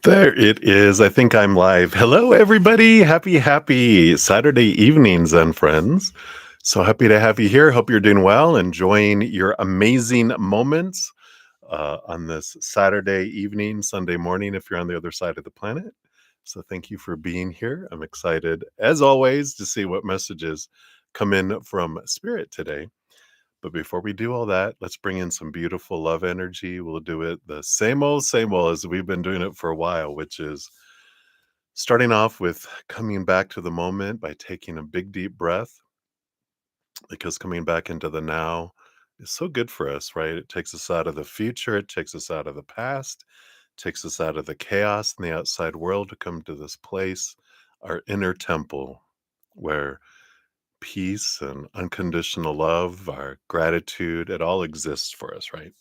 There it is. I think I'm live. Hello, everybody. Happy Saturday evenings and friends. So happy to have you here. Hope you're doing well, enjoying your amazing moments on this Saturday evening, Sunday morning, if you're on the other side of the planet. So thank you for being here. I'm excited, as always, to see what messages come in from Spirit today. But before we do all that, let's bring in some beautiful love energy. We'll do it the same old as we've been doing it for a while, which is starting off with coming back to the moment by taking a big, deep breath, because coming back into the now is so good for us, right? It takes us out of the future, it takes us out of the past, takes us out of the chaos in the outside world to come to this place, our inner temple, where peace and unconditional love, our gratitude, it all exists for us, right?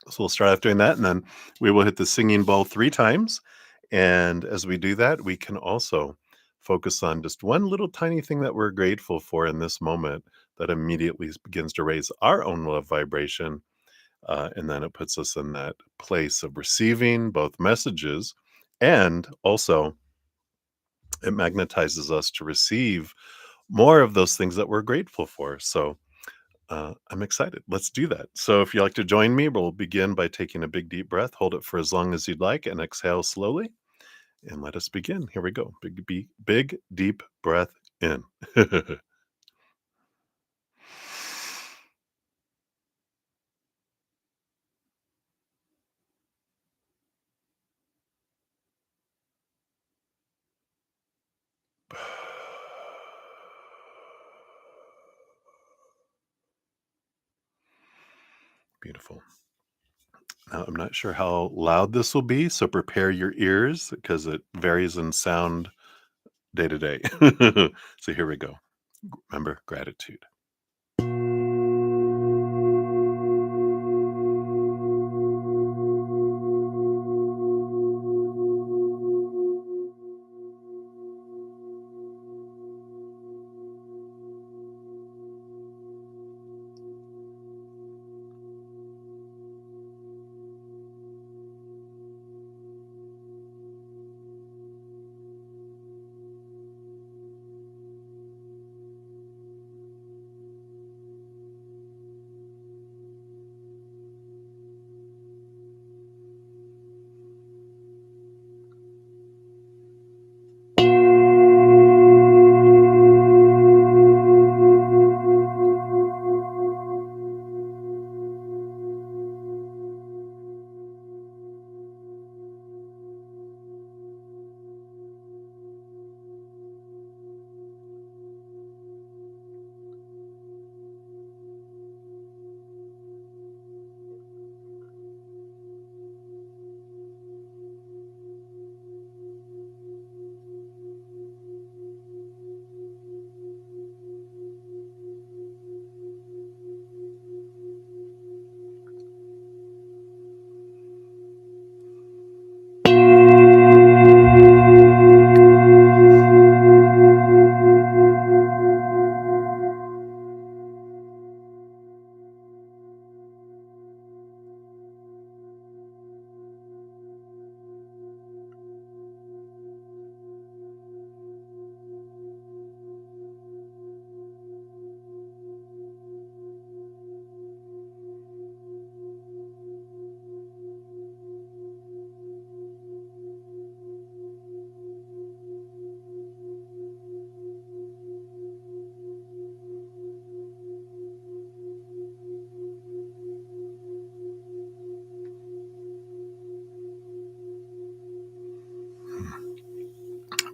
So we'll start off doing that, and then we will hit the singing bowl 3 times. And as we do that, we can also focus on just one little tiny thing that we're grateful for in this moment that immediately begins to raise our own love vibration. And then it puts us in that place of receiving both messages, and also it magnetizes us to receive more of those things that we're grateful for. So I'm excited. Let's do that. So, if you'd like to join me, we'll begin by taking a big deep breath. Hold it for as long as you'd like and exhale slowly. And let us begin. Here we go. Big deep breath in. Beautiful. Now, I'm not sure how loud this will be, so prepare your ears because it varies in sound day to day. So, here we go. Remember gratitude.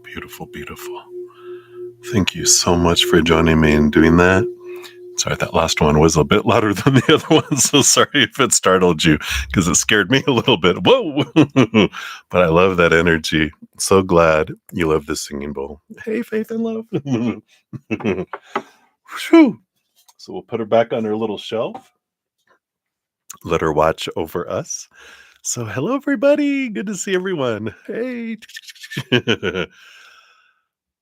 Beautiful, beautiful. Thank you so much for joining me and doing that. Sorry, that last one was a bit louder than the other one, so sorry if it startled you because it scared me a little bit. Whoa! But I love that energy. So glad you love this singing bowl. Hey, Faith and Love. Whew. So we'll put her back on her little shelf. Let her watch over us. So hello, everybody. Good to see everyone. Hey.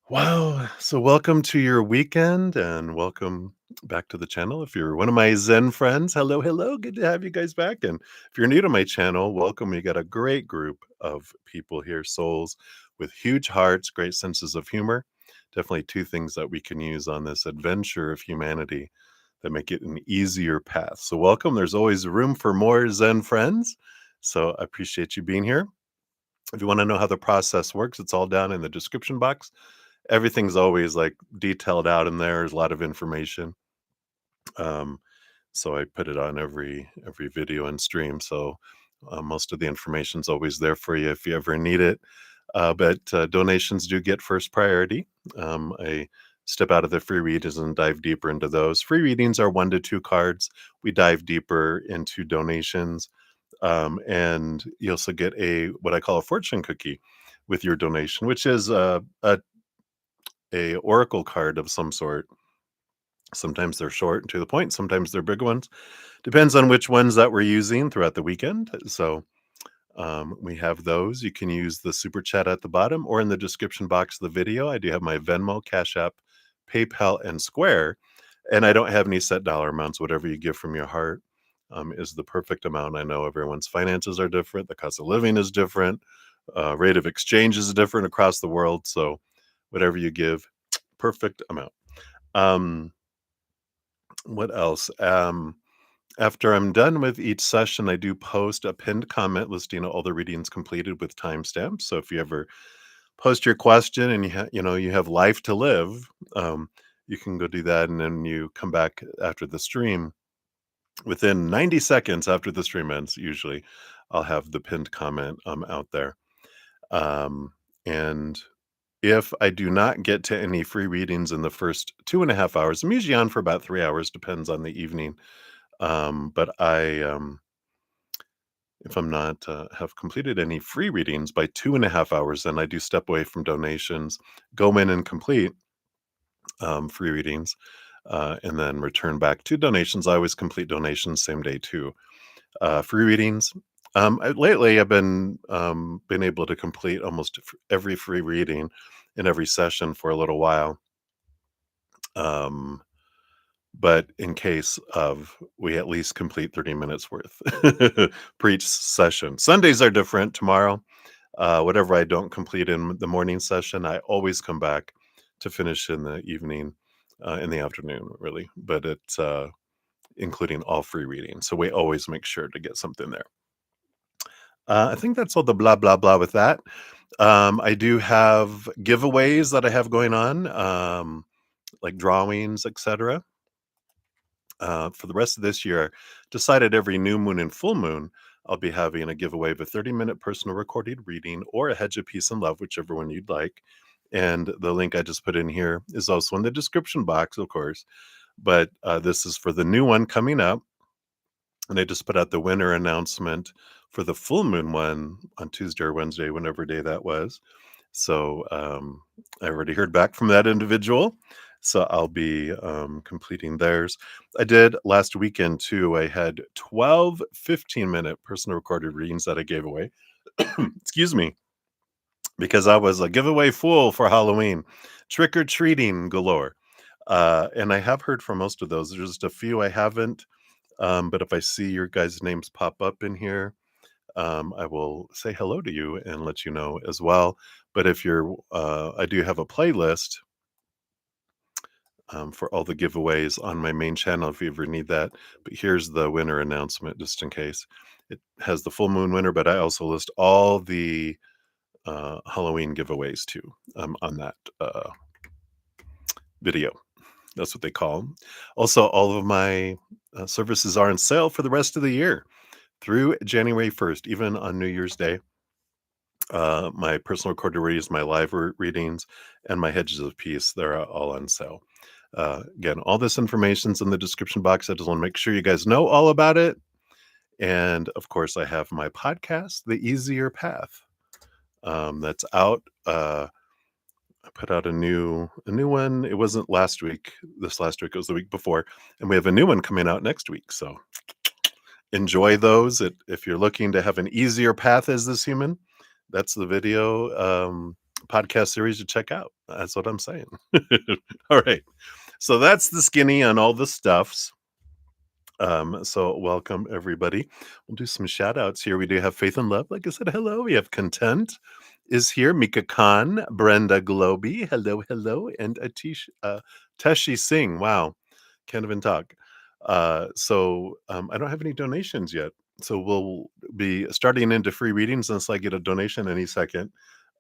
Wow. So, welcome to your weekend and welcome back to the channel. If you're one of my Zen friends, hello, hello. Good to have you guys back. And if you're new to my channel, welcome. We got a great group of people here, souls with huge hearts, great senses of humor. Definitely two things that we can use on this adventure of humanity that make it an easier path. So, welcome. There's always room for more Zen friends. So, I appreciate you being here. If you want to know how the process works, it's all down in the description box. Everything's always, like, detailed out in there. There's a lot of information. Um, so I put it on every video and stream, so, most of the information's always there for you if you ever need it. But donations do get first priority. I step out of the free readings and dive deeper into those. Free readings are 1 to 2 cards. We dive deeper into donations, and you also get a what I call a fortune cookie with your donation, which is a oracle card of some sort. Sometimes they're short and to the point, sometimes they're big ones. Depends on which ones that we're using throughout the weekend. So we have those. You can use the super chat at the bottom or in the description box of the video. I do have my Venmo, Cash App, PayPal, and Square. And I don't have any set dollar amounts. Whatever you give from your heart is the perfect amount. I know everyone's finances are different. The cost of living is different. Rate of exchange is different across the world. So whatever you give, perfect amount. Um, what else? After I'm done with each session, I do post a pinned comment listing all the readings completed with timestamps. So if you ever post your question and you have life to live, you can go do that, and then you come back after the stream. Within 90 seconds after the stream ends, usually, I'll have the pinned comment out there. And if I do not get to any free readings in the first 2.5 hours, I'm usually on for about 3 hours, depends on the evening. But if I'm not have completed any free readings by 2.5 hours, then I do step away from donations, go in and complete free readings, and then return back to donations. I always complete donations same day too. Free readings. Lately, I've been able to complete almost every free reading in every session for a little while. Um, but in case of, we at least complete 30 minutes worth per each session. Sundays are different. Tomorrow, whatever I don't complete in the morning session, I always come back to finish in the evening, in the afternoon, really. But it's including all free readings. So we always make sure to get something there. I think that's all the blah, blah, blah with that. I do have giveaways that I have going on, like drawings, etc. For the rest of this year, decided every new moon and full moon, I'll be having a giveaway of a 30-minute personal recorded reading or a hedge of peace and love, whichever one you'd like. And the link I just put in here is also in the description box, of course. But this is for the new one coming up. And I just put out the winner announcement for the full moon one on Tuesday or Wednesday, whenever day that was. So I already heard back from that individual. So I'll be completing theirs. I did last weekend too. I had 12 15-minute personal recorded readings that I gave away. Excuse me, because I was a giveaway fool for Halloween, trick or treating galore. And I have heard from most of those. There's just a few I haven't. But if I see your guys' names pop up in here, I will say hello to you and let you know as well. But if I do have a playlist for all the giveaways on my main channel if you ever need that. But here's the winner announcement just in case. It has the full moon winner, but I also list all the Halloween giveaways too on that video. That's what they call them. Also, all of my services are on sale for the rest of the year through January 1st, even on New Year's Day. My personal recorded readings, my live readings, and my hedges of peace, they're all on sale. Again, all this information's in the description box. I just want to make sure you guys know all about it. And of course, I have my podcast, The Easier Path, that's out. I put out a new one. It wasn't last week. This last week, it was the week before, and we have a new one coming out next week. So enjoy those. If you're looking to have an easier path as this human, that's the video podcast series to check out. That's what I'm saying. All right. So that's the skinny on all the stuffs. So welcome everybody. We'll do some shout outs here. We do have Faith and Love. Like I said, hello. We have Content is here. Mika Khan, Brenda Globy. Hello, hello. And Teshi Singh. Wow. Can't even talk. I don't have any donations yet. So we'll be starting into free readings unless I get a donation any second.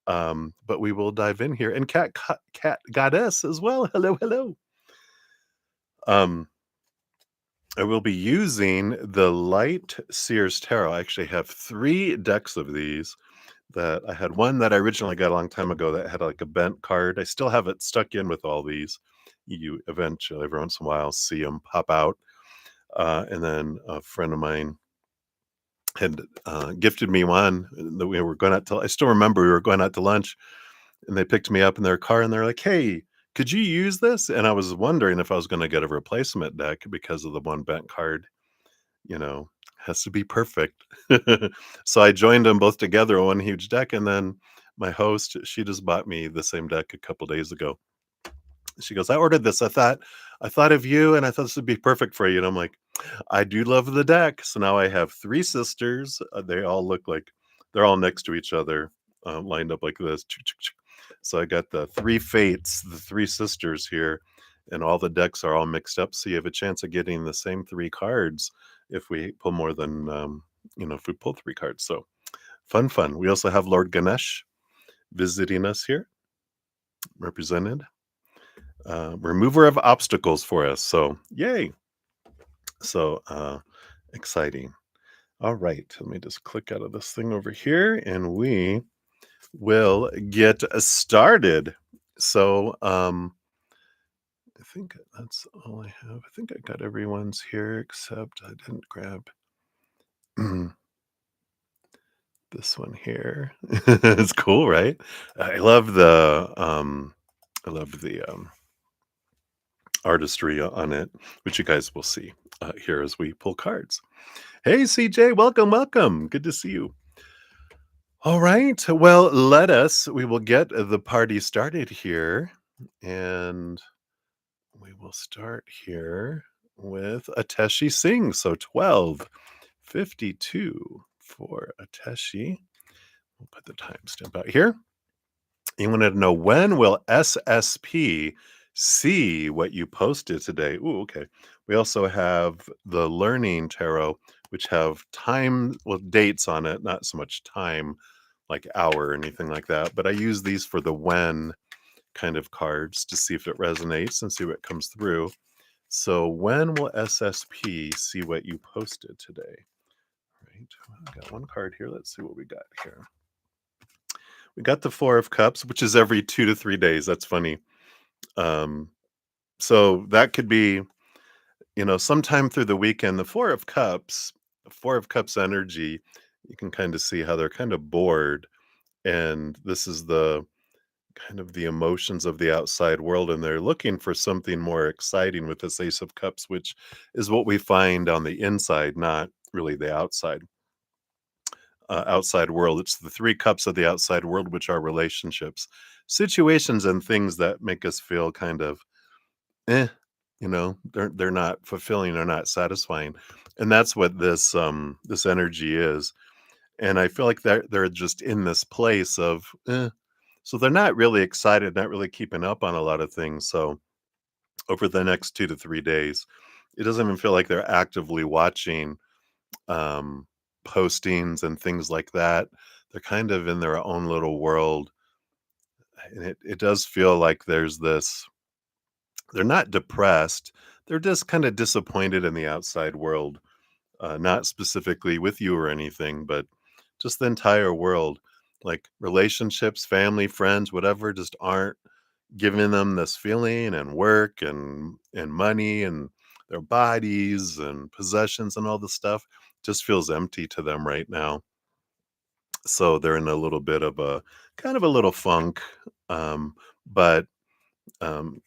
But we will dive in here. And Cat Goddess as well. Hello, hello. Um, I will be using the Light Sears Tarot. I actually have 3 decks of these that I had one that I originally got a long time ago that had like a bent card. I still have it stuck in with all these. You eventually, every once in a while, see them pop out. And then a friend of mine had gifted me one that we were going out to. I still remember we were going out to lunch and they picked me up in their car and they're like, "Hey, could you use this?" And I was wondering if I was going to get a replacement deck because of the one bent card, you know, has to be perfect. So I joined them both together on one huge deck. And then my host, she just bought me the same deck a couple days ago. She goes, "I ordered this. I thought of you and I thought this would be perfect for you." And I'm like, "I do love the deck." So now I have 3 sisters. They all look like they're all next to each other, lined up like this. So I got the 3 fates, the 3 sisters here, and all the decks are all mixed up. So you have a chance of getting the same 3 cards if we pull more than, if we pull 3 cards. So fun, fun. We also have Lord Ganesh visiting us here, represented. Remover of obstacles for us. So yay. So exciting. All right. Let me just click out of this thing over here and we will get started. So I think that's all I have. I think I got everyone's here except I didn't grab this one here. It's cool, right? I love the artistry on it, which you guys will see here as we pull cards. Hey, CJ, welcome, welcome. Good to see you. All right. Well, we will get the party started here. And we will start here with Ateshi Singh. So 12:52 for Ateshi. We'll put the timestamp out here. You wanted to know, when will SSP see what you posted today? Ooh, okay. We also have the Learning Tarot, which have dates on it, not so much time, like hour or anything like that. But I use these for the when kind of cards to see if it resonates and see what comes through. So when will SSP see what you posted today? Right. I got one card here. Let's see what we got here. We got the 4 of Cups, which is every 2 to 3 days. That's funny. Um, so that could be, sometime through the weekend. The 4 of Cups energy, you can kind of see how they're kind of bored. And this is the kind of the emotions of the outside world. And they're looking for something more exciting with this Ace of Cups, which is what we find on the inside, not really the outside world. It's the 3 cups of the outside world, which are relationships, situations, and things that make us feel kind of eh, they're not fulfilling or not satisfying. And that's what this energy is. And I feel like they're just in this place of so they're not really excited, not really keeping up on a lot of things. So over the next 2 to 3 days, it doesn't even feel like they're actively watching um, postings and things like that. They're kind of in their own little world. And it does feel like they're not depressed. They're just kind of disappointed in the outside world, not specifically with you or anything, but just the entire world. Like relationships, family, friends, whatever, just aren't giving them this feeling, and work and money and their bodies and possessions and all this stuff just feels empty to them right now. So they're in a little bit of a kind of a little funk. But um,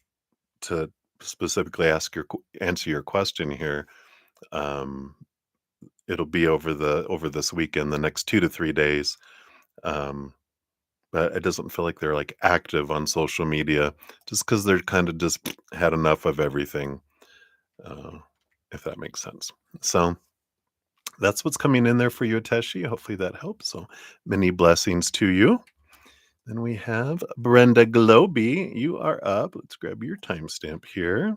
to specifically answer your question here, um, it'll be over this weekend, the next 2 to 3 days. Um, but it doesn't feel like they're like active on social media just because they're kind of just had enough of everything, uh, if that makes sense. So that's what's coming in there for you, Teshi. Hopefully that helps. So many blessings to you. Then we have Brenda Globy. You are up. Let's grab your timestamp here.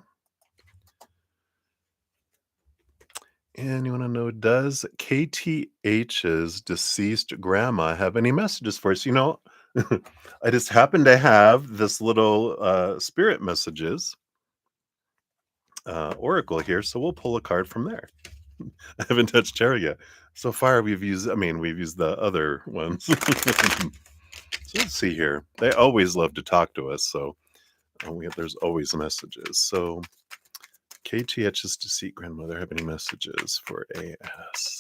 And you want to know, does KTH's deceased grandma have any messages for us? I just happen to have this little spirit messages oracle here, so we'll pull a card from there. I haven't touched tarot yet. So far, we've used the other ones. So let's see here. They always love to talk to us, so there's always messages. So KTH's deceased grandmother have any messages for AS?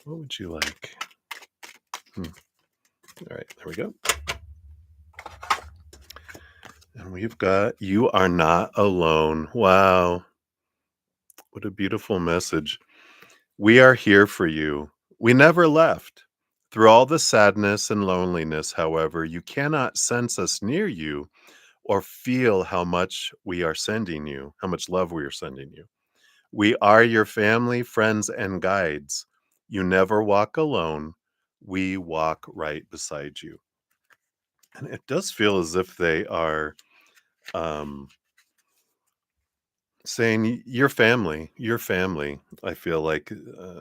What would you like? All right, there we go. And we've got You Are Not Alone. Wow. What a beautiful message. We are here for you. We never left. Through all the sadness and loneliness, however, you cannot sense us near you or feel how much we are sending you, how much love we are sending you. We are your family, friends, and guides. You never walk alone. We walk right beside you. And it does feel as if they are um, saying, your family. I feel like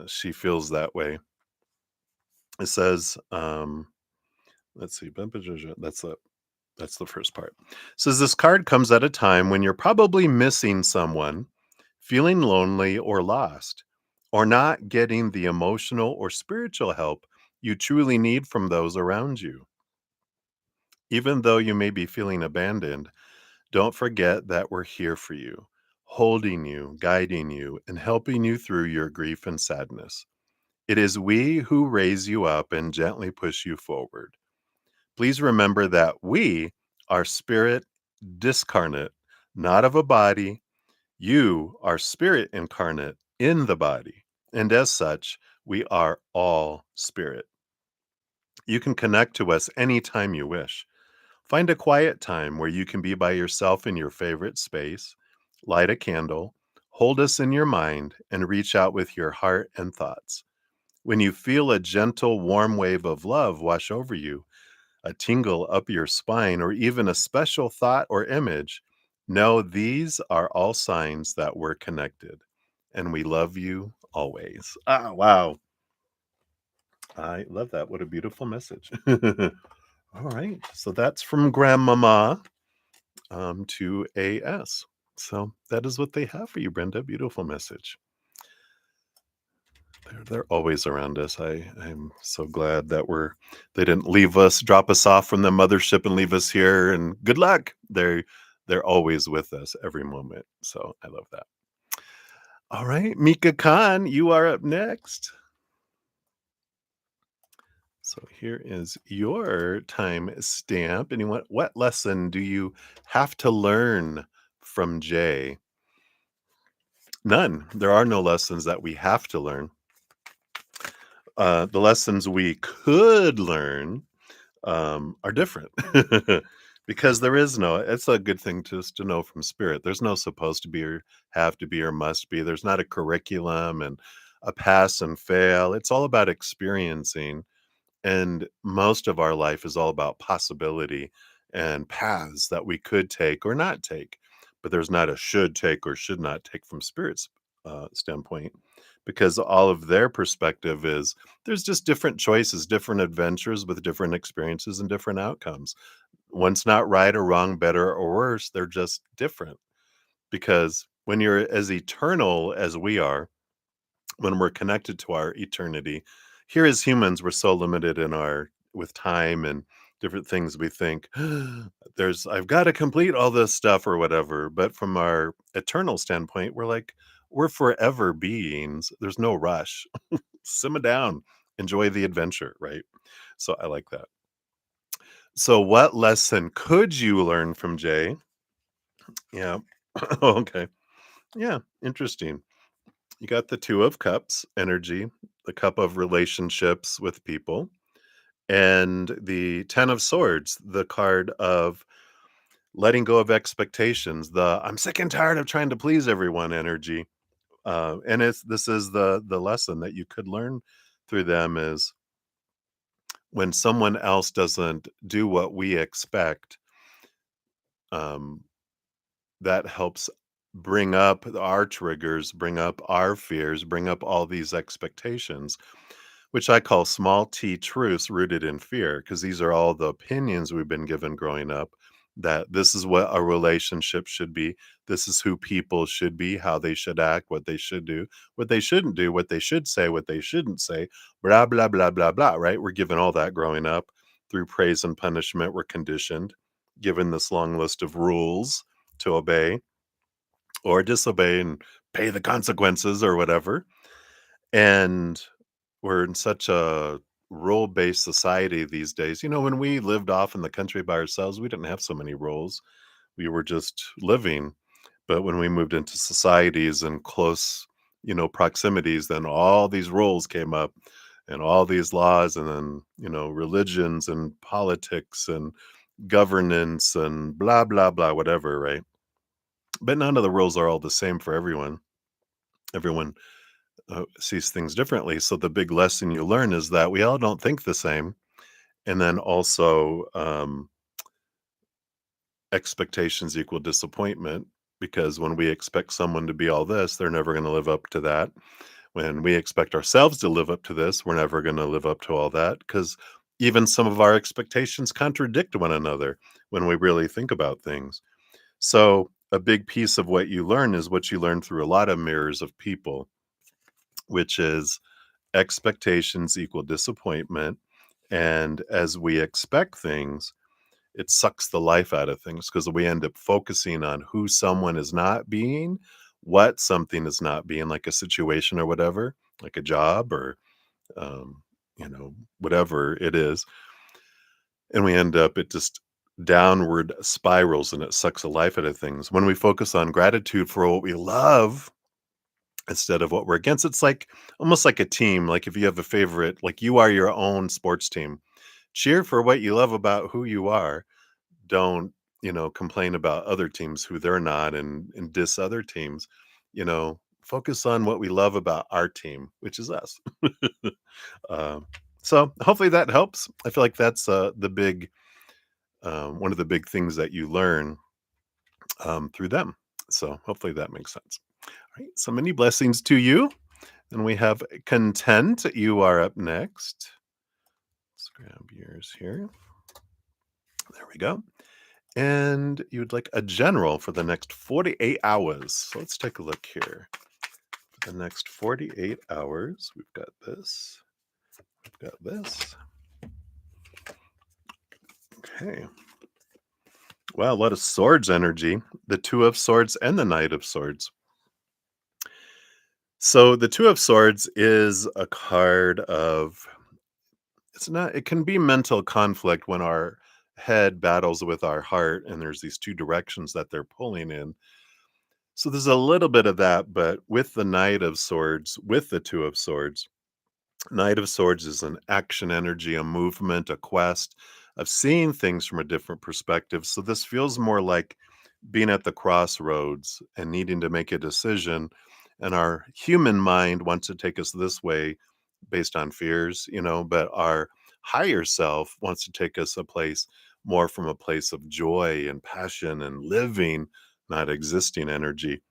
she feels that way. It says, let's see, that's the first part. It says this card comes at a time when you're probably missing someone, feeling lonely or lost, or not getting the emotional or spiritual help you truly need from those around you. Even though you may be feeling abandoned, don't forget that we're here for you, holding you, guiding you, and helping you through your grief and sadness. It is we who raise you up and gently push you forward. Please remember that we are spirit discarnate, not of a body. You are spirit incarnate in the body. And as such, we are all spirit. You can connect to us anytime you wish. Find a quiet time where you can be by yourself in your favorite space, light a candle, hold us in your mind, and reach out with your heart and thoughts. When you feel a gentle, warm wave of love wash over you, a tingle up your spine, or even a special thought or image, know these are all signs that we're connected and we love you always. Ah, wow. I love that. What a beautiful message. All right. So that's from Grandmama to AS. So that is what they have for you, Brenda. Beautiful message. They're always around us. I'm so glad that they didn't leave us, drop us off from the mothership and leave us here. And good luck. They're always with us every moment. So I love that. All right, Mika Khan, you are up next. So here is your time stamp. And what lesson do you have to learn from Jay? None. There are no lessons that we have to learn. The lessons we could learn are different because there is no, it's a good thing just to know from spirit. There's no supposed to be or have to be or must be. There's not a curriculum and a pass and fail. It's all about experiencing. And most of our life is all about possibility and paths that we could take or not take. But there's not a should take or should not take from spirit's standpoint, because all of their perspective is there's just different choices, different adventures with different experiences and different outcomes. One's not right or wrong, better or worse. They're just different, because when you're as eternal as we are, when we're connected to our eternity, here as humans, we're so limited in our with time and different things. We think I've got to complete all this stuff or whatever. But from our eternal standpoint, we're forever beings. There's no rush. Simmer down, enjoy the adventure, right? So I like that. So what lesson could you learn from Jay? Yeah. Okay. Yeah, interesting. You got the Two of Cups energy, the cup of relationships with people. And the 10 of swords, the card of letting go of expectations, the I'm sick and tired of trying to please everyone energy. And it's this is the lesson that you could learn through them is when someone else doesn't do what we expect, um, that helps bring up our triggers, bring up our fears, bring up all these expectations, which I call small t truths rooted in fear, because these are all the opinions we've been given growing up that this is what a relationship should be. This is who people should be, how they should act, what they should do, what they should say, what they shouldn't say, blah, blah, blah, blah, blah, right? We're given all that growing up through praise and punishment. We're conditioned, given this long list of rules to obey or disobey and pay the consequences or whatever. And we're in such a role-based society these days. You know, when we lived off in the country by ourselves, we didn't have so many roles. We were just living. But when we moved into societies and close, proximities, then all these roles came up and all these laws and then, religions and politics and governance and blah, blah, blah, whatever, right? But none of the rules are all the same for everyone. Everyone sees things differently. So the big lesson you learn is that we all don't think the same. And then also, expectations equal disappointment because when we expect someone to be all this, they're never going to live up to that. When we expect ourselves to live up to this, we're never going to live up to all that because even some of our expectations contradict one another when we really think about things. So, a big piece of what you learn is what you learn through a lot of mirrors of people, which is expectations equal disappointment. And as we expect things, it sucks the life out of things because we end up focusing on who someone is not being, what something is not being, like a situation or whatever, like a job or, um, whatever it is. And we end up, it just downward spirals and it sucks the life out of things. When we focus on gratitude for what we love, instead of what we're against. It's like almost like a team. Like if you have a favorite, like you are your own sports team. Cheer for what you love about who you are. Don't, complain about other teams who they're not and diss other teams. Focus on what we love about our team, which is us. um, so hopefully that helps. I feel like that's the big one of the big things that you learn through them. So hopefully that makes sense. All right. So many blessings to you. And we have content. You are up next. Let's grab yours here. There we go. And you would like a general for the next 48 hours. So let's take a look here. For the next 48 hours, we've got this. We've got this. Okay. Wow, a lot of swords energy. The two of swords and the knight of swords. So the two of swords is a card of it's not it can be mental conflict when our head battles with our heart and there's these two directions that they're pulling in. So there's a little bit of that, but with the knight of swords, with the two of swords, knight of swords is an action energy, a movement, a quest of seeing things from a different perspective. So this feels more like being at the crossroads and needing to make a decision. And our human mind wants to take us this way based on fears, but our higher self wants to take us a place more from a place of joy and passion and living, not existing energy.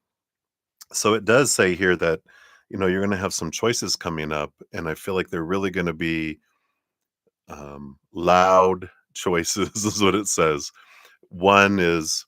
So it does say here that, you're going to have some choices coming up. And I feel like they're really going to be loud choices, is what it says. One is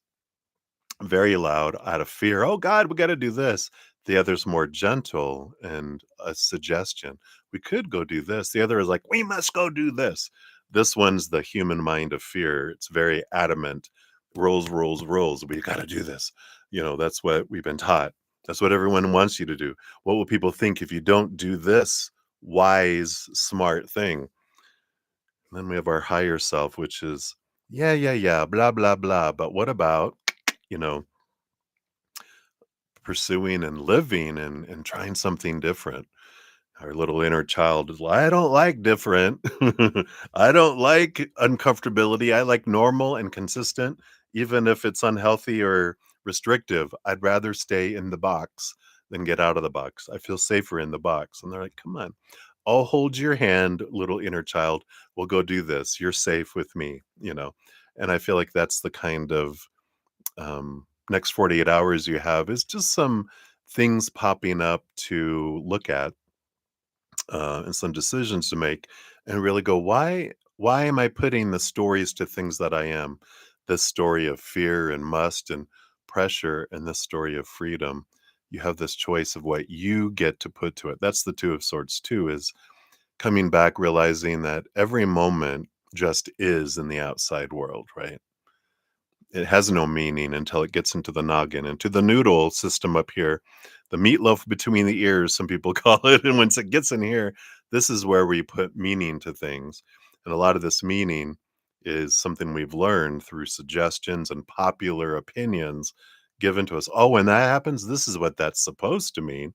very loud out of fear. Oh God, we got to do this. The other's more gentle and a suggestion. We could go do this. The other is like, we must go do this. This one's the human mind of fear. It's very adamant. Rules, rules, rules. We got to do this. That's what we've been taught. That's what everyone wants you to do. What will people think if you don't do this wise, smart thing? And then we have our higher self, which is, yeah, yeah, yeah, blah, blah, blah. But what about, you know, pursuing and living and trying something different. Our little inner child is like, I don't like different. I don't like uncomfortability. I like normal and consistent, even if it's unhealthy or restrictive. I'd rather stay in the box than get out of the box. I feel safer in the box. And they're like, come on, I'll hold your hand, little inner child. We'll go do this. You're safe with me. And I feel like that's the kind of next 48 hours you have is just some things popping up to look at and some decisions to make and really go why am I putting the stories to things that I am, this story of fear and must and pressure and this story of freedom. You have this choice of what you get to put to it. That's the two of swords too, is coming back realizing that every moment just is in the outside world, right? It has no meaning until it gets into the noggin, into the noodle system up here, the meatloaf between the ears, some people call it. And once it gets in here, this is where we put meaning to things. And a lot of this meaning is something we've learned through suggestions and popular opinions given to us. Oh, when that happens, this is what that's supposed to mean.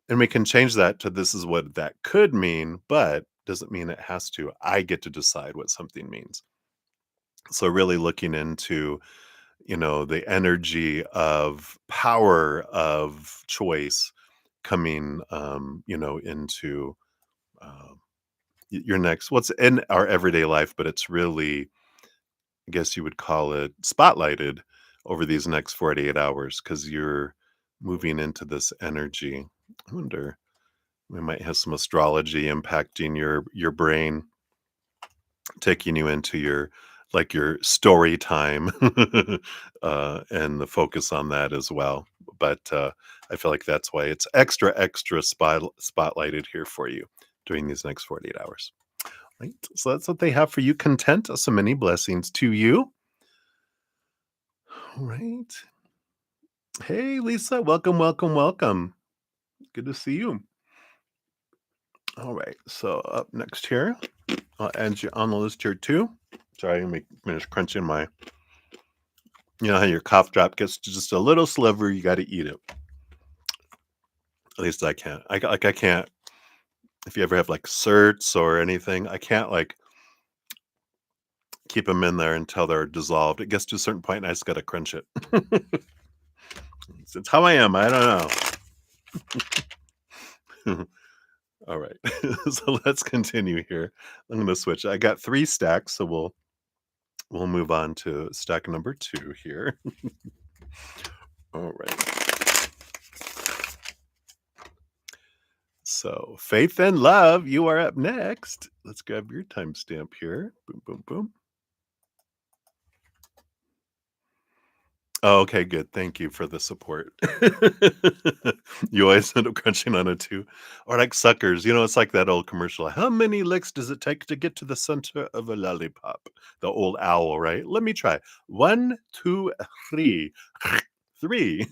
And we can change that to this is what that could mean, but doesn't mean it has to. I get to decide what something means. So, really looking into the energy of power of choice coming, into your next, what's in our everyday life, but it's really, I guess you would call it spotlighted over these next 48 hours because you're moving into this energy. I wonder, we might have some astrology impacting your brain, taking you into your story time, and the focus on that as well. But I feel like that's why it's extra spotlighted here for you during these next 48 hours. Right. So that's what they have for you. Content. So many blessings to you. All right. Hey, Lisa. Welcome, welcome, welcome. Good to see you. All right. So up next here, I'll add you on the list here too. Sorry, let me finish crunching my. You know how your cough drop gets to just a little sliver, you gotta eat it. At least I can't. I can't if you ever have, like, certs or anything, I can't, like, keep them in there until they're dissolved. It gets to a certain point, and I just gotta crunch it. It's how I am, I don't know. Alright. So let's continue here. I'm gonna switch. I got 3 stacks, so we'll move on to stack number 2 here. Alright. So, faith and love, you are up next. Let's grab your timestamp here. Boom, boom, boom. Oh, okay, good. Thank you for the support. You always end up crunching on it too. Or like suckers, it's like that old commercial. How many licks does it take to get to the center of a lollipop? The old owl, right? Let me try. 1, 2, 3. 3.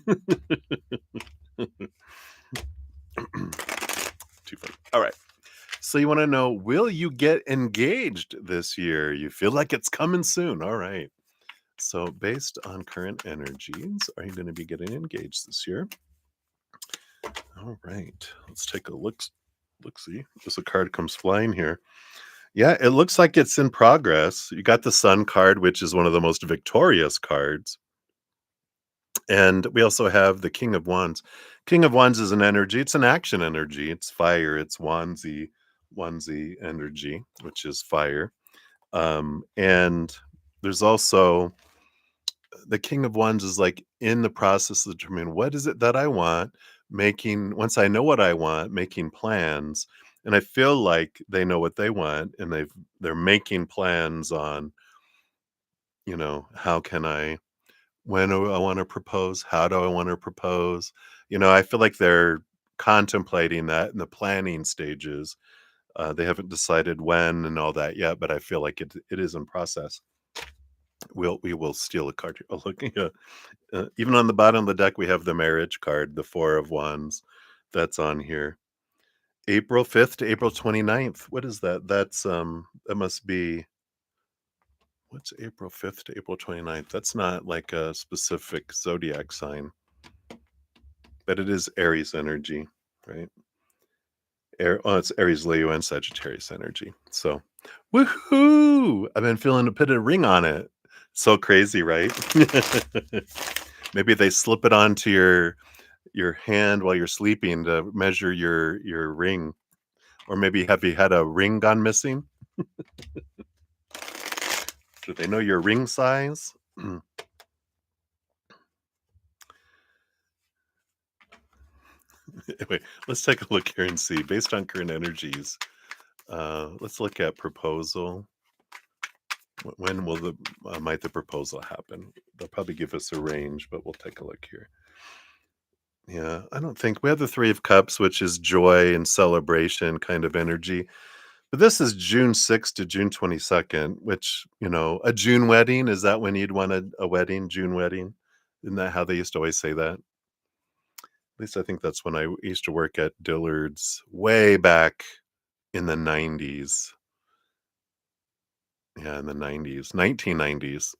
Too funny. All right. So you want to know, will you get engaged this year? You feel like it's coming soon. All right. So based on current energies, are you going to be getting engaged this year? All right. Let's take a look. See. Just a card comes flying here. Yeah, it looks like it's in progress. You got the Sun card, which is one of the most victorious cards. And we also have the King of Wands. King of Wands is an energy. It's an action energy. It's fire. It's onesie energy, which is fire. And there's also the King of Wands is like in the process of determining what is it that I want, making once I know what I want, making plans. And I feel like they know what they want and they're making plans on, how can I when do I want to propose? How do I want to propose? I feel like they're contemplating that in the planning stages. They haven't decided when and all that yet, but I feel like it is in process. We will steal a card here. Oh, look, yeah. Even on the bottom of the deck, we have the marriage card, the Four of Wands. That's on here. April 5th to April 29th. What is that? That must be what's April 5th to April 29th? That's not like a specific zodiac sign, but it is Aries energy, right? It's Aries, Leo, and Sagittarius energy. So, woohoo! I've been feeling to put a ring on it. So crazy, right? Maybe they slip it onto your hand while you're sleeping to measure your ring. Or maybe have you had a ring gone missing? Do they know your ring size? Anyway, let's take a look here and see. Based on current energies, let's look at proposal. When will the might the proposal happen? They'll probably give us a range, but we'll take a look here. Yeah, I don't think we have the Three of Cups, which is joy and celebration kind of energy. But this is June 6th to June 22nd, which, a June wedding, is that when you'd want a wedding, June wedding? Isn't that how they used to always say that? At least I think that's when I used to work at Dillard's way back in the 90s. Yeah, in the 90s, 1990s.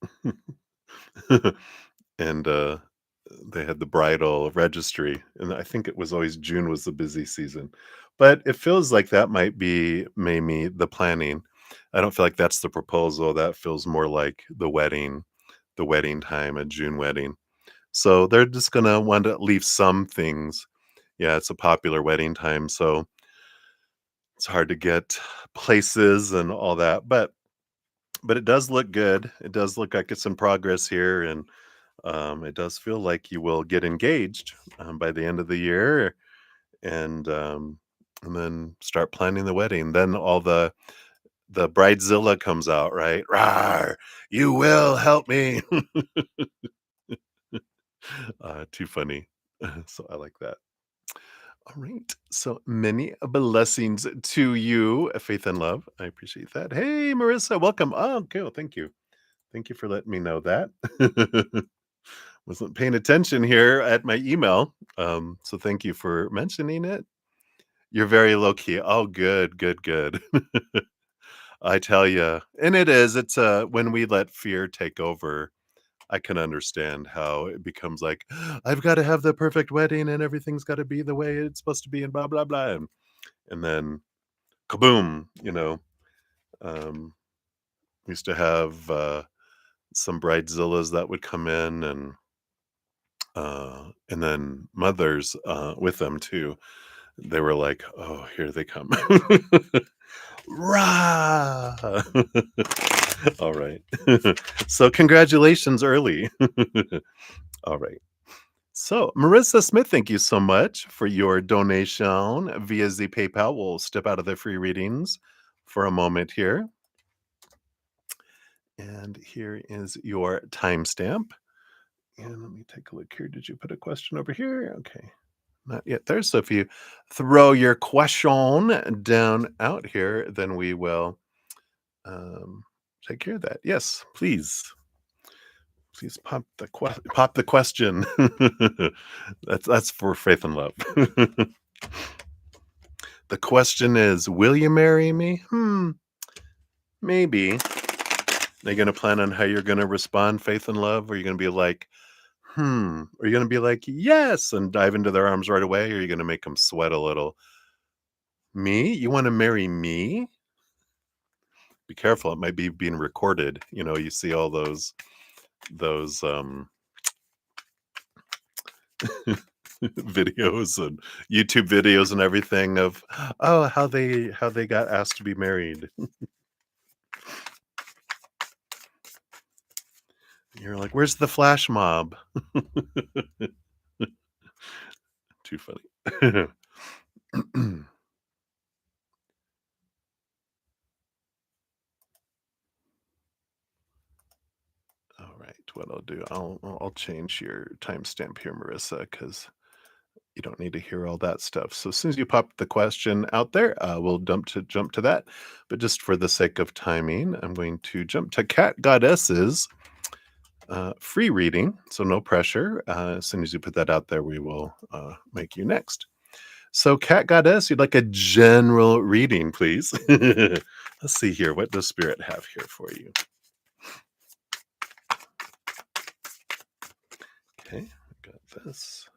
And, they had the bridal registry, and I think it was always June was the busy season. But it feels like that might be maybe the planning. I don't feel like that's the proposal, that feels more like the wedding time, a June wedding. So they're just gonna want to leave some things. Yeah, it's a popular wedding time, so it's hard to get places and all that, but it does look good. It does look like it's in progress here, and it does feel like you will get engaged by the end of the year, and and then start planning the wedding. Then all the bridezilla comes out, right? Rawr, you will help me. Too funny. So I like that. All right. So many blessings to you, faith and love. I appreciate that. Hey, Marissa, welcome. Oh, cool. Thank you. Thank you for letting me know that. Wasn't paying attention here at my email. So thank you for mentioning it. You're very low key. Oh, good, good, good. I tell you, and it is. It's when we let fear take over, I can understand how it becomes like I've got to have the perfect wedding and everything's got to be the way it's supposed to be and blah blah blah. And then kaboom, we used to have some bridezillas that would come in and then mothers with them too. They were like, "Oh, here they come." Rah! All right. So congratulations early. All right. So, Marissa Smith, thank you so much for your donation via the PayPal. We'll step out of the free readings for a moment here. And here is your timestamp. And let me take a look here. Did you put a question over here? Okay. Not yet there. So if you throw your question down out here, then we will um, take care of that. Yes, please. Please pop the question. That's for faith and love. The question is, will you marry me? Maybe. Are you going to plan on how you're going to respond, faith and love? Or are you going to be like, Are you going to be like, yes, and dive into their arms right away? Or are you going to make them sweat a little? Me? You want to marry me? Be careful. It might be being recorded. You see all those videos and YouTube videos and everything of how they got asked to be married. You're like, where's the flash mob? Too funny. All right, what I'll do, I'll change your timestamp here, Marissa, because you don't need to hear all that stuff. So as soon as you pop the question out there, we'll jump to that. But just for the sake of timing, I'm going to jump to Cat Goddess's free reading. So no pressure. As soon as you put that out there, we will make you next. So Cat Goddess, you'd like a general reading, please. Let's see here. What does Spirit have here for you? Okay, I got this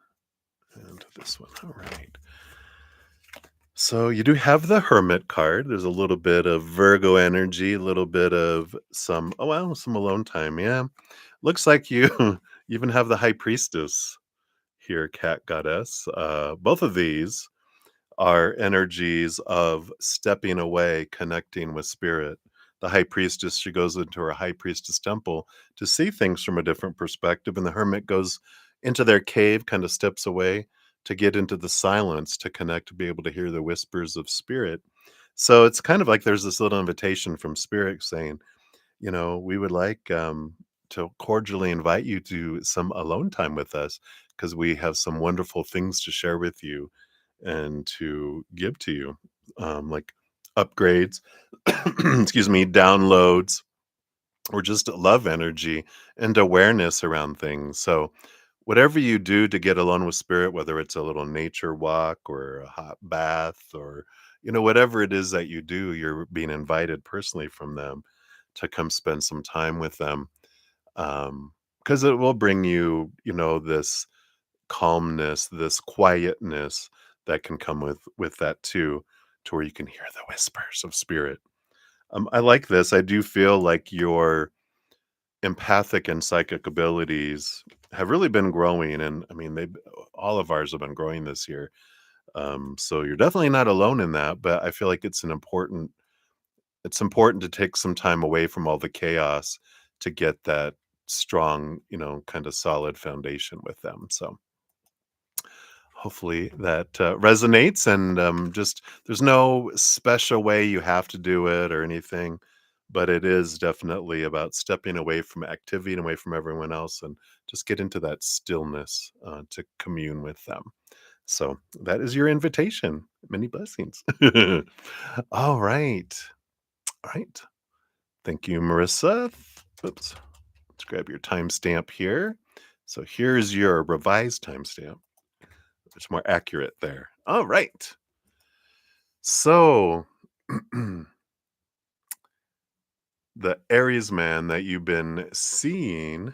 and this one. All right. So you do have the Hermit card. There's a little bit of Virgo energy, a little bit of some, oh, well, some alone time. Yeah. Looks like you you even have the High Priestess here, Cat Goddess. Both of these are energies of stepping away, connecting with spirit. The high priestess, she goes into her high priestess temple to see things from a different perspective, and the hermit goes into their cave, kind of steps away to get into the silence, to connect, to be able to hear the whispers of spirit. So it's kind of like there's this little invitation from spirit saying, we would like to cordially invite you to some alone time with us because we have some wonderful things to share with you and to give to you, like upgrades, excuse me, downloads, or just love energy and awareness around things. So, whatever you do to get alone with spirit, whether it's a little nature walk or a hot bath or, whatever it is that you do, you're being invited personally from them to come spend some time with them. Because it will bring you, this calmness, this quietness that can come with that too, to where you can hear the whispers of spirit. I like this. I do feel like your empathic and psychic abilities have really been growing, and I mean, they all of ours have been growing this year. So you're definitely not alone in that, but I feel like it's important to take some time away from all the chaos to get that strong, kind of solid foundation with them. So hopefully that resonates, and just there's no special way you have to do it or anything, but it is definitely about stepping away from activity and away from everyone else and just get into that stillness to commune with them. So that is your invitation. Many blessings. All right. All right. Thank you, Marissa. Oops. Let's grab your timestamp here. So here's your revised timestamp. It's more accurate there. All right. So, the Aries man that you've been seeing,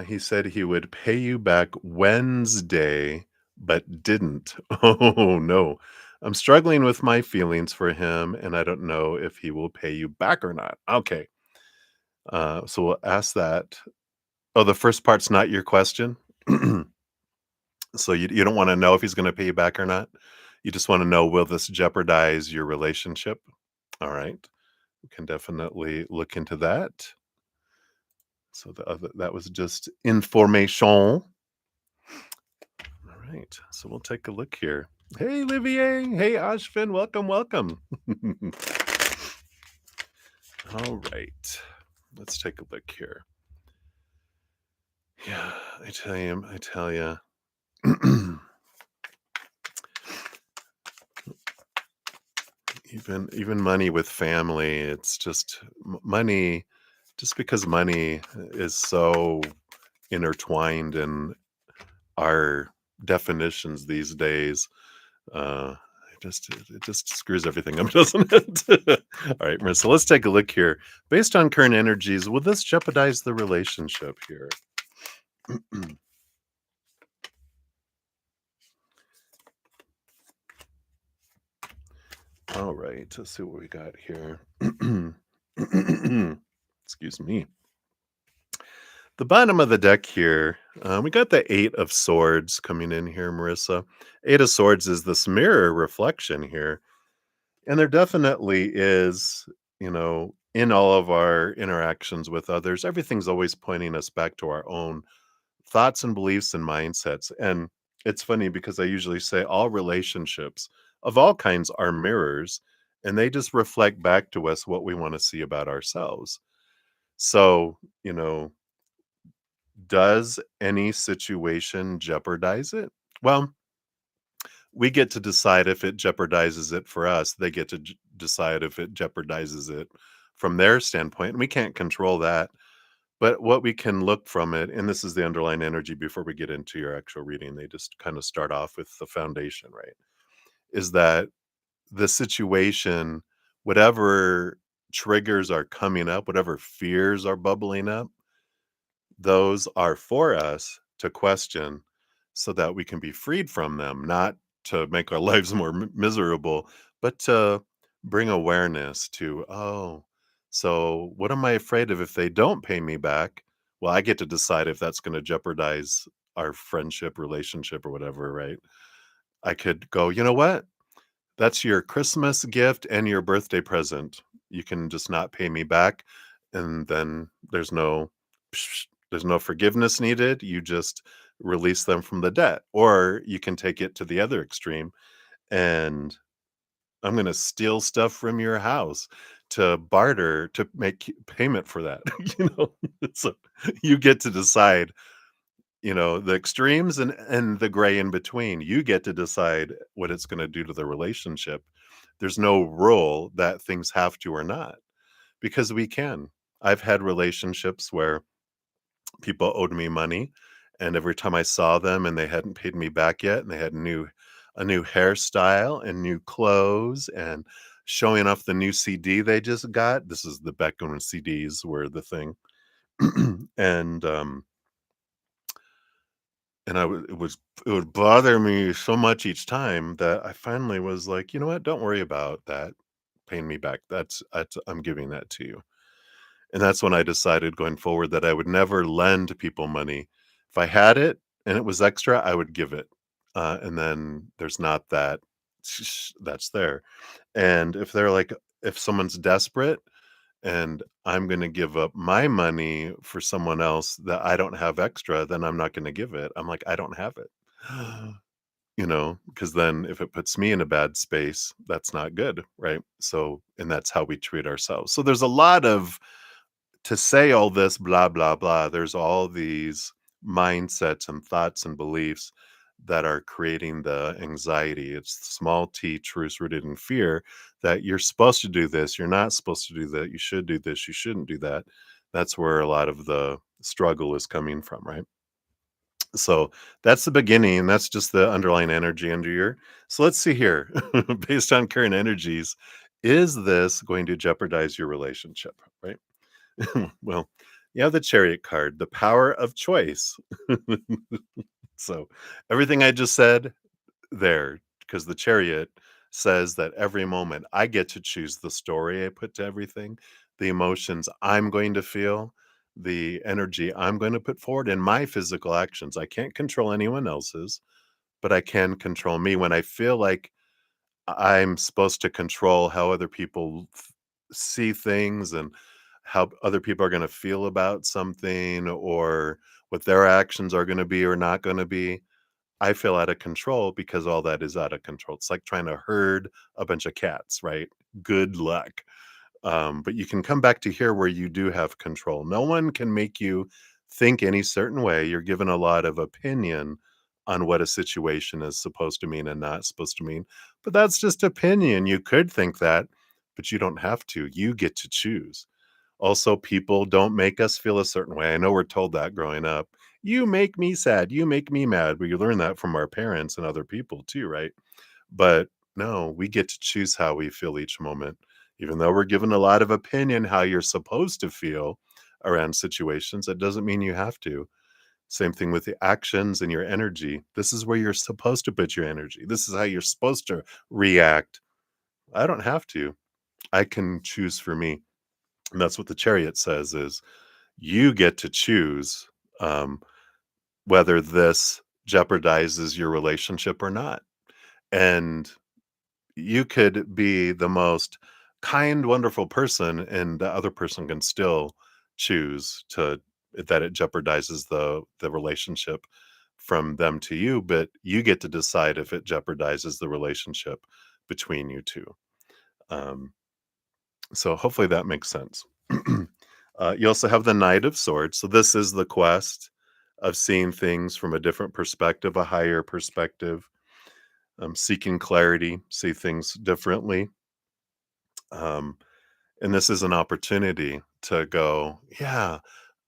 he said he would pay you back Wednesday, but didn't. Oh no. I'm struggling with my feelings for him, and I don't know if he will pay you back or not. Okay. So we'll ask that. Oh, the first part's not your question. So you don't wanna know if he's gonna pay you back or not? You just wanna know, will this jeopardize your relationship? Alright. We can definitely look into that. So that was just information. Alright, so we'll take a look here. Hey, Olivier. Hey, Ashvin. Welcome, welcome. Alright. Let's take a look here. Yeah, I tell you. Even money with family, it's just money. Just because money is so intertwined in our definitions these days, it just screws everything up, doesn't it? All right, Marissa, let's take a look here. Based on current energies, will this jeopardize the relationship here? All right, let's see what we got here. Excuse me. The bottom of the deck here, we got the Eight of Swords coming in here, Marissa. Eight of Swords is this mirror reflection here. And there definitely is, in all of our interactions with others, everything's always pointing us back to our own thoughts and beliefs and mindsets. And it's funny because I usually say all relationships of all kinds are mirrors, and they just reflect back to us what we want to see about ourselves. So, does any situation jeopardize it? Well, we get to decide if it jeopardizes it for us. They get to decide if it jeopardizes it from their standpoint. And we can't control that. But what we can look from it, and this is the underlying energy before we get into your actual reading, they just kind of start off with the foundation, right? Is that the situation, whatever triggers are coming up, whatever fears are bubbling up, those are for us to question so that we can be freed from them, not to make our lives more miserable, but to bring awareness to, oh, so what am I afraid of if they don't pay me back? Well, I get to decide if that's going to jeopardize our friendship, relationship, or whatever, right? I could go, you know what? That's your Christmas gift and your birthday present. You can just not pay me back, and then there's no forgiveness needed. You just release them from the debt. Or you can take it to the other extreme, and I'm gonna steal stuff from your house to barter to make payment for that, you know? So, you get to decide, the extremes and the gray in between. You get to decide what it's gonna do to the relationship. There's no rule that things have to or not, because we can. I've had relationships where people owed me money, and every time I saw them and they hadn't paid me back yet, and they had a new hairstyle and new clothes and showing off the new CD they just got. This is the back when CDs were the thing. and and it would bother me so much each time that I finally was like, "You know what? Don't worry about that paying me back. That's I'm giving that to you." And that's when I decided going forward that I would never lend people money. If I had it and it was extra, I would give it. And then there's not that that's there. And if someone's desperate and I'm going to give up my money for someone else that I don't have extra, then I'm not going to give it. I'm like, I don't have it. Because then if it puts me in a bad space, that's not good. Right. So, and that's how we treat ourselves. So there's a lot of to say all this blah blah blah, there's all these mindsets and thoughts and beliefs that are creating the anxiety. It's small t truths rooted in fear that you're supposed to do this, you're not supposed to do that, you should do this, you shouldn't do that. That's where a lot of the struggle is coming from, right? So that's the beginning, and that's just the underlying energy under your. So let's see here. Based on current energies, is this going to jeopardize your relationship, right? Well, you have the chariot card, the power of choice. So everything I just said there, because the chariot says that every moment I get to choose the story I put to everything, the emotions I'm going to feel, the energy I'm going to put forward, and my physical actions. I can't control anyone else's, but I can control me when I feel like I'm supposed to control how other people see things and how other people are going to feel about something or what their actions are going to be or not going to be. I feel out of control because all that is out of control. It's like trying to herd a bunch of cats, right? Good luck. But you can come back to here where you do have control. No one can make you think any certain way. You're given a lot of opinion on what a situation is supposed to mean and not supposed to mean. But that's just opinion. You could think that, but you don't have to. You get to choose. Also, people don't make us feel a certain way. I know we're told that growing up. You make me sad. You make me mad. But you learn that from our parents and other people too, right? But no, we get to choose how we feel each moment. Even though we're given a lot of opinion how you're supposed to feel around situations, it doesn't mean you have to. Same thing with the actions and your energy. This is where you're supposed to put your energy. This is how you're supposed to react. I don't have to. I can choose for me. And that's what the chariot says is you get to choose um, whether this jeopardizes your relationship or not. And you could be the most kind, wonderful person, and the other person can still choose to that it jeopardizes the relationship from them to you, but you get to decide if it jeopardizes the relationship between you two. Um, so hopefully that makes sense. You also have the Knight of Swords. So this is the quest of seeing things from a different perspective, a higher perspective, seeking clarity, see things differently. Um, and this is an opportunity to go, yeah,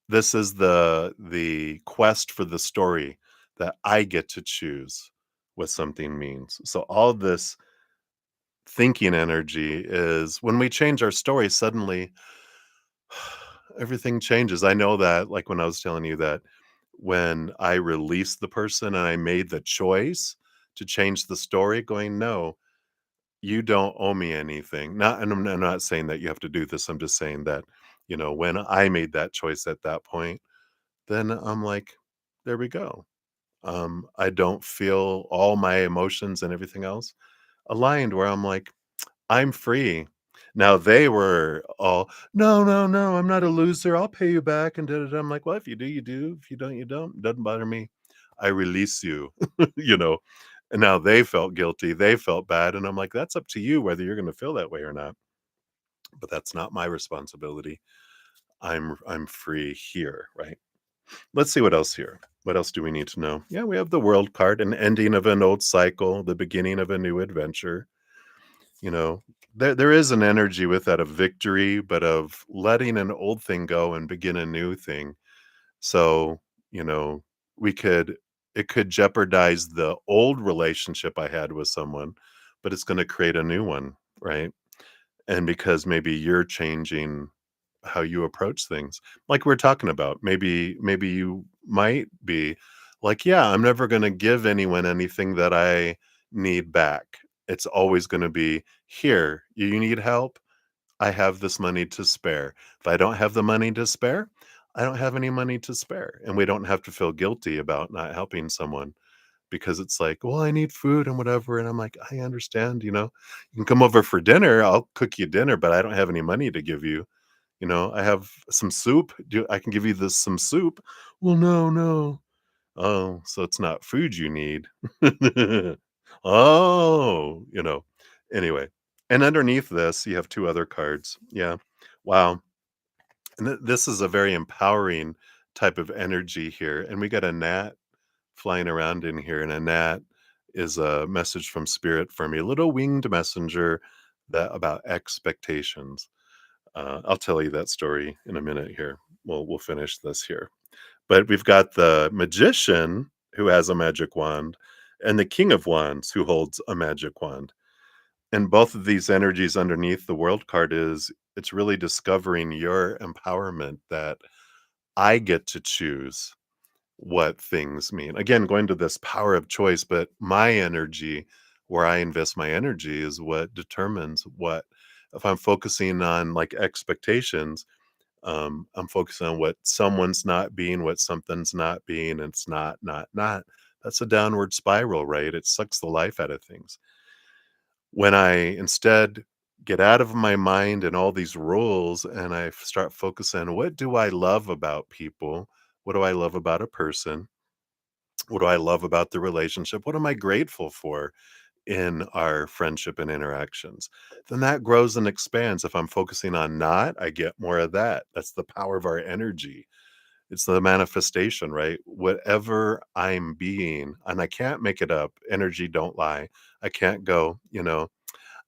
this is the quest for the story that I get to choose what something means. So all this thinking energy is when we change our story, suddenly everything changes. I know that, like when I was telling you that when I released the person and I made the choice to change the story, going, "No, you don't owe me anything." Not and I'm not saying that you have to do this, I'm just saying that, when I made that choice at that point, then I'm like, "There we go." I don't feel all my emotions and everything else aligned where I'm like, I'm free. Now they were all, "No, no, no, I'm not a loser. I'll pay you back," and da da da. I'm like, "Well, if you do, you do. If you don't, you don't. Doesn't bother me. I release you." you know. And now they felt guilty. They felt bad, and I'm like, "That's up to you whether you're going to feel that way or not. But that's not my responsibility. I'm free here, right?" Let's see what else here. What else do we need to know? Yeah, we have the world card, an ending of an old cycle, the beginning of a new adventure. You know, there is an energy with that of victory, but of letting an old thing go and begin a new thing. So, you know, we could it could jeopardize the old relationship I had with someone, but it's going to create a new one, right? And because maybe you're changing how you approach things. Like we're talking about, maybe you might be like, "Yeah, I'm never gonna give anyone anything that I need back. It's always gonna be, 'Here, you need help? I have this money to spare.' If I don't have the money to spare, I don't have any money to spare." And we don't have to feel guilty about not helping someone because it's like, "Well, I need food and whatever," and I'm like, "I understand, you can come over for dinner, I'll cook you dinner, but I don't have any money to give you." "I have some soup. Do I can give you this some soup." "Well, no, no." "Oh, so it's not food you need." "Oh," Anyway, and underneath this, you have 2 other cards. Yeah. Wow. And this is a very empowering type of energy here, and we got a gnat flying around in here, and a gnat is a message from spirit for me, a little winged messenger that about expectations. I'll tell you that story in a minute here. We'll finish this here. But we've got the magician who has a magic wand and the king of wands who holds a magic wand. And both of these energies underneath the world card is it's really discovering your empowerment that I get to choose what things mean. Again, going to this power of choice, but my energy, where I invest my energy, is what determines what. If I'm focusing on like expectations, I'm focusing on what someone's not being, what something's not being, and it's not. That's a downward spiral, right? It sucks the life out of things. When I instead get out of my mind and all these rules and I start focusing on what do I love about people? What do I love about a person? What do I love about the relationship? What am I grateful for in our friendship and interactions? Then that grows and expands. If I'm focusing on not, I get more of that. That's the power of our energy. It's the manifestation, right? Whatever I'm being, and I can't make it up. Energy don't lie. I can't go,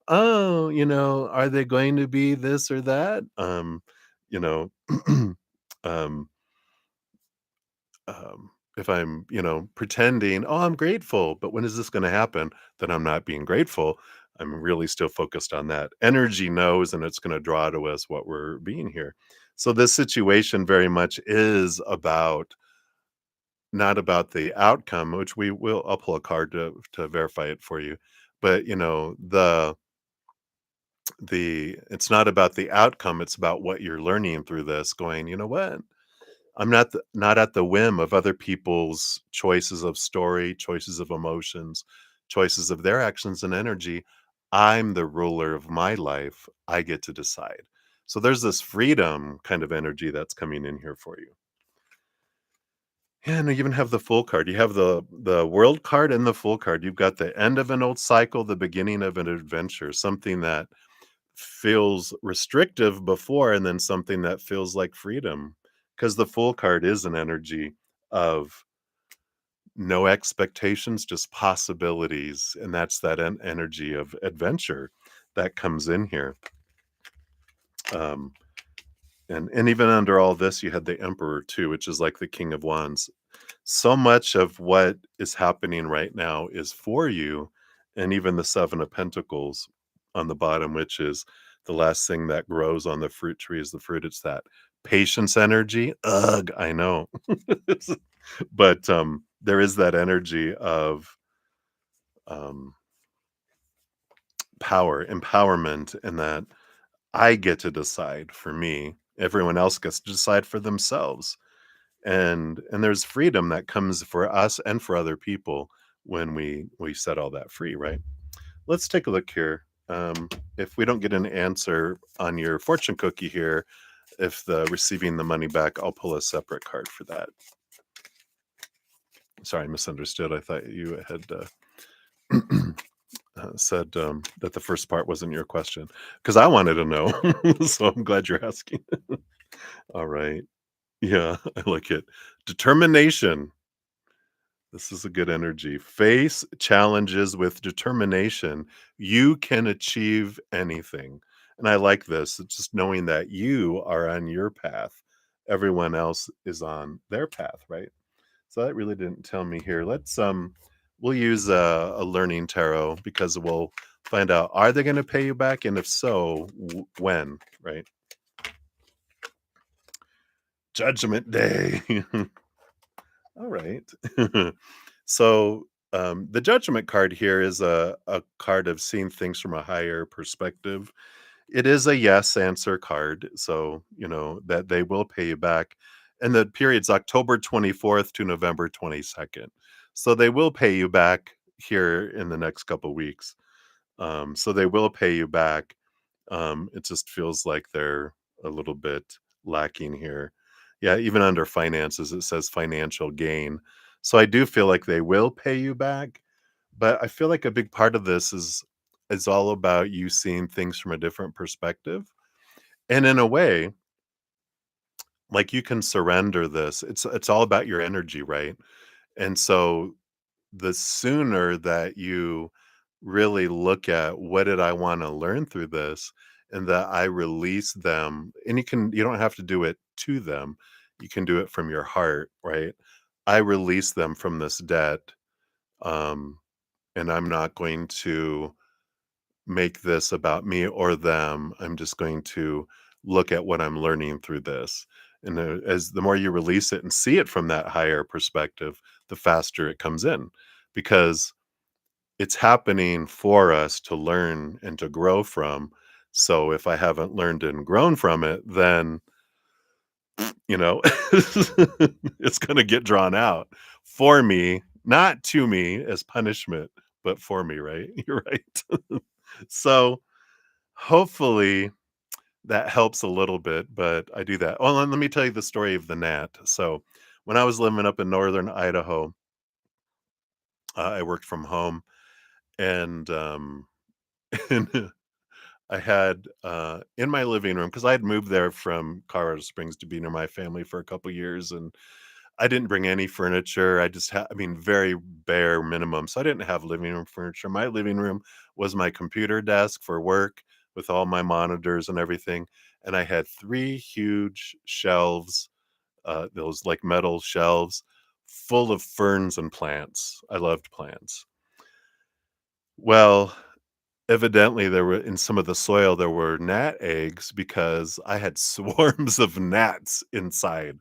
oh, are they going to be this or that? You know, um, if I'm, pretending, "Oh, I'm grateful," but when is this gonna happen? Then I'm not being grateful. I'm really still focused on that. Energy knows, and it's gonna draw to us what we're being here. So this situation very much is about not about the outcome, which we will I'll pull a card to verify it for you. But, the it's not about the outcome, it's about what you're learning through this going, "You know what? I'm not at the whim of other people's choices of story, choices of emotions, choices of their actions and energy. I'm the ruler of my life. I get to decide." So there's this freedom kind of energy that's coming in here for you. Yeah, and you even have the full card. You have the world card and the full card. You've got the end of an old cycle, the beginning of an adventure, something that feels restrictive before and then something that feels like freedom. Because the full card is an energy of no expectations, just possibilities. And that's that energy of adventure that comes in here. Um, and even under all this, you had the Emperor too, which is like the King of Wands. So much of what is happening right now is for you, and even the 7 of Pentacles on the bottom, which is the last thing that grows on the fruit tree is the fruit. It's that patience energy. Ugh, I know. But there is that energy of um, power, empowerment, and that I get to decide for me. Everyone else gets to decide for themselves. And there's freedom that comes for us and for other people when we set all that free, right? Let's take a look here. If we don't get an answer on your fortune cookie here, if the receiving the money back, I'll pull a separate card for that. Sorry, I misunderstood. I thought you had said that the first part wasn't your question because I wanted to know. So I'm glad you're asking. All right. Yeah, I like it. Determination. This is a good energy. Face challenges with determination. You can achieve anything. And I like this. It's just knowing that you are on your path. Everyone else is on their path, right? So that really didn't tell me here. Let's we'll use a learning tarot because we'll find out are they going to pay you back and if so, when, right? Judgment Day. All right. So, the judgment card here is a card of seeing things from a higher perspective. It is a yes answer card. So, that they will pay you back. And the period's October 24th to November 22nd. So they will pay you back here in the next couple weeks. So they will pay you back. It just feels like they're a little bit lacking here. Yeah, even under finances, it says financial gain. So I do feel like they will pay you back, but I feel like a big part of this is all about you seeing things from a different perspective. And in a way, like you can surrender this. It's all about your energy, right? And so the sooner that you really look at what did I want to learn through this and that I release them and you don't have to do it to them. You can do it from your heart, right? I release them from this debt um and I'm not going to make this about me or them. I'm just going to look at what I'm learning through this. And as the more you release it and see it from that higher perspective, the faster it comes in because it's happening for us to learn and to grow from. So if I haven't learned and grown from it, then, it's going to get drawn out for me, not to me as punishment, but for me, right? You're right. So hopefully that helps a little bit, but I do that. Oh, let me tell you the story of the gnat. So when I was living up in northern Idaho, I worked from home and and I had in my living room because I had moved there from Colorado Springs to be near my family for a couple years, and I didn't bring any furniture. I just had, I mean, very bare minimum. So I didn't have living room furniture. My living room was my computer desk for work with all my monitors and everything, and I had three huge shelves, those like metal shelves full of ferns and plants. I loved plants. Well, evidently, there were in some of the soil, there were gnat eggs because I had swarms of gnats inside,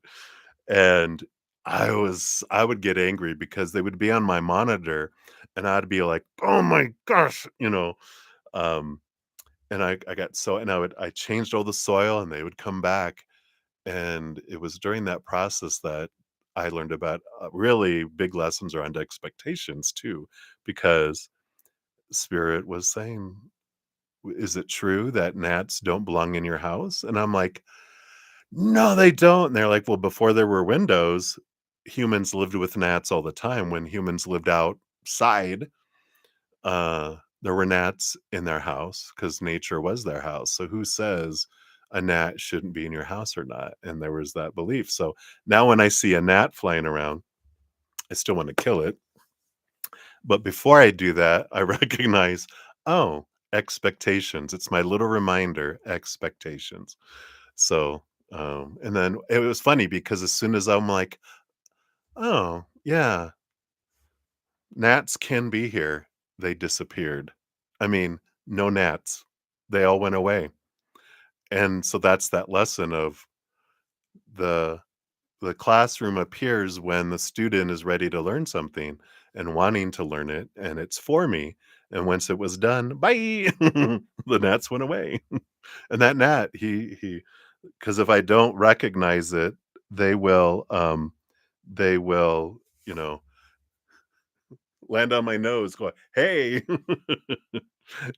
and I would get angry because they would be on my monitor, and I'd be like, "Oh my gosh," um, and I got so and I changed all the soil, and they would come back, and it was during that process that I learned about, really big lessons around expectations too, because Spirit was saying is it true that gnats don't belong in your house? And I'm like, no, they don't. And they're like, well, before there were windows, humans lived with gnats all the time. When humans lived outside, there were gnats in their house because nature was their house. So who says a gnat shouldn't be in your house or not? And there was that belief. So now when I see a gnat flying around, I still want to kill it. But before I do that, I recognize, oh, expectations. It's my little reminder, expectations. So, and then it was funny because as soon as I'm like, oh, yeah, gnats can be here, they disappeared. I mean, no gnats. They all went away. And so that's that lesson of the the classroom appears when the student is ready to learn something and wanting to learn it, and it's for me. And once it was done, bye, the gnats went away. And that gnat, he, because if I don't recognize it, they will, they will, you know, land on my nose, going, "Hey."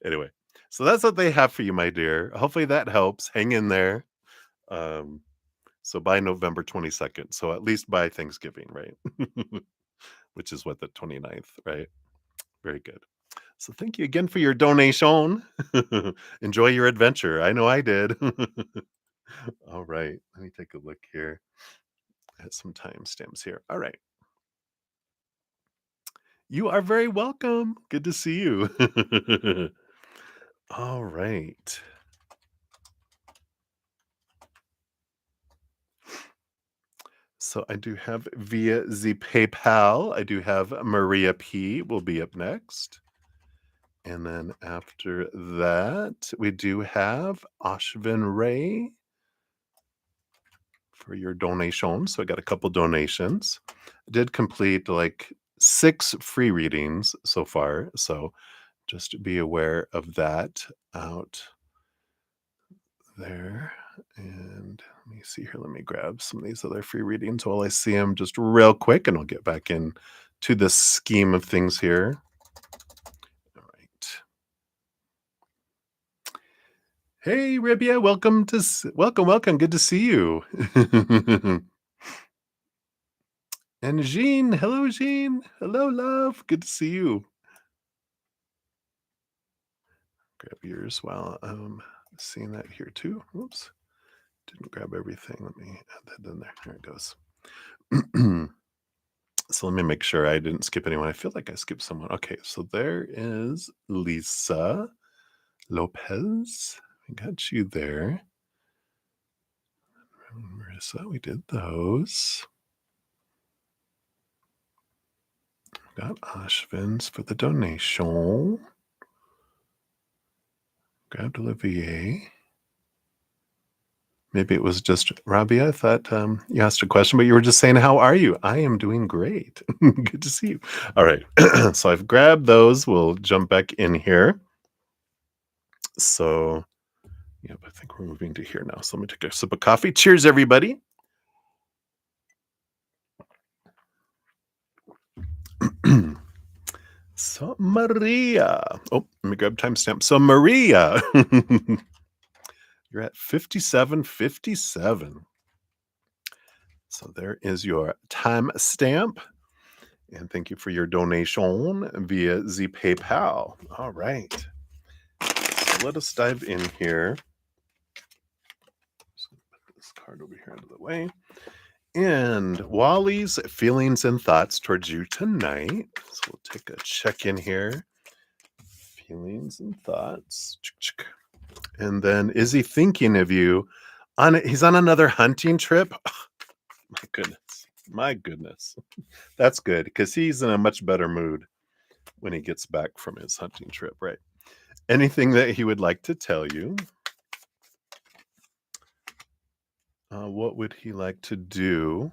Anyway, so that's what they have for you, my dear. Hopefully that helps. Hang in there. Um, so by November 22nd. So at least by Thanksgiving, right? Which is what, the 29th, right? Very good. So thank you again for your donation. Enjoy your adventure. I know I did. All right. Let me take a look here at some timestamps here. All right. You are very welcome. Good to see you. All right. So I do have via the PayPal, I do have Maria P will be up next. And then after that, we do have Ashvin Ray for your donation. So I got a couple donations. I did complete like 6 free readings so far. So just be aware of that out there. And let me see here. Let me grab some of these other free readings while I see them just real quick, and I'll get back in to the scheme of things here. All right. Hey, Ribia, welcome to welcome. Good to see you. And Jean, hello, Jean. Hello, love. Good to see you. Grab yours while I'm seeing that here too. Oops, didn't grab everything. Let me add that in there. There it goes. So let me make sure I didn't skip anyone. I feel like I skipped someone. Okay, so there is Lisa Lopez. I got you there. Marissa, we did those. Got Ashvin's for the donation. Grabbed Olivier. Maybe it was just Rabia. I thought you asked a question, but you were just saying, "How are you?" I am doing great. Good to see you. All right. So I've grabbed those. We'll jump back in here. So, yep, I think we're moving to here now. So let me take a sip of coffee. Cheers, everybody. So, Maria. Oh, let me grab timestamp. So, Maria, you're at 57:57. So, there is your timestamp. And thank you for your donation via the PayPal. All right. So let us dive in here. Just gonna put this card over here out of the way. And Wally's feelings and thoughts towards you tonight. So we'll take a check in here. Feelings and thoughts. And then is he thinking of you? He's on another hunting trip. Oh, my goodness. My goodness. That's good because he's in a much better mood when he gets back from his hunting trip, right? Anything that he would like to tell you? What would he like to do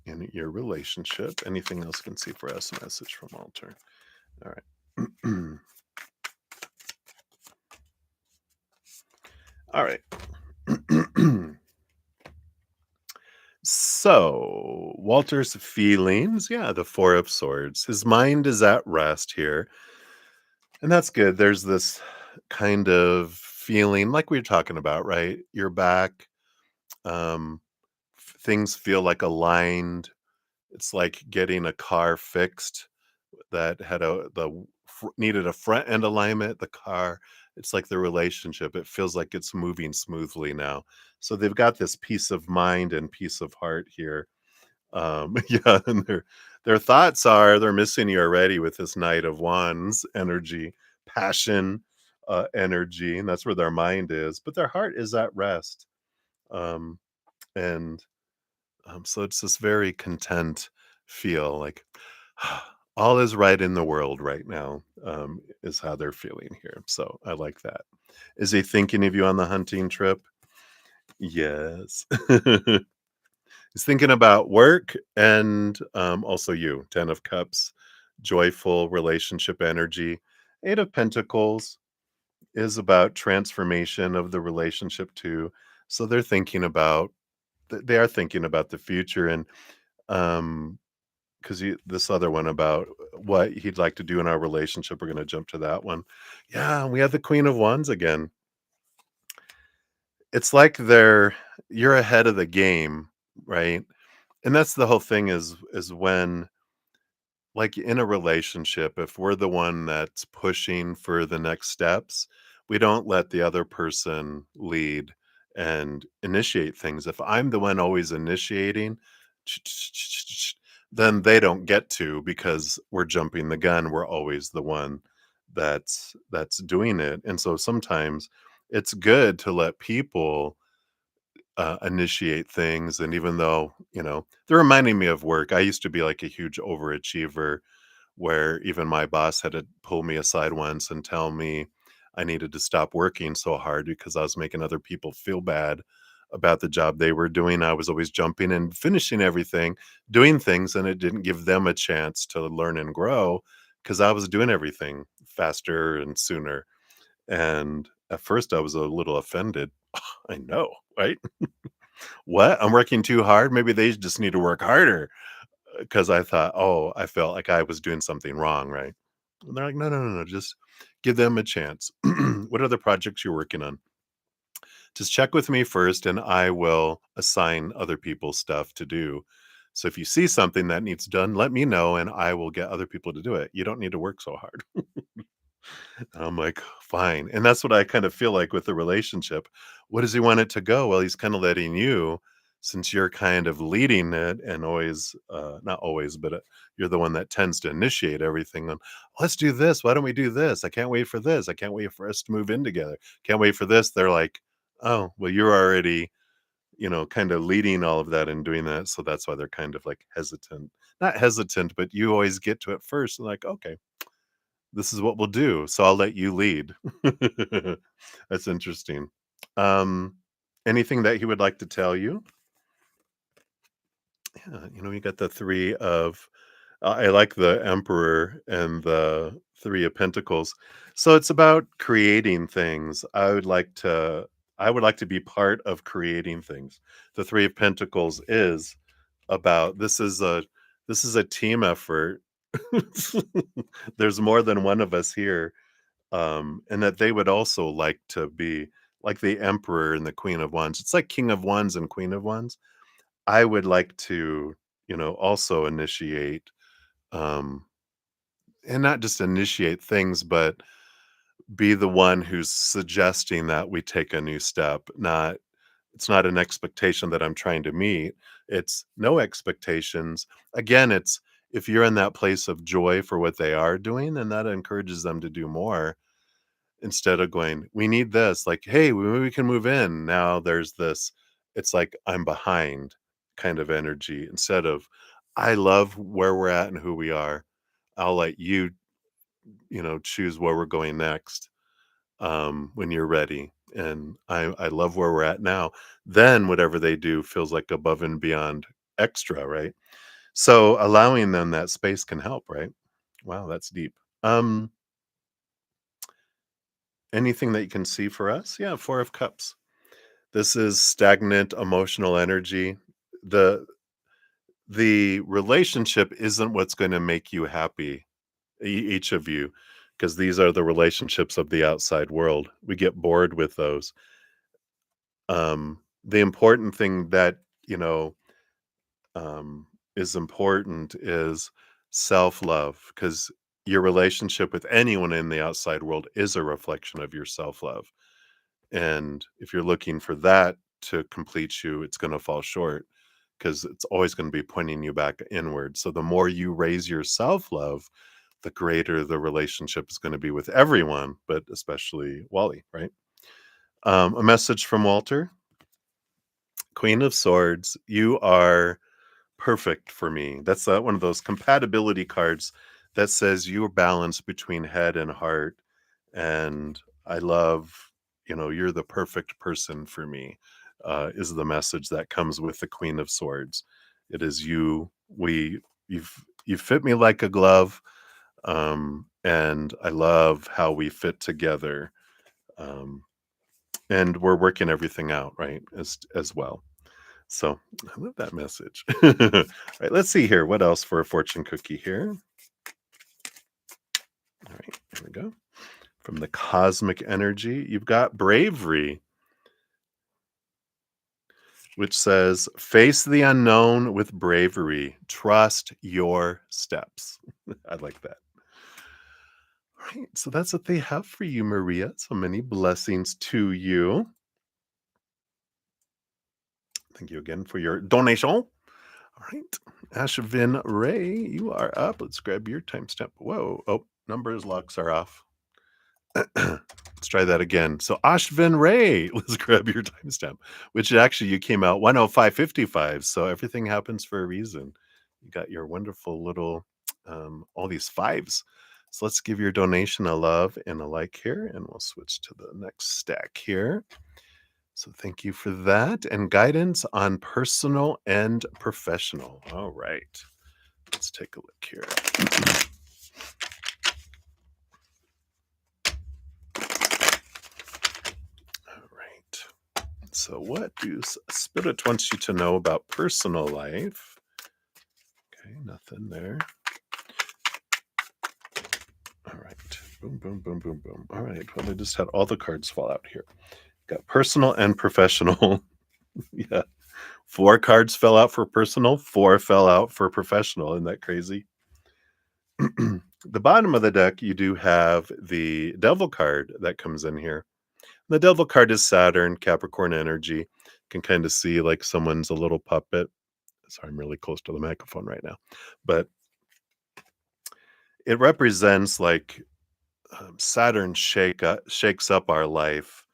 in your relationship? Anything else can see for us? Message from Walter. All right. All right. So, Walter's feelings, yeah, the Four of Swords. His mind is at rest here. And that's good. There's this kind of feeling like we were talking about, right? You're back. Um, things feel like aligned. It's like getting a car fixed that had needed a front end alignment. The car, it's like the relationship. It feels like it's moving smoothly now. So they've got this peace of mind and peace of heart here. Yeah, and their thoughts are they're missing you already with this Knight of Wands energy, passion, energy, and that's where their mind is. But their heart is at rest, and so it's this very content feel, like all is right in the world right now, is how they're feeling here. So I like that. Is he thinking of you on the hunting trip? Yes. He's thinking about work and also you. 10 of Cups, joyful relationship energy. 8 of Pentacles is about transformation of the relationship too. So they're thinking about they are thinking about the future and um because this other one about what he'd like to do in our relationship, we're going to jump to that one. Yeah, we have the Queen of Wands again. It's like you're ahead of the game, right? And that's the whole thing is when like in a relationship, if we're the one that's pushing for the next steps, we don't let the other person lead and initiate things. If I'm the one always initiating, then they don't get to because we're jumping the gun. We're always the one that's doing it. And so sometimes it's good to let people initiate things. And even though, they're reminding me of work, I used to be like a huge overachiever where even my boss had to pull me aside once and tell me I needed to stop working so hard because I was making other people feel bad about the job they were doing. I was always jumping and finishing everything, doing things, and it didn't give them a chance to learn and grow because I was doing everything faster and sooner. And at first, I was a little offended. I know, right? What? I'm working too hard? Maybe they just need to work harder. Because I thought, "Oh," I felt like I was doing something wrong, right? And they're like, "No, no, no, no, just give them a chance." "What other projects you're working on? Just check with me first, and I will assign other people stuff to do. So if you see something that needs done, let me know, and I will get other people to do it. You don't need to work so hard." And I'm like, fine. And that's what I kind of feel like with the relationship. What does he want it to go? Well, he's kind of letting you, since you're kind of leading it and always, not always, but you're the one that tends to initiate everything on, let's do this. Why don't we do this? I can't wait for this. I can't wait for us to move in together. Can't wait for this. They're like, oh, well, you're already, kind of leading all of that and doing that. So that's why they're kind of like hesitant. Not hesitant, but you always get to it first. And like, okay, this is what we'll do, so I'll let you lead. That's interesting. Um, Anything that he would like to tell you? Yeah, you got the 3 of I like the Emperor and the 3 of Pentacles. So it's about creating things. I would like to be part of creating things. The 3 of Pentacles is about this is a team effort. There's more than one of us here. And that they would also like to be like the Emperor and the Queen of Wands. It's like King of Wands and Queen of Wands. I would like to, also initiate, um, and not just initiate things, but be the one who's suggesting that we take a new step. It's not an expectation that I'm trying to meet. It's no expectations. Again, it's if you're in that place of joy for what they are doing, then that encourages them to do more. Instead of going, "We need this," like, "Hey, we can move in." Now there's this, it's like, "I'm behind," kind of energy instead of, "I love where we're at and who we are. I'll let you, choose where we're going next, when you're ready, and I love where we're at now." Then whatever they do feels like above and beyond extra, right? So allowing them that space can help, right? Wow, that's deep. Um, Anything that you can see for us? Yeah, 4 of Cups. This is stagnant emotional energy. The the relationship isn't what's gonna make you happy, each of you, because these are the relationships of the outside world. We get bored with those. The important thing that, you know, is important is self-love, because your relationship with anyone in the outside world is a reflection of your self-love. And if you're looking for that to complete you, it's gonna fall short because it's always gonna be pointing you back inward. So the more you raise your self-love, the greater the relationship is gonna be with everyone, but especially Wally, right? A message from Walter, Queen of Swords, you are perfect for me. That's one of those compatibility cards that says you're balanced between head and heart. And I love, you're the perfect person for me. is the message that comes with the Queen of Swords. It is you. You fit me like a glove, and I love how we fit together. Um, and we're working everything out, right? As well. So I love that message. All right, let's see here. What else for a fortune cookie here? All right, here we go. From the cosmic energy, you've got bravery, which says, face the unknown with bravery. Trust your steps. I like that. All right, so that's what they have for you, Maria. So many blessings to you. Thank you again for your donation. All right, Ashvin Ray, you are up. Let's grab your timestamp. Whoa. Oh, numbers locks are off. Let's try that again. So Ashvin Ray, let's grab your timestamp, which actually you came out 105.55. So everything happens for a reason. You got your wonderful little, all these fives. So let's give your donation a love and a like here, and we'll switch to the next stack here. So thank you for that and guidance on personal and professional. All right, let's take a look here. All right. So what do Spirit wants you to know about personal life? Okay, nothing there. All right. Boom, boom, boom, boom, boom. All right. Well, I just had all the cards fall out here. Got personal and professional. Yeah. 4 cards fell out for personal, 4 fell out for professional. Isn't that crazy? The bottom of the deck, you do have the Devil card that comes in here. The Devil card is Saturn, Capricorn energy. Can kind of see like someone's a little puppet. Sorry, I'm really close to the microphone right now. But it represents like Saturn shakes up our life,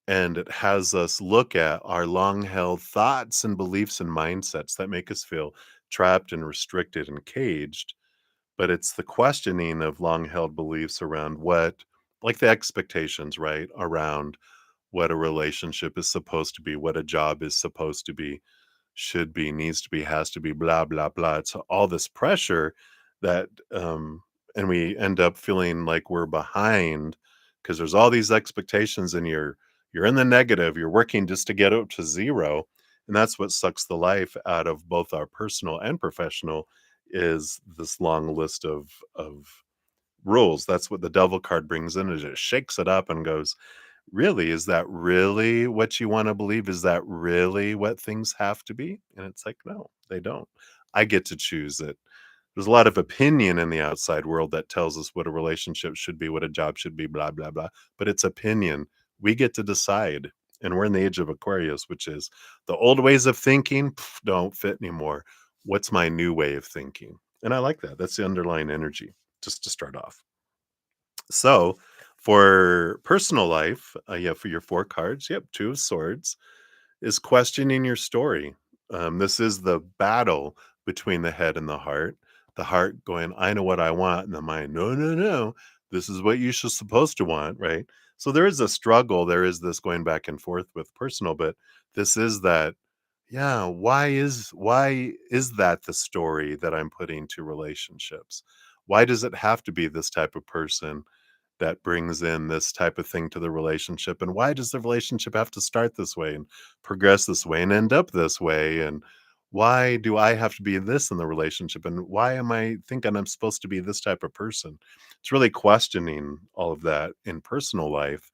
and it has us look at our long held thoughts and beliefs and mindsets that make us feel trapped and restricted and caged. But it's the questioning of long held beliefs around what, like the expectations, right? Around what a relationship is supposed to be, what a job is supposed to be, should be, needs to be, has to be, blah, blah, blah. It's all this pressure that, and we end up feeling like we're behind because there's all these expectations and you're in the negative, you're working just to get up to zero. And that's what sucks the life out of both our personal and professional is this long list of rules. That's what the devil card brings in, is it shakes it up and goes, really, is that really what you want to believe? Is that really what things have to be? And it's like, no, they don't. I get to choose it. There's a lot of opinion in the outside world that tells us what a relationship should be, what a job should be, blah, blah, blah. But it's opinion. We get to decide. And we're in the age of Aquarius, which is the old ways of thinking don't fit anymore. What's my new way of thinking? And I like that. That's the underlying energy, just to start off. So for personal life, yeah, for your 4 cards, yep, 2 of swords is questioning your story. This is the battle between the head and the heart. The heart going, I know what I want, and the mind, no, no, no, this is what you should supposed to want, right? So there is a struggle. There is this going back and forth with personal, but this is that, yeah, why is that the story that I'm putting to relationships? Why does it have to be this type of person that brings in this type of thing to the relationship? And why does the relationship have to start this way and progress this way and end up this way? And why do I have to be this in the relationship? And why am I thinking I'm supposed to be this type of person? It's really questioning all of that in personal life.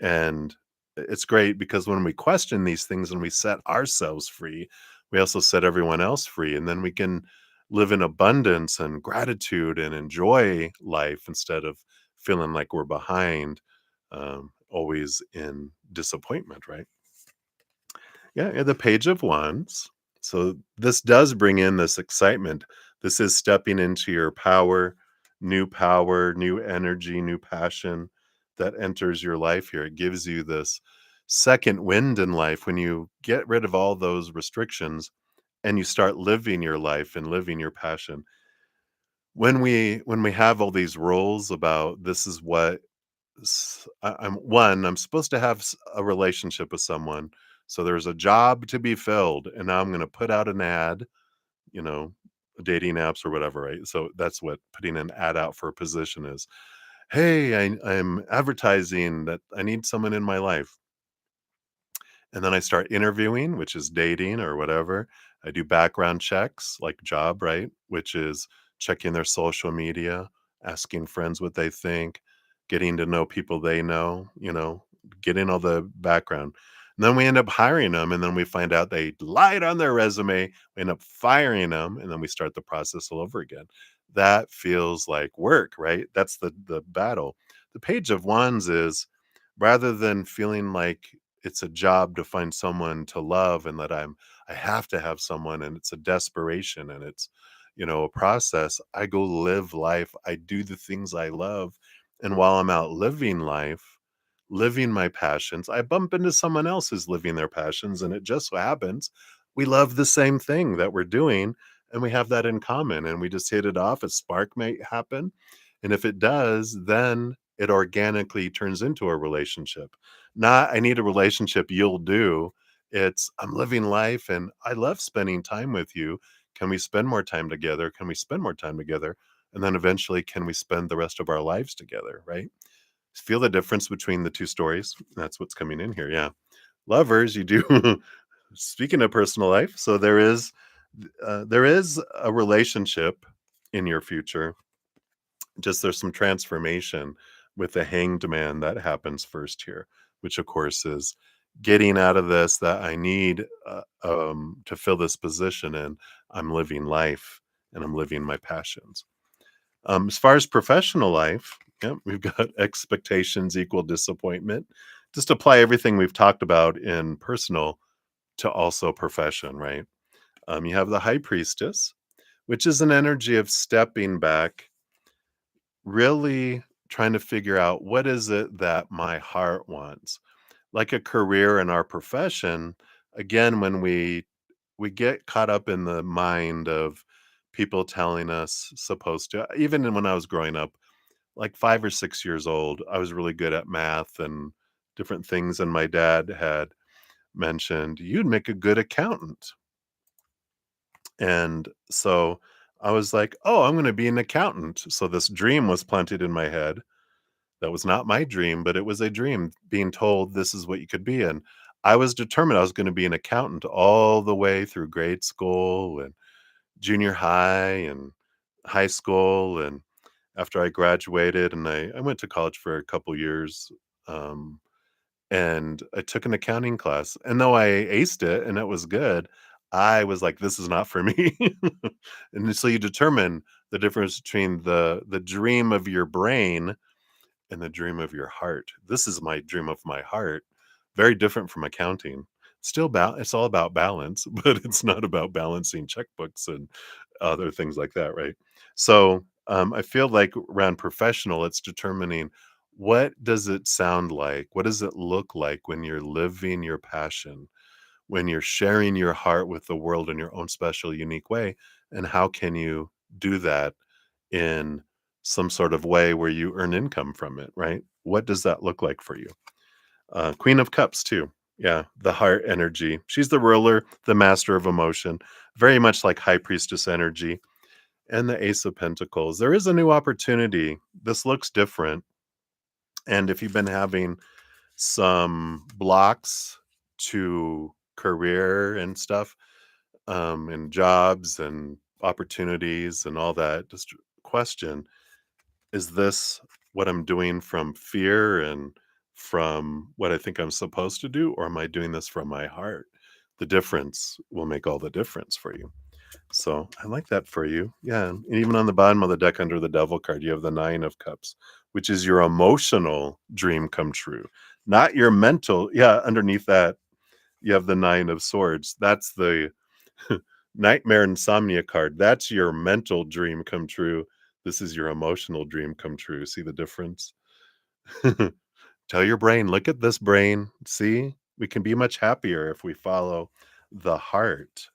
And it's great because when we question these things and we set ourselves free, we also set everyone else free. And then we can live in abundance and gratitude and enjoy life instead of feeling like we're behind, always in disappointment, right? Yeah, and the Page of Wands. So this does bring in this excitement. This is stepping into your power, new energy, new passion that enters your life here. It gives you this second wind in life when you get rid of all those restrictions and you start living your life and living your passion. When we have all these rules about this is what I'm supposed to have a relationship with someone. So there's a job to be filled, and now I'm going to put out an ad, you know, dating apps or whatever, right? So that's what putting an ad out for a position is. Hey, I'm advertising that I need someone in my life. And then I start interviewing, which is dating or whatever. I do background checks, like job, right? Which is checking their social media, asking friends what they think, getting to know people they know, getting all the background. And then we end up hiring them, and then we find out they lied on their resume. We end up firing them, and then we start the process all over again. That feels like work, right? That's the battle. The page of wands is, rather than feeling like it's a job to find someone to love and that I have to have someone and it's a desperation and it's, a process. I go live life. I do the things I love. And while I'm out living life, living my passions, I bump into someone else who's living their passions. And it just so happens we love the same thing that we're doing and we have that in common and we just hit it off. A spark may happen. And if it does, then it organically turns into a relationship. Not, I need a relationship, you'll do. It's, I'm living life and I love spending time with you. Can we spend more time together? Can we spend more time together? And then eventually, can we spend the rest of our lives together? Right? Feel the difference between the two stories. That's what's coming in here. Yeah. Lovers, you do. Speaking of personal life, so there is a relationship in your future. Just there's some transformation with the hanged man that happens first here, which of course is getting out of this that I need to fill this position and I'm living life and I'm living my passions. As far as professional life, yeah, we've got expectations equal disappointment. Just apply everything we've talked about in personal to also profession, right? You have the high priestess, which is an energy of stepping back, really trying to figure out what is it that my heart wants. Like a career in our profession, again, when we get caught up in the mind of people telling us supposed to, even when I was growing up, like 5 or 6 years old, I was really good at math and different things, and my dad had mentioned, "You'd make a good accountant." And so I was like, "Oh, I'm gonna be an accountant." So this dream was planted in my head. That was not my dream, but it was a dream being told this is what you could be, and I was determined I was gonna be an accountant all the way through grade school and junior high and high school, and after I graduated and I went to college for a couple years, um, and I took an accounting class, and though I aced it and it was good, I was like, "This is not for me." And so you determine the difference between the dream of your brain and the dream of your heart. This is my dream of my heart. Very different from accounting. Still, it's all about balance, but it's not about balancing checkbooks and other things like that, right? So I feel like around professional, it's determining what does it sound like? What does it look like when you're living your passion, when you're sharing your heart with the world in your own special, unique way? And how can you do that in some sort of way where you earn income from it, right? What does that look like for you? Queen of Cups, too. Yeah, the heart energy. She's the ruler, the master of emotion, very much like High Priestess energy. And the Ace of Pentacles. There is a new opportunity. This looks different. And if you've been having some blocks to career and stuff, and jobs and opportunities and all that, just question, is this what I'm doing from fear and from what I think I'm supposed to do, or am I doing this from my heart? The difference will make all the difference for you. So I like that for you. Yeah. And even on the bottom of the deck under the devil card, you have the 9 of Cups, which is your emotional dream come true, not your mental. Yeah. Underneath that, you have the 9 of Swords. That's the nightmare insomnia card. That's your mental dream come true. This is your emotional dream come true. See the difference? Tell your brain, look at this brain. See, we can be much happier if we follow the heart.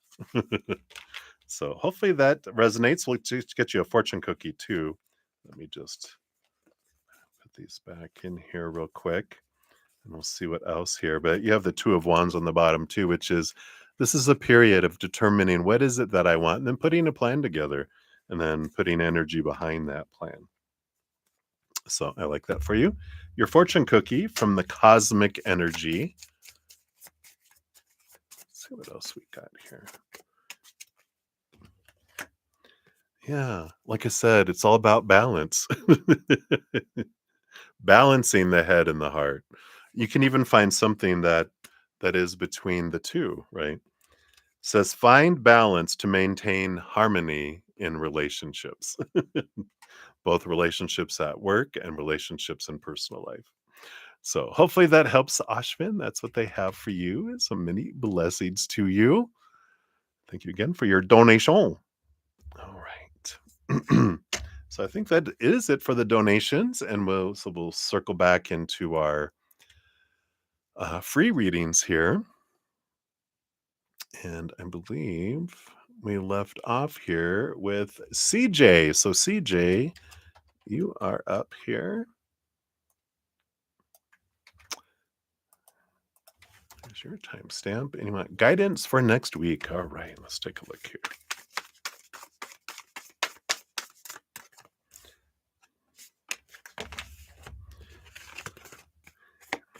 So hopefully that resonates. We'll just get you a fortune cookie too. Let me just put these back in here real quick. And we'll see what else here. But you have the Two of Wands on the bottom too, which is this is a period of determining what is it that I want and then putting a plan together and then putting energy behind that plan. So I like that for you. Your fortune cookie from the cosmic energy. Let's see what else we got here. Yeah, like I said, it's all about balance. Balancing the head and the heart. You can even find something that is between the two, right? Says find balance to maintain harmony in relationships, both relationships at work and relationships in personal life. So hopefully that helps, Ashvin. That's what they have for you. So many blessings to you. Thank you again for your donation. All right. So I think that is it for the donations, and we'll circle back into our free readings here. And I believe we left off here with CJ. So CJ, you are up here. Here's your timestamp. And you want guidance for next week. All right, let's take a look here.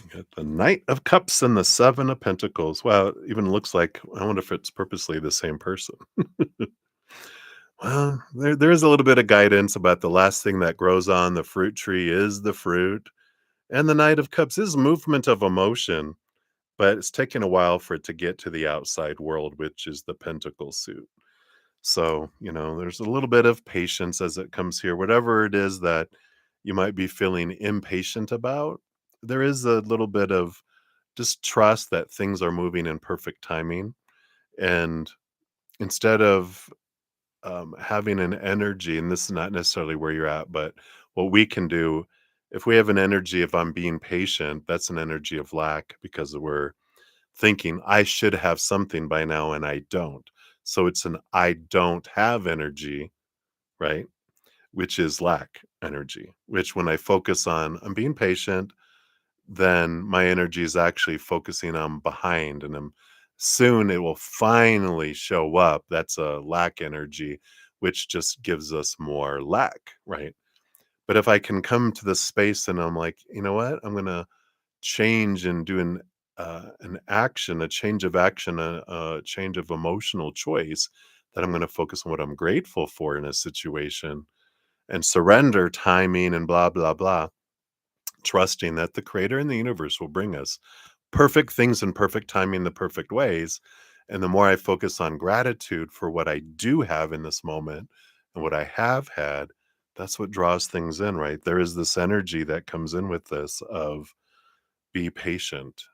We got the Knight of Cups and the Seven of Pentacles. Wow, it even looks like, I wonder if it's purposely the same person. Well, there is a little bit of guidance about the last thing that grows on the fruit tree is the fruit. And the Knight of Cups is movement of emotion, but it's taken a while for it to get to the outside world, which is the pentacle suit. So, there's a little bit of patience as it comes here. Whatever it is that you might be feeling impatient about, there is a little bit of just trust that things are moving in perfect timing. And instead of having an energy, and this is not necessarily where you're at, but what we can do, if we have an energy, if I'm being patient, that's an energy of lack because we're thinking I should have something by now and I don't. So it's an I don't have energy, right? Which is lack energy, which when I focus on I'm being patient, then my energy is actually focusing on behind and soon it will finally show up. That's a lack energy, which just gives us more lack, right? But if I can come to this space and I'm like, you know what? I'm going to change and do an action, a change of action, a change of emotional choice that I'm going to focus on what I'm grateful for in a situation and surrender timing and blah, blah, blah, trusting that the creator and the universe will bring us perfect things in perfect timing, the perfect ways. And the more I focus on gratitude for what I do have in this moment and what I have had, that's what draws things in, right? There is this energy that comes in with this of be patient.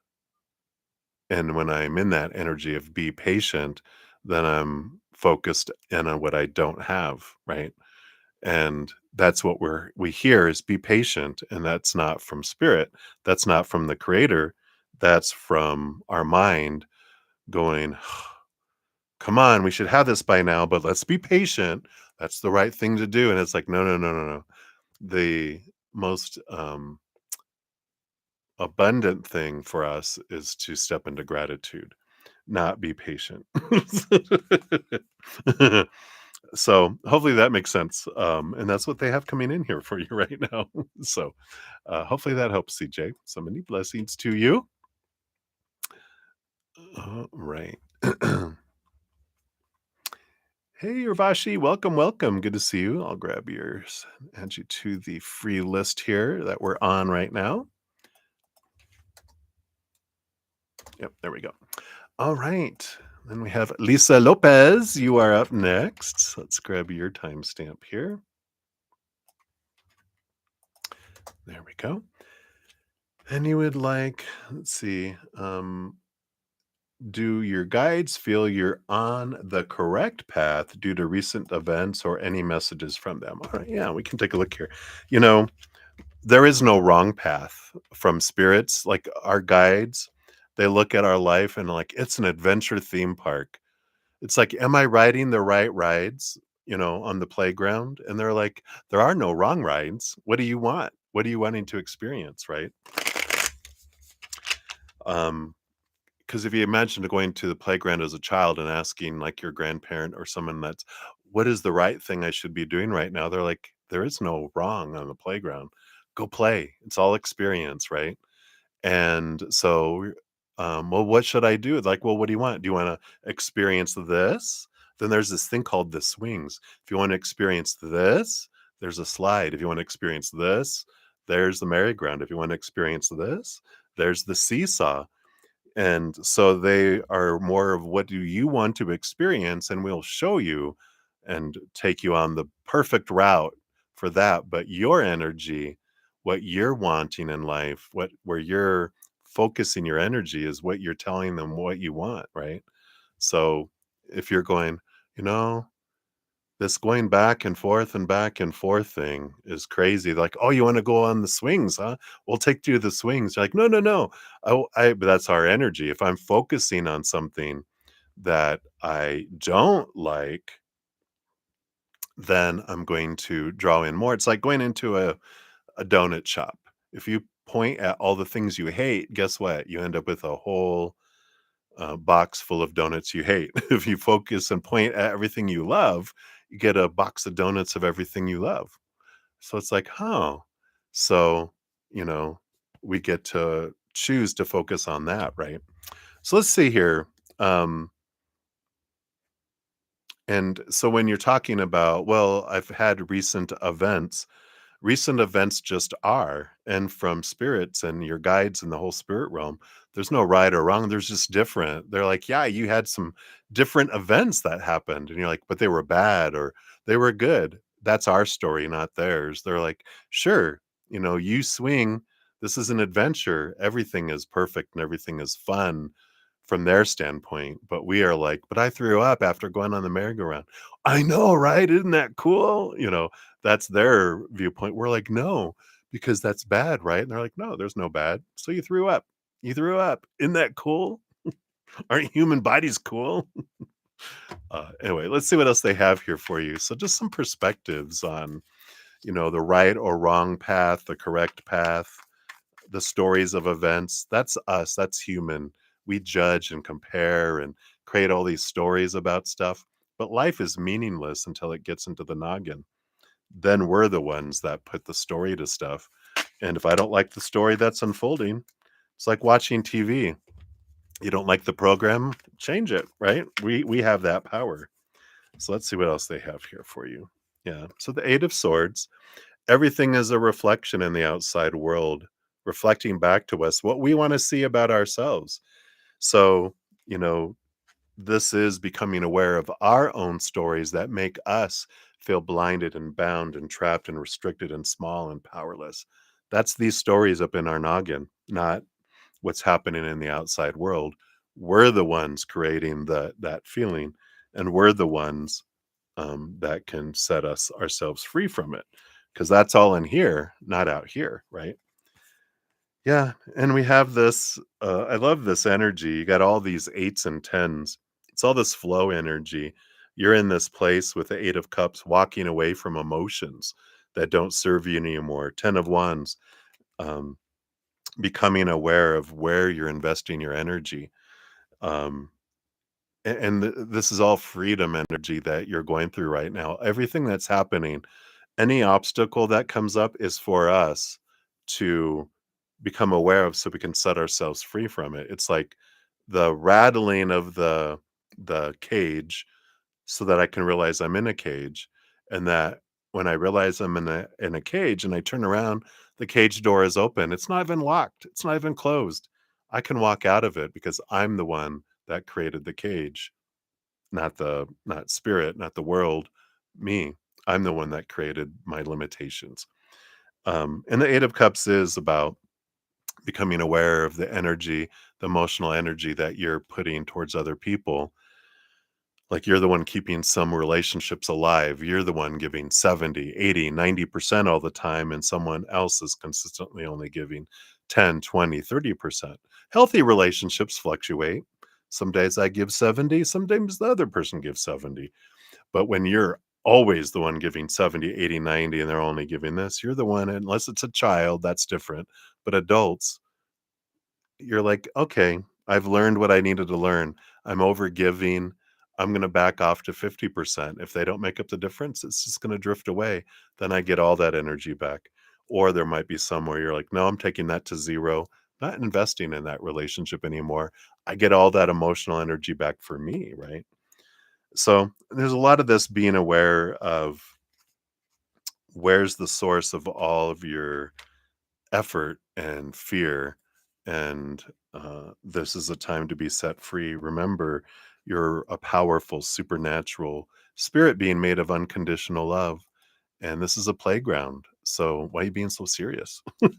And when I'm in that energy of be patient, then I'm focused in on what I don't have, right? And that's what we hear is be patient, and that's not from spirit. That's not from the creator. That's from our mind going, come on, we should have this by now, but let's be patient. That's the right thing to do. And it's like, no, no, no, no, no. The most abundant thing for us is to step into gratitude, not be patient. So hopefully that makes sense. And that's what they have coming in here for you right now. So hopefully that helps, CJ. So many blessings to you. All right. Hey, Urvashi, welcome, welcome. Good to see you. I'll grab yours, add you to the free list here that we're on right now. Yep, there we go. All right. Then we have Lisa Lopez. You are up next. Let's grab your timestamp here. There we go. And you would like, let's see, do your guides feel you're on the correct path due to recent events or any messages from them? All right, yeah, we can take a look here. There is no wrong path from spirits. Like our guides, they look at our life and like, it's an adventure theme park. It's like, am I riding the right rides, on the playground? And they're like, there are no wrong rides. What do you want? What are you wanting to experience, right? Um, because if you imagine going to the playground as a child and asking like your grandparent or someone that's, what is the right thing I should be doing right now? They're like, there is no wrong on the playground. Go play. It's all experience, right? And so, well, what should I do? Like, well, what do you want? Do you want to experience this? Then there's this thing called the swings. If you want to experience this, there's a slide. If you want to experience this, there's the merry-go-round. If you want to experience this, there's the seesaw. And so they are more of what do you want to experience, and we'll show you and take you on the perfect route for that. But your energy, what you're wanting in life, what where you're focusing your energy is what you're telling them what you want, right? So if you're going, you know, this going back and forth thing is crazy. Like, "Oh, you wanna go on the swings, huh? We'll take you to the swings." You're like, "No, no, no." But that's our energy. If I'm focusing on something that I don't like, then I'm going to draw in more. It's like going into a donut shop. If you point at all the things you hate, guess what? You end up with a whole, box full of donuts you hate. If you focus and point at everything you love, you get a box of donuts of everything you love. So it's like, huh. So, you know, we get to choose to focus on that, right? So let's see here. Um, and so when you're talking about, well, I've had recent events just are, and from spirits and your guides in the whole spirit realm, there's no right or wrong, there's just different. They're like, yeah, you had some different events that happened, and you're like, but they were bad or they were good. That's our story, not theirs. They're like, sure, you swing, this is an adventure, everything is perfect and everything is fun from their standpoint, but we are like, but I threw up after going on the merry-go-round. I know, right? Isn't that cool? That's their viewpoint. We're like, "No, because that's bad, right?" And they're like, "No, there's no bad. So you threw up. You threw up. Isn't that cool? Aren't human bodies cool?" Anyway, let's see what else they have here for you. So just some perspectives on, the right or wrong path, the correct path, the stories of events. That's us. That's human. We judge and compare and create all these stories about stuff, but life is meaningless until it gets into the noggin. Then we're the ones that put the story to stuff. And if I don't like the story that's unfolding, it's like watching TV. You don't like the program, change it, right? We have that power. So let's see what else they have here for you. Yeah. So the 8 of Swords, everything is a reflection in the outside world, reflecting back to us what we want to see about ourselves. So, you know, this is becoming aware of our own stories that make us feel blinded and bound and trapped and restricted and small and powerless. That's these stories up in our noggin, not what's happening in the outside world. We're the ones creating that feeling, and we're the ones that can set us ourselves free from it, because that's all in here, not out here, right? Yeah, and we have this, I love this energy. You got all these 8s and 10s. It's all this flow energy. You're in this place with the 8 of Cups, walking away from emotions that don't serve you anymore. 10 of Wands, um, becoming aware of where you're investing your energy. Um, this is all freedom energy that you're going through right now. Everything that's happening, any obstacle that comes up is for us to become aware of so we can set ourselves free from it. It's like the rattling of the cage so that I can realize I'm in a cage, and that when I realize I'm in a cage and I turn around, the cage door is open. It's not even locked. It's not even closed. I can walk out of it because I'm the one that created the cage, not spirit, not the world, me. I'm the one that created my limitations. And the 8 of Cups is about becoming aware of the energy, the emotional energy that you're putting towards other people. Like you're the one keeping some relationships alive. You're the one giving 70, 80, 90% all the time, and someone else is consistently only giving 10, 20, 30%. Healthy relationships fluctuate. Some days I give 70, sometimes the other person gives 70. But when you're always the one giving 70, 80, 90, and they're only giving this, you're the one, unless it's a child, that's different. But adults, you're like, okay, I've learned what I needed to learn. I'm over giving. I'm going to back off to 50%. If they don't make up the difference, it's just going to drift away. Then I get all that energy back. Or there might be somewhere you're like, no, I'm taking that to zero, not investing in that relationship anymore. I get all that emotional energy back for me, right? So there's a lot of this being aware of where's the source of all of your effort and fear. And this is a time to be set free. Remember, you're a powerful, supernatural spirit being made of unconditional love. And this is a playground. So why are you being so serious? All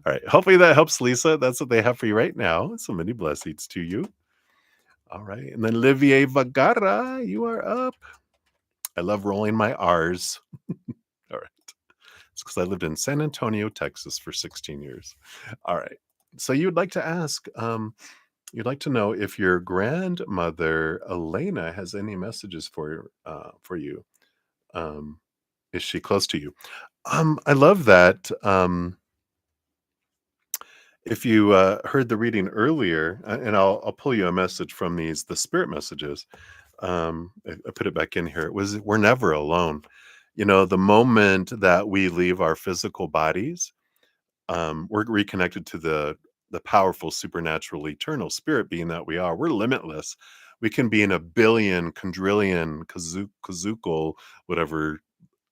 right. Hopefully that helps, Lisa. That's what they have for you right now. So many blessings to you. All right. And then Olivier Vagara, you are up. I love rolling my R's. All right. It's because I lived in San Antonio, Texas for 16 years. All right. So you'd like to ask, you'd like to know if your grandmother Elena has any messages for you. Um, is she close to you? I love that. If you heard the reading earlier, and I'll pull you a message from the spirit messages. I put it back in here. It was we're never alone. You know, the moment that we leave our physical bodies, we're reconnected to the powerful, supernatural, eternal spirit being that we are. We're limitless. We can be in a billion, quadrillion, kazookle, whatever,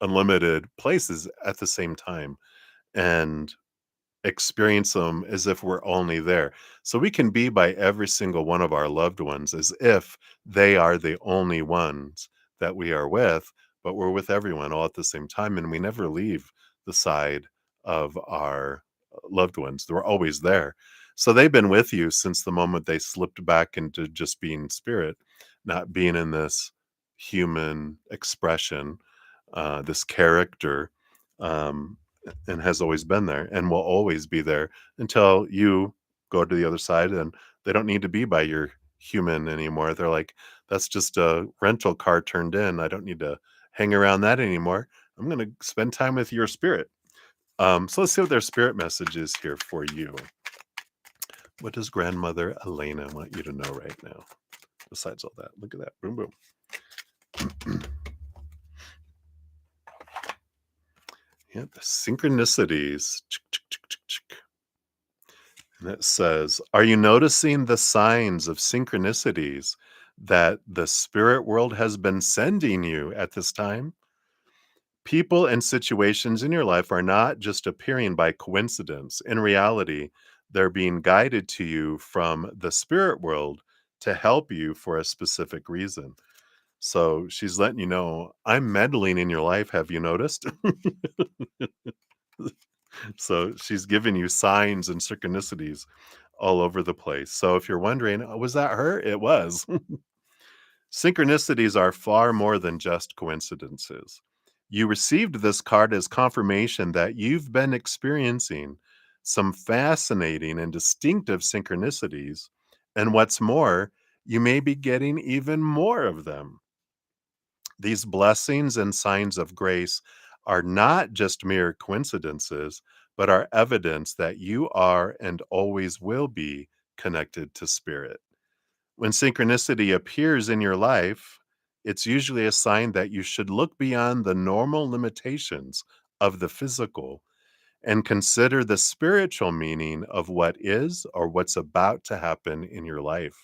unlimited places at the same time, and experience them as if we're only there. So we can be by every single one of our loved ones as if they are the only ones that we are with, but we're with everyone all at the same time. And we never leave the side of our loved ones. They're always there. So they've been with you since the moment they slipped back into just being spirit, not being in this human expression, this character. Um, and has always been there and will always be there until you go to the other side and they don't need to be by your human anymore. They're like, that's just a rental car turned in. I don't need to hang around that anymore. I'm going to spend time with your spirit. So let's see what their spirit message is here for you. What does grandmother Elena want you to know right now? Besides all that, look at that. Boom, boom. Yeah, the synchronicities. And it says, are you noticing the signs of synchronicities that the spirit world has been sending you at this time? People and situations in your life are not just appearing by coincidence. In reality, they're being guided to you from the spirit world to help you for a specific reason. So she's letting you know, I'm meddling in your life. Have you noticed? So she's giving you signs and synchronicities all over the place. So if you're wondering, "Oh, was that her?" It was. Synchronicities are far more than just coincidences. You received this card as confirmation that you've been experiencing some fascinating and distinctive synchronicities. And what's more, you may be getting even more of them. These blessings and signs of grace are not just mere coincidences, but are evidence that you are and always will be connected to spirit. When synchronicity appears in your life, it's usually a sign that you should look beyond the normal limitations of the physical and consider the spiritual meaning of what is or what's about to happen in your life.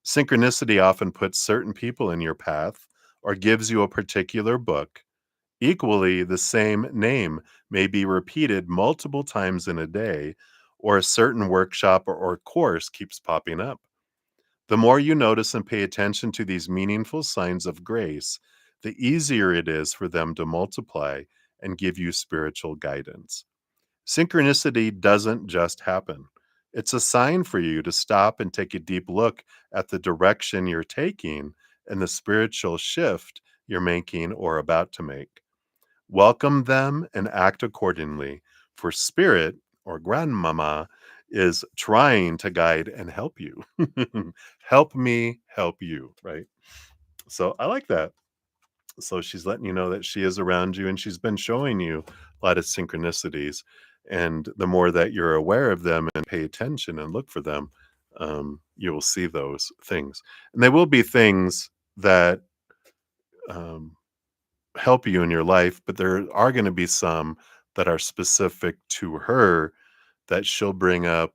Synchronicity often puts certain people in your path or gives you a particular book. Equally, the same name may be repeated multiple times in a day, or a certain workshop or course keeps popping up. The more you notice and pay attention to these meaningful signs of grace, the easier it is for them to multiply and give you spiritual guidance. Synchronicity doesn't just happen. It's a sign for you to stop and take a deep look at the direction you're taking and the spiritual shift you're making or about to make. Welcome them and act accordingly, for spirit or grandmama is trying to guide and help you. Help me help you, right? So I like that. So she's letting you know that she is around you and she's been showing you a lot of synchronicities. And the more that you're aware of them and pay attention and look for them, you will see those things. And they will be things that um, help you in your life, but there are going to be some that are specific to her that she'll bring up.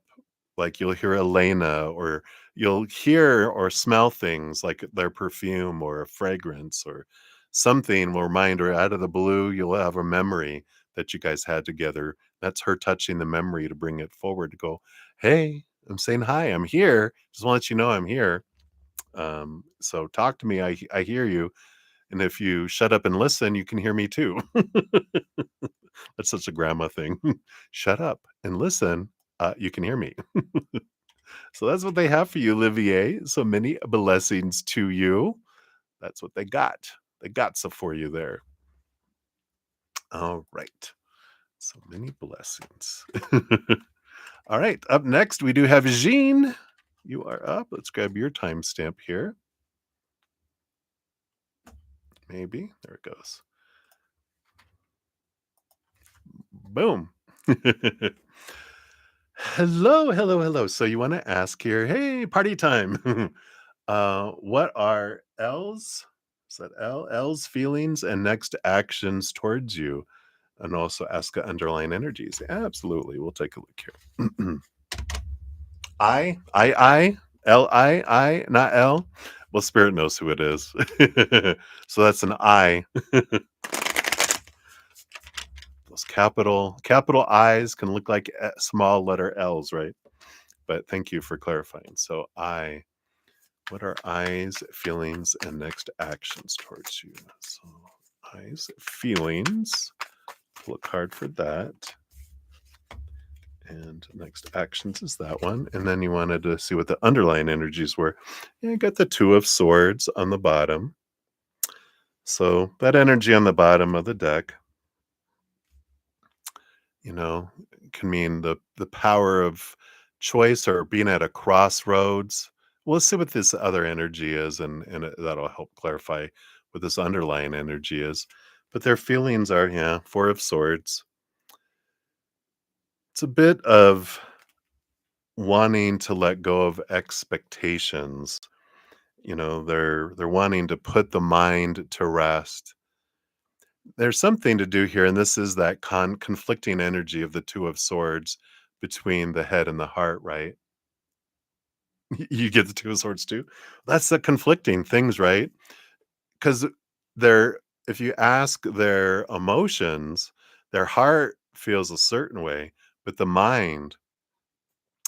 Like you'll hear Elena, or you'll hear or smell things like their perfume or a fragrance or something will remind her out of the blue. You'll have a memory that you guys had together. That's her touching the memory to bring it forward to go, hey, I'm saying hi, I'm here. Just want to let you know I'm here. So talk to me. I hear you. And if you shut up and listen, you can hear me too. That's such a grandma thing. Shut up and listen. You can hear me. So that's what they have for you, Olivier. So many blessings to you. That's what they got. They got some for you there. All right. So many blessings. All right. Up next, we do have Jean. You are up. Let's grab your timestamp here. Maybe. There it goes. Boom. Hello, hello, hello. So you want to ask here, hey, party time. What are L's? Is that L's feelings and next actions towards you? And also ask the underlying energies. Absolutely. We'll take a look here. not L. Well, Spirit knows who it is. So that's an I. Those capital I's can look like small letter L's, right? But thank you for clarifying. So I, what are I's feelings and next actions towards you? So I's feelings, pull a card for that. And next actions is that one. And then you wanted to see what the underlying energies were. And you got the Two of Swords on the bottom. So that energy on the bottom of the deck, can mean the power of choice or being at a crossroads. Well, let's see what this other energy is, and that'll help clarify what this underlying energy is. But their feelings are, yeah, Four of Swords. It's a bit of wanting to let go of expectations. They're wanting to put the mind to rest. There's something to do here, and this is that conflicting energy of the Two of Swords between the head and the heart, right? You get the Two of Swords too? That's the conflicting things, right? Because they're if you ask their emotions, their heart feels a certain way, but the mind,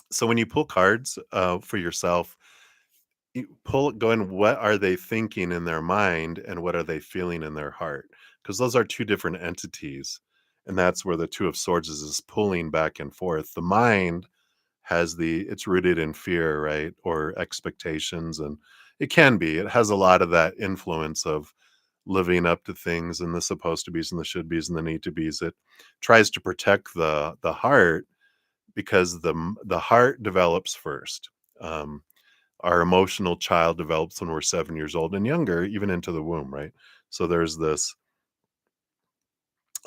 so when you pull cards, for yourself, you pull going, what are they thinking in their mind and what are they feeling in their heart? Because those are two different entities, and that's where the Two of Swords is pulling back and forth. The mind it's rooted in fear, right? Or expectations. And it has a lot of that influence of living up to things and the supposed to be's and the should be's and the need to be's. It tries to protect the heart because the heart develops first. Our emotional child develops when we're 7 years old and younger, even into the womb, right? So there's this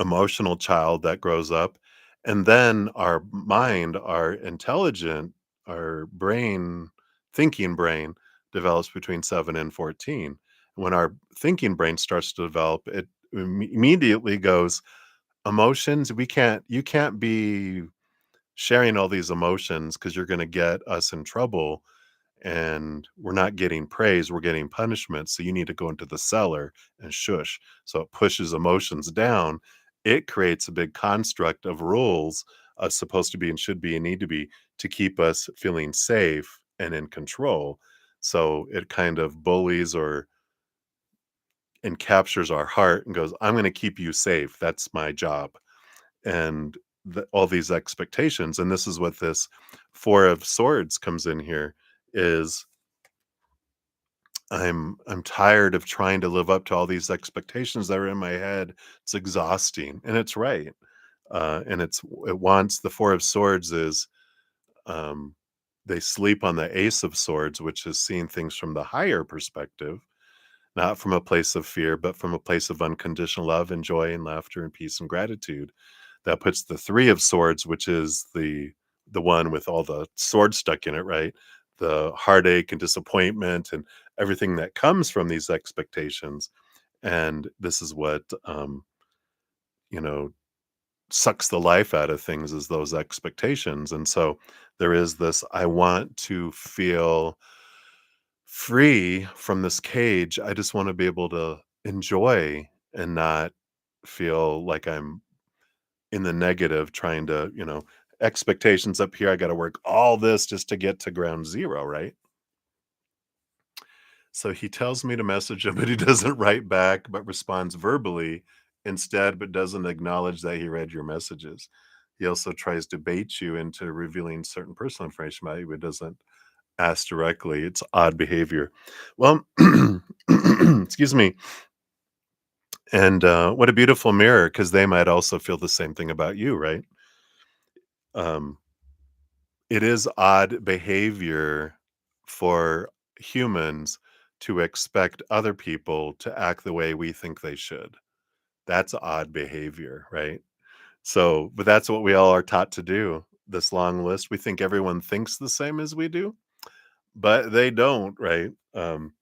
emotional child that grows up, and then our mind, our intelligent, our brain, thinking brain, develops between 7 and 14. When our thinking brain starts to develop, it immediately goes, emotions, you can't be sharing all these emotions because you're going to get us in trouble, and we're not getting praise, we're getting punishment. So you need to go into the cellar and shush. So it pushes emotions down. It creates a big construct of rules, supposed to be and should be and need to be, to keep us feeling safe and in control. So it kind of bullies or and captures our heart and goes, I'm going to keep you safe. That's my job. And all these expectations. And this is what this Four of Swords comes in here is, I'm tired of trying to live up to all these expectations that are in my head. It's exhausting, and it's right. And it wants the Four of Swords is, um, they sleep on the Ace of Swords, which is seeing things from the higher perspective, not from a place of fear, but from a place of unconditional love and joy and laughter and peace and gratitude. That puts the 3 of swords, which is the one with all the swords stuck in it, right? The heartache and disappointment and everything that comes from these expectations. And this is what, you know, sucks the life out of things is those expectations. And so there is this, I want to feel free from this cage. I just want to be able to enjoy and not feel like I'm in the negative trying to, expectations up here. I got to work all this just to get to ground zero, right? So he tells me to message him, but he doesn't write back, but responds verbally instead, but doesn't acknowledge that he read your messages. He also tries to bait you into revealing certain personal information about you, but doesn't ask directly. It's odd behavior. Well, excuse me. And what a beautiful mirror, because they might also feel the same thing about you, right? Um, it is odd behavior for humans to expect other people to act the way we think they should. That's odd behavior, right? So, but that's what we all are taught to do. This long list, we think everyone thinks the same as we do, but they don't, right? And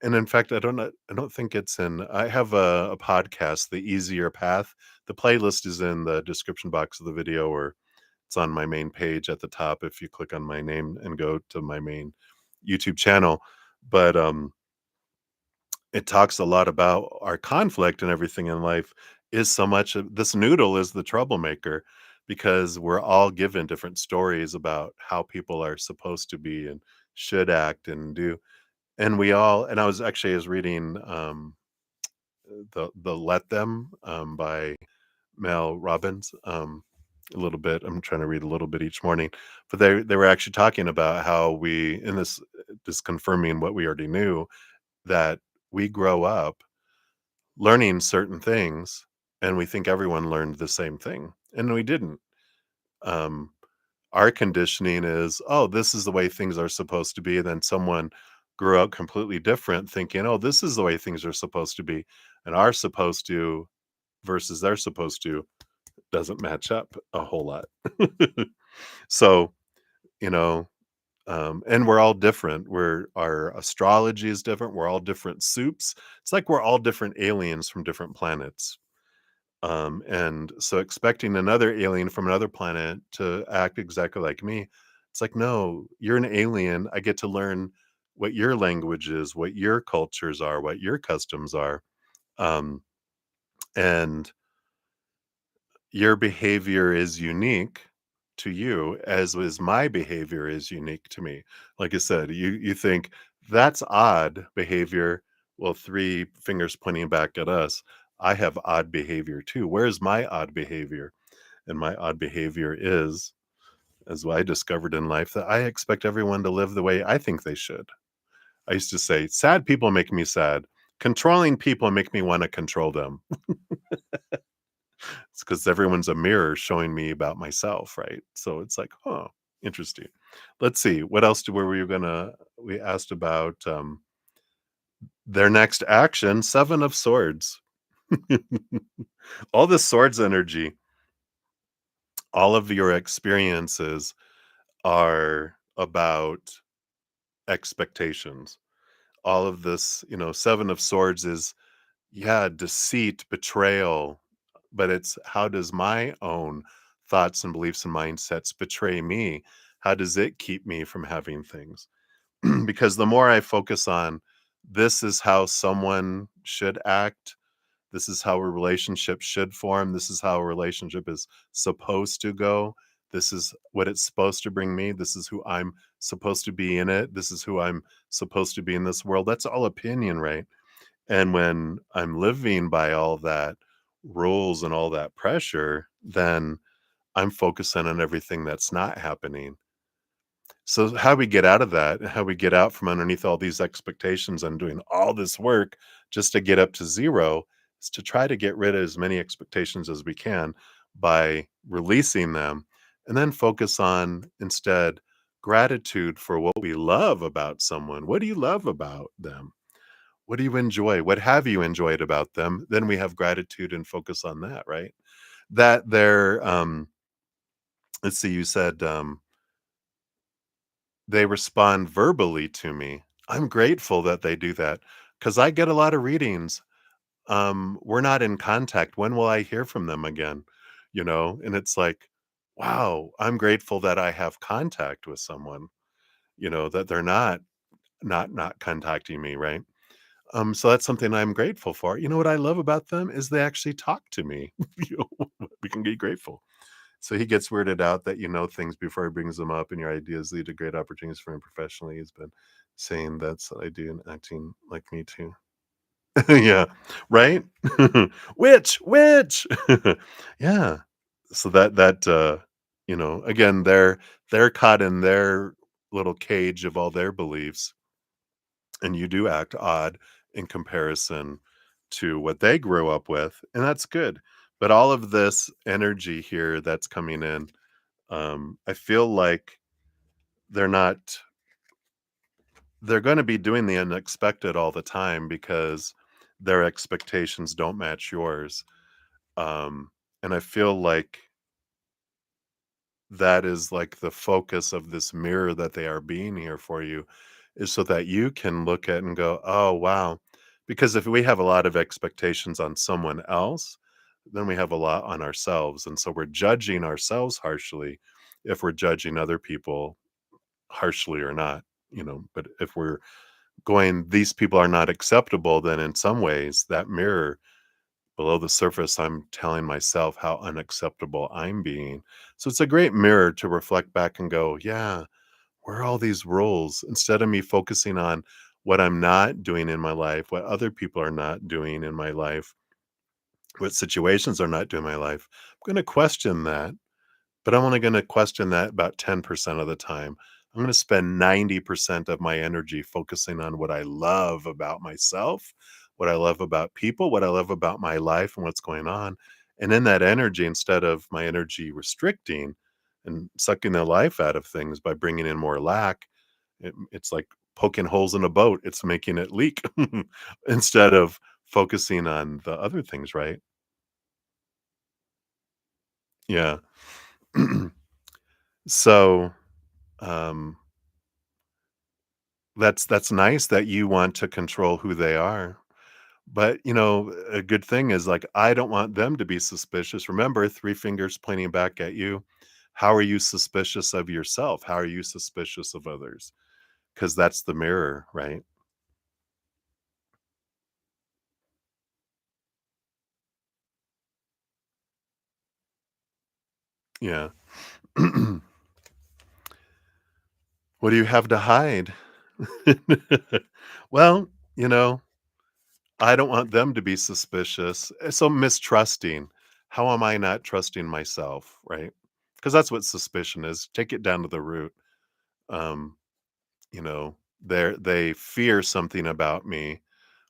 in fact, I don't think it's in I have a podcast, The Easier Path. The playlist is in the description box of the video, or it's on my main page at the top if you click on my name and go to my main YouTube channel. But it talks a lot about our conflict and everything in life is so much of this noodle is the troublemaker, because we're all given different stories about how people are supposed to be and should act and do. And we all, and I was reading the Let Them by Mel Robbins, a little bit. I'm trying to read a little bit each morning, but they were actually talking about how we in this just confirming what we already knew, that we grow up learning certain things and we think everyone learned the same thing, and we didn't. Um, our conditioning is, oh, this is the way things are supposed to be. And then someone grew up completely different, thinking, oh, this is the way things are supposed to be, and are supposed to versus they're supposed to doesn't match up a whole lot. So, you know, and we're all different. Our astrology is different. We're all different soups. It's like we're all different aliens from different planets. And so expecting another alien from another planet to act exactly like me, it's like, no, you're an alien. I get to learn what your language is, what your cultures are, what your customs are. Um, and your behavior is unique to you, as is my behavior is unique to me. Like I said, you think that's odd behavior. Well, three fingers pointing back at us. I have odd behavior too. Where's my odd behavior? And my odd behavior is, as I discovered in life, that I expect everyone to live the way I think they should. I used to say, sad people make me sad. Controlling people make me want to control them. It's because everyone's a mirror showing me about myself, right? So it's like, huh, interesting. Let's see. What else were we gonna we asked about their next action, Seven of Swords. All the swords energy, all of your experiences are about expectations. All of this, Seven of Swords is, yeah, deceit, betrayal, but it's how does my own thoughts and beliefs and mindsets betray me? How does it keep me from having things? Because the more I focus on this is how someone should act, this is how a relationship should form, this is how a relationship is supposed to go, this is what it's supposed to bring me, this is who I'm supposed to be in it, this is who I'm supposed to be in this world. That's all opinion, right? And when I'm living by all that rules and all that pressure, then I'm focusing on everything that's not happening. So how we get out of that, how we get out from underneath all these expectations and doing all this work just to get up to zero, is to try to get rid of as many expectations as we can by releasing them, and then focus on instead gratitude for what we love about someone. What do you love about them? What do you enjoy? What have you enjoyed about them? Then we have gratitude and focus on that, right? that they're let's see, you said they respond verbally to me. I'm grateful that they do that because I get a lot of readings. We're not in contact. When will I hear from them again? And it's like, wow, I'm grateful that I have contact with someone, that they're not contacting me, right? So that's something I'm grateful for. You know what I love about them is they actually talk to me. We can be grateful. So he gets weirded out that you know things before he brings them up, and your ideas lead to great opportunities for him professionally. He's been saying that's what I do and acting like me too. Yeah, right? Which? Yeah. So again, they're caught in their little cage of all their beliefs, and you do act odd in comparison to what they grew up with, and that's good. But all of this energy here that's coming in, I feel like they're not they're gonna be doing the unexpected all the time because their expectations don't match yours. And I feel like that is like the focus of this mirror that they are being here for you is so that you can look at and go, oh, wow. Because if we have a lot of expectations on someone else, then we have a lot on ourselves. And so we're judging ourselves harshly if we're judging other people harshly or not, but if we're going, these people are not acceptable, then in some ways that mirror below the surface, I'm telling myself how unacceptable I'm being. So it's a great mirror to reflect back and go, yeah, where are all these rules? Instead of me focusing on what I'm not doing in my life, what other people are not doing in my life, what situations are not doing in my life, I'm going to question that, but I'm only going to question that about 10% of the time. I'm going to spend 90% of my energy focusing on what I love about myself, what I love about people, what I love about my life and what's going on. And in that energy, instead of my energy restricting and sucking the life out of things by bringing in more lack, it's like poking holes in a boat. It's making it leak instead of focusing on the other things, right? Yeah. So, um, that's nice that you want to control who they are, but, a good thing is, like, I don't want them to be suspicious. Remember, 3 fingers pointing back at you. How are you suspicious of yourself? How are you suspicious of others? Because that's the mirror, right? Yeah. What do you have to hide? Well, you know, I don't want them to be suspicious, so mistrusting. How am I not trusting myself, right? Because that's what suspicion is. Take it down to the root. Um, they fear something about me.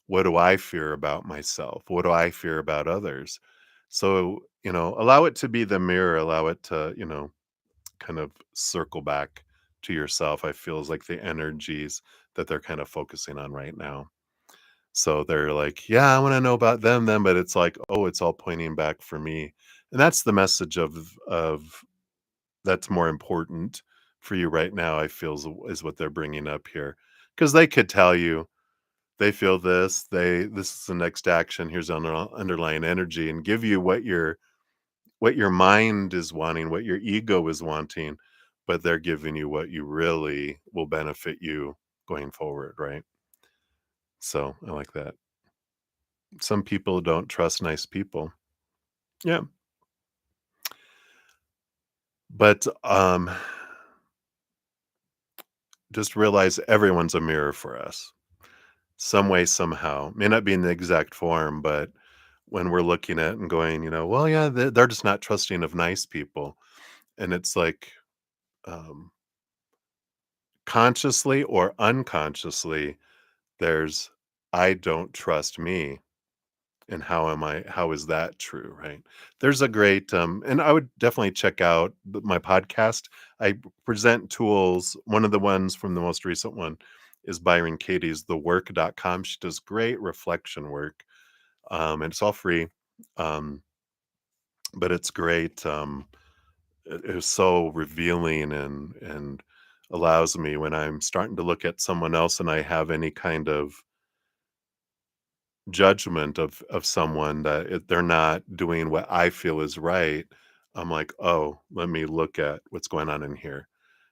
What do I fear about myself? What do I fear about others? So, allow it to be the mirror, allow it to, kind of circle back to yourself. I feel is like the energies that they're kind of focusing on right now. So they're like, "Yeah, I wanna know about them then," but it's like, "Oh, it's all pointing back for me." And that's the message of that's more important for you right now, I feel is what they're bringing up here, because they could tell you, they feel this is the next action, here's underlying energy, and give you what your mind is wanting, what your ego is wanting, but they're giving you what you really will benefit you going forward, right? So, I like that. Some people don't trust nice people. Yeah. But, just realize everyone's a mirror for us. Some way, somehow. May not be in the exact form, but when we're looking at and going, "Well, yeah, they're just not trusting of nice people." And it's like, um, consciously or unconsciously, there's, "I don't trust me." And how is that true, right? There's a great, and I would definitely check out my podcast. I present tools. One of the ones from the most recent one is Byron Katie's thework.com. She does great reflection work, and it's all free. Um, but it's great. It is so revealing and allows me when I'm starting to look at someone else and I have any kind of judgment of someone that they're not doing what I feel is right. I'm like, oh, let me look at what's going on in here.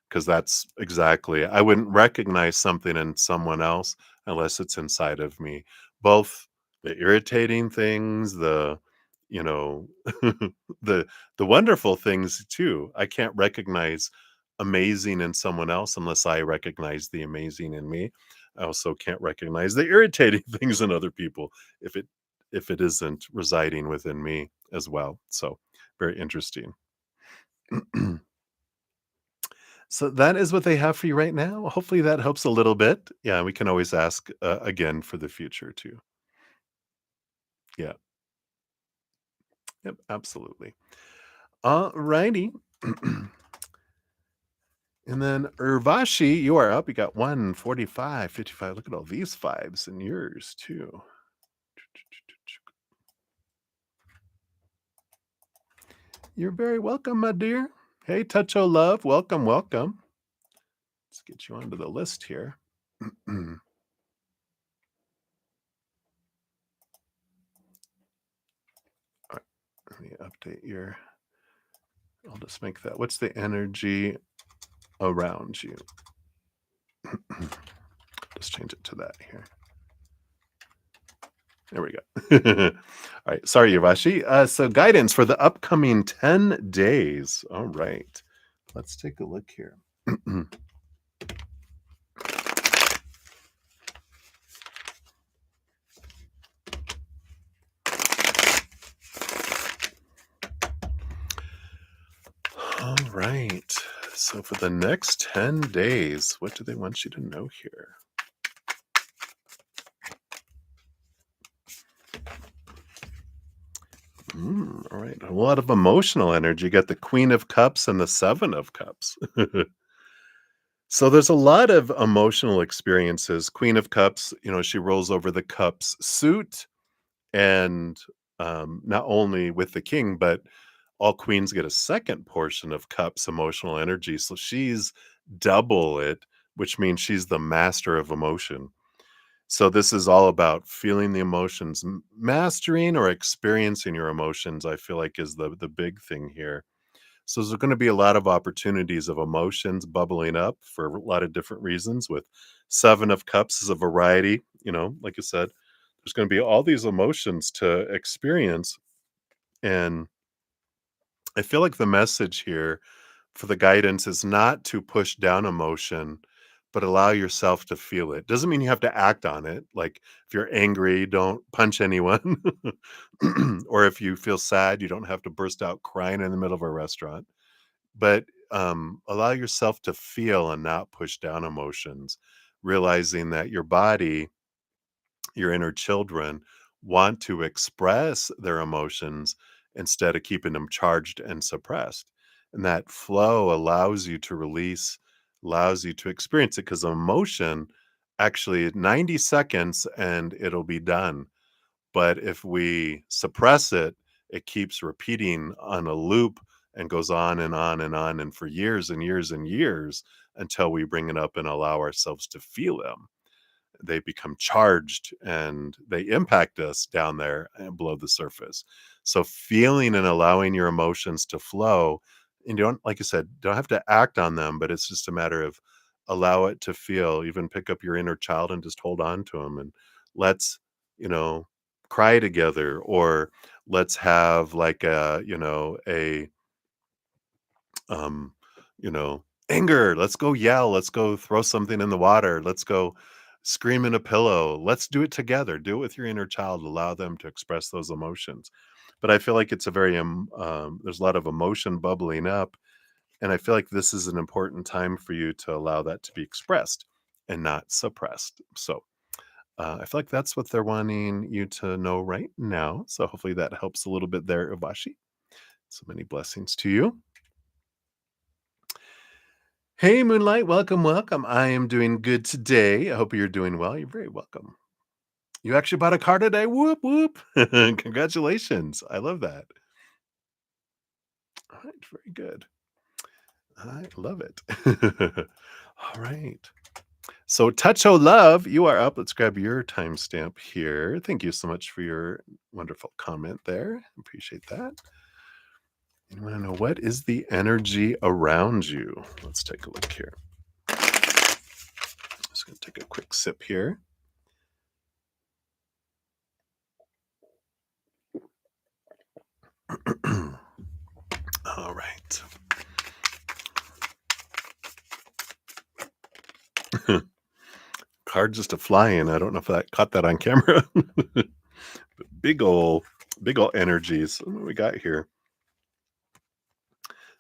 'Cause that's exactly I wouldn't recognize something in someone else unless it's inside of me. Both the irritating things, you know, the the wonderful things too. I can't recognize amazing in someone else unless I recognize the amazing in me. I also can't recognize the irritating things in other people if it isn't residing within me as well. So, very interesting. So that is what they have for you right now. Hopefully that helps a little bit. Yeah, we can always ask again for the future too. Yeah. Yep. Absolutely. All righty. And then Urvashi, you are up. You got 145, 55. Look at all these fives and yours too. You're very welcome, my dear. Hey, Touch O Love. Welcome, welcome. Let's get you onto the list here. All right, let me update your. I'll just make that. What's the energy around you? Just change it to that here. There we go. All right. Sorry, Yavashi. So guidance for the upcoming 10 days. All right. Let's take a look here. All right. So for the next 10 days, what do they want you to know here? All right. A lot of emotional energy. You got the Queen of Cups and the Seven of Cups. So there's a lot of emotional experiences. Queen of Cups, she rolls over the cups suit and not only with the king, but all queens get a second portion of cups emotional energy. So she's double it, which means she's the master of emotion. So this is all about feeling the emotions, mastering or experiencing your emotions. I feel like is the big thing here. So there's going to be a lot of opportunities of emotions bubbling up for a lot of different reasons. With Seven of Cups is a variety, like I said, there's going to be all these emotions to experience. And I feel like the message here for the guidance is not to push down emotion, but allow yourself to feel it. Doesn't mean you have to act on it. Like if you're angry, don't punch anyone. Or if you feel sad, you don't have to burst out crying in the middle of a restaurant. But allow yourself to feel and not push down emotions, realizing that your body, your inner children, want to express their emotions instead of keeping them charged and suppressed. And that flow allows you to release, allows you to experience it because emotion actually 90 seconds and it'll be done. But if we suppress it, it keeps repeating on a loop and goes on and on and on and for years and years and years until we bring it up and allow ourselves to feel them. They become charged and they impact us down there and below the surface. So feeling and allowing your emotions to flow, and you don't, like I said, don't have to act on them, but it's just a matter of allow it to feel. Even pick up your inner child and just hold on to them and let's, you know, cry together, or let's have like a um, anger. Let's go yell. Let's go throw something in the water. Let's go scream in a pillow. Let's do it together. Do it with your inner child. Allow them to express those emotions. But I feel like it's a very, there's a lot of emotion bubbling up. And I feel like this is an important time for you to allow that to be expressed and not suppressed. So I feel like that's what they're wanting you to know right now. So hopefully that helps a little bit there, Ivashi. So many blessings to you. Hey, Moonlight, welcome, welcome. I am doing good today. I hope you're doing well. You're very welcome. You actually bought a car today. Whoop, whoop. Congratulations. I love that. All right, very good. I love it. All right. So, Toucho Love, you are up. Let's grab your timestamp here. Thank you so much for your wonderful comment there. Appreciate that. You want to know what is the energy around you? Let's take a look here. Just going to take a quick sip here. All right. Card just a flying. I don't know if I caught that on camera. big ol' big ol' energies. What do we got here?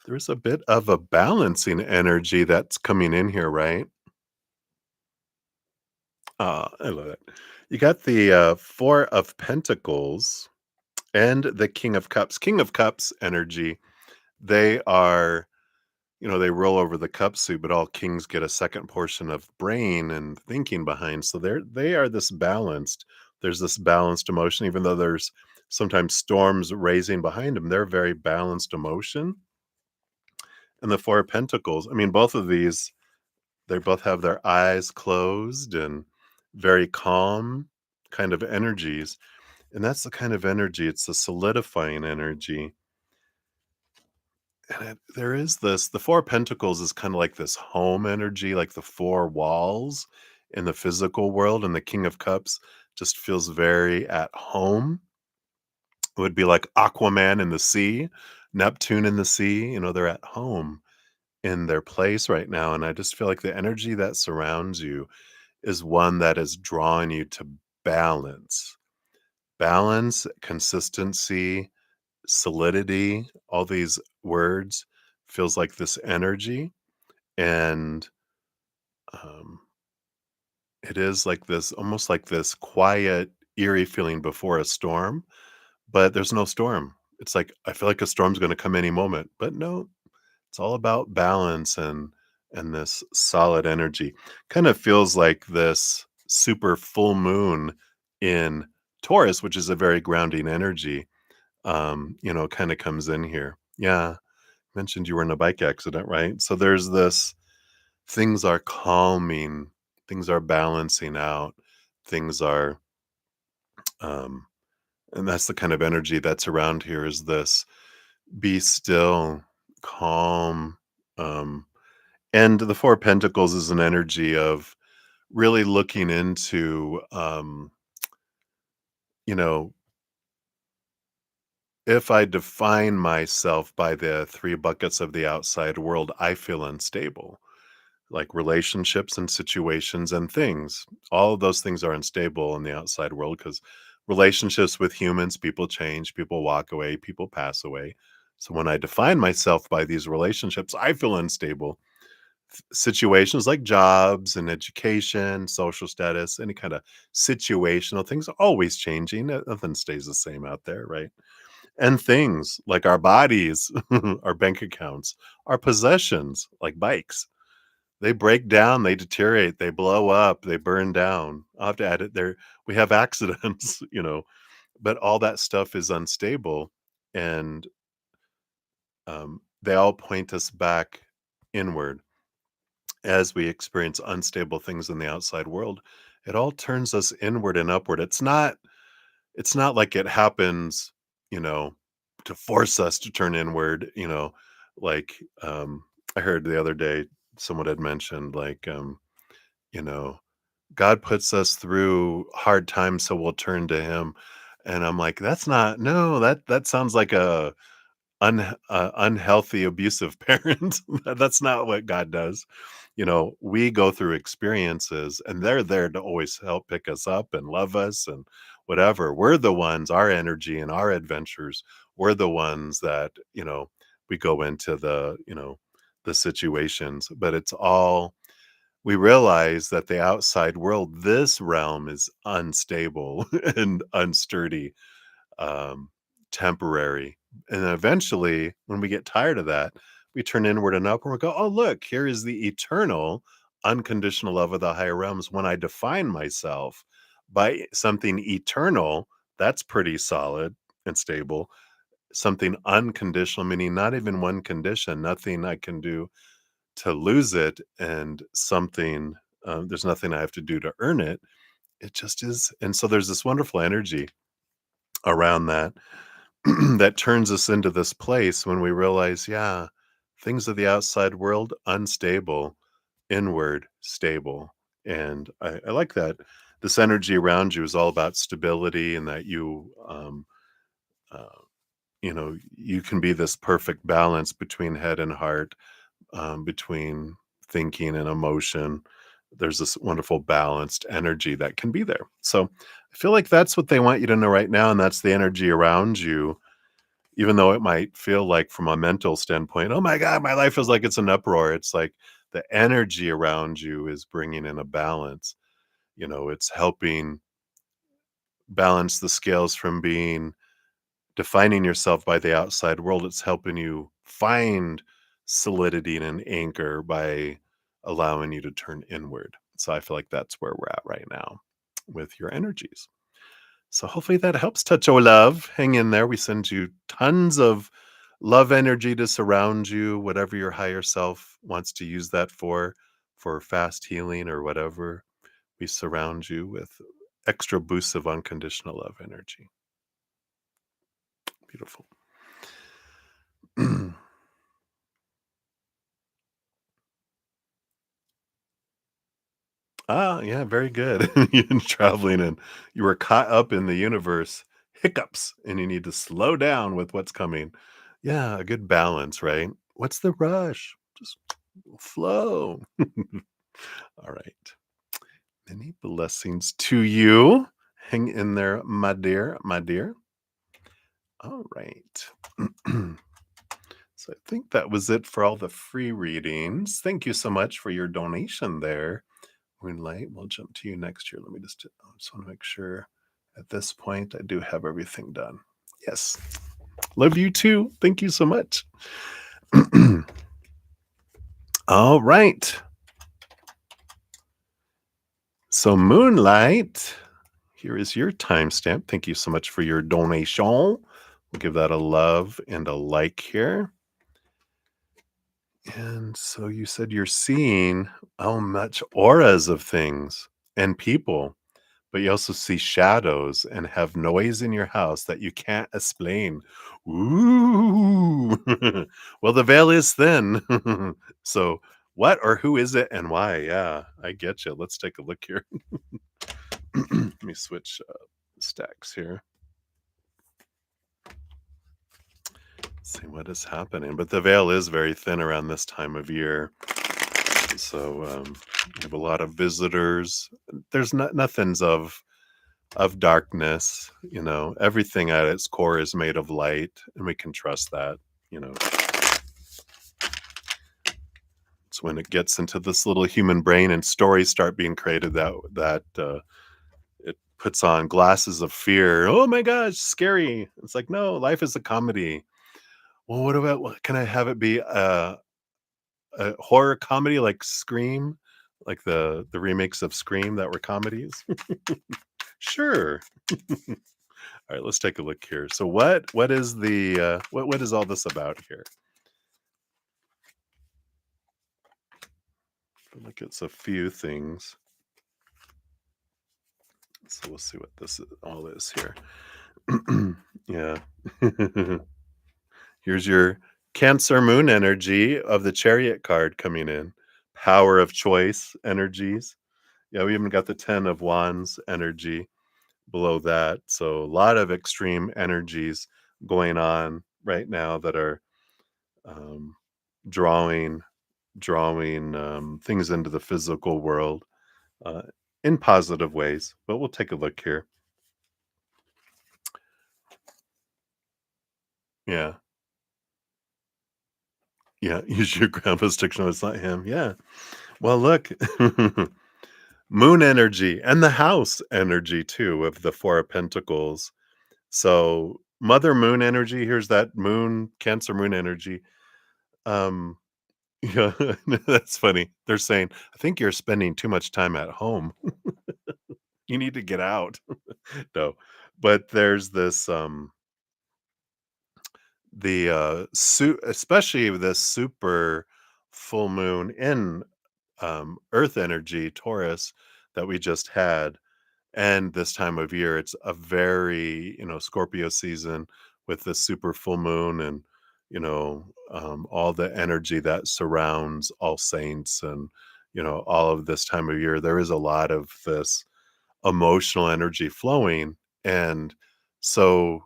There's a bit of a balancing energy that's coming in here, right? I love it. You got the, 4 of Pentacles and the King of Cups. King of Cups energy, they are, they roll over the cup suit, but all kings get a second portion of brain and thinking behind. So they are this balanced. There's this balanced emotion, even though there's sometimes storms raising behind them. They're very balanced emotion. And the 4 of Pentacles, I mean, both of these, they both have their eyes closed and very calm kind of energies. And that's the kind of energy, it's a solidifying energy. And there is this, the 4 of Pentacles is kind of like this home energy, like the 4 walls in the physical world. And the King of Cups just feels very at home. It would be like Aquaman in the sea, Neptune in the sea. They're at home in their place right now. And I just feel like the energy that surrounds you is one that is drawing you to balance. Balance, consistency, solidity, all these words feels like this energy. And um, it is like this, almost like this quiet, eerie feeling before a storm, but there's no storm. It's like, I feel like a storm's going to come any moment, but no, it's all about balance and this solid energy. Kind of feels like this super full moon in Taurus, which is a very grounding energy. Kind of comes in here. Yeah, mentioned you were in a bike accident, right? So there's this, things are calming, things are balancing out, things are um and that's the kind of energy that's around here, is this be still, calm. um And the 4 of Pentacles is an energy of really looking into, you know, if I define myself by the 3 buckets of the outside world, I feel unstable. Like relationships and situations and things. All of those things are unstable in the outside world because relationships with humans, people change, people walk away, people pass away. So when I define myself by these relationships, I feel unstable. Situations like jobs and education, social status, any kind of situational things are always changing. Nothing stays the same out there, right? And things like our bodies, our bank accounts, our possessions like bikes, they break down, they deteriorate, they blow up, they burn down. I'll have to add it there. We have accidents, but all that stuff is unstable. And they all point us back inward. As we experience unstable things in the outside world, it all turns us inward and upward. It's not like it happens, you know, to force us to turn inward, like I heard the other day someone had mentioned like you know, God puts us through hard times so we'll turn to him. And I'm like, that's not, no, that sounds like a unhealthy, abusive parent. That's not what God does. We go through experiences and they're there to always help pick us up and love us and whatever. We're the ones, our energy and our adventures, we're the ones that, we go into the situations, but it's all, we realize that the outside world, this realm is unstable and unsturdy, um, temporary. And then eventually, when we get tired of that, we turn inward and up and we go, oh, look, here is the eternal, unconditional love of the higher realms. When I define myself by something eternal, that's pretty solid and stable. something unconditional, meaning not even one condition, nothing I can do to lose it, and something, there's nothing I have to do to earn it. It just is. And so there's this wonderful energy around that that turns us into this place when we realize, yeah, things of the outside world, unstable, inward, stable. And I like that. This energy around you is all about stability, and that uh, you can be this perfect balance between head and heart, between thinking and emotion. There's this wonderful balanced energy that can be there. So I feel like that's what they want you to know right now. And that's the energy around you, even though it might feel like from a mental standpoint, oh my God, my life is like it's an uproar. It's like the energy around you is bringing in a balance. It's helping balance the scales from being defining yourself by the outside world. It's helping you find solidity and an anchor by allowing you to turn inward. So I feel like that's where we're at right now with your energies. So hopefully that helps. Touch o' love. Hang in there. We send you tons of love energy to surround you, whatever your higher self wants to use that for fast healing or whatever. We surround you with extra boosts of unconditional love energy. Beautiful. Ah, yeah, very good. You've been traveling and you were caught up in the universe hiccups and you need to slow down with what's coming. Yeah, a good balance, right? What's the rush? Just flow. All right. Many blessings to you. Hang in there, my dear, my dear. All right. So I think that was it for all the free readings. Thank you so much for your donation there. Moonlight, we'll jump to you next year. Let me just want to make sure at this point I do have everything done. Yes. Love you too. Thank you so much. All right. So, Moonlight, here is your timestamp. Thank you so much for your donation. We'll give that a love and a like here. And so you said you're seeing much auras of things and people, but you also see shadows and have noise in your house that you can't explain. Ooh. Well, the veil is thin. So, what or who is it and why? Yeah, I get you. Let's take a look here. Let me switch stacks here. See what is happening. But the veil is very thin around this time of year. So we have a lot of visitors. There's nothing's of darkness. Everything at its core is made of light, and we can trust that. you know it's when it gets into this little human brain and stories start being created that it puts on glasses of fear. Oh my gosh, scary. It's like, no, life is a comedy. Well, what can I have it be a horror comedy like Scream, like the remakes of Scream that were comedies? Sure. All right, let's take a look here. So what is the what is all this about here? I feel like it's a few things. So we'll see what all is here. Yeah. Here's your Cancer Moon energy of the Chariot card coming in. Power of choice energies. Yeah, we even got the 10 of Wands energy below that. So a lot of extreme energies going on right now that are um, drawing things into the physical world uh, in positive ways. But we'll take a look here. Yeah, yeah. Use your grandpa's stick. No, it's not him. Yeah. Well, look, moon energy and the house energy too of the Four of Pentacles. So Mother Moon energy. Here's that moon, Cancer Moon energy. Um, Yeah, that's funny. They're saying, "I think you're spending too much time at home. You need to get out." No, but there's this, especially this super full moon in Earth energy, Taurus, that we just had. And this time of year, it's a very, Scorpio season with the super full moon and, all the energy that surrounds All Saints and, all of this time of year. There is a lot of this emotional energy flowing. And so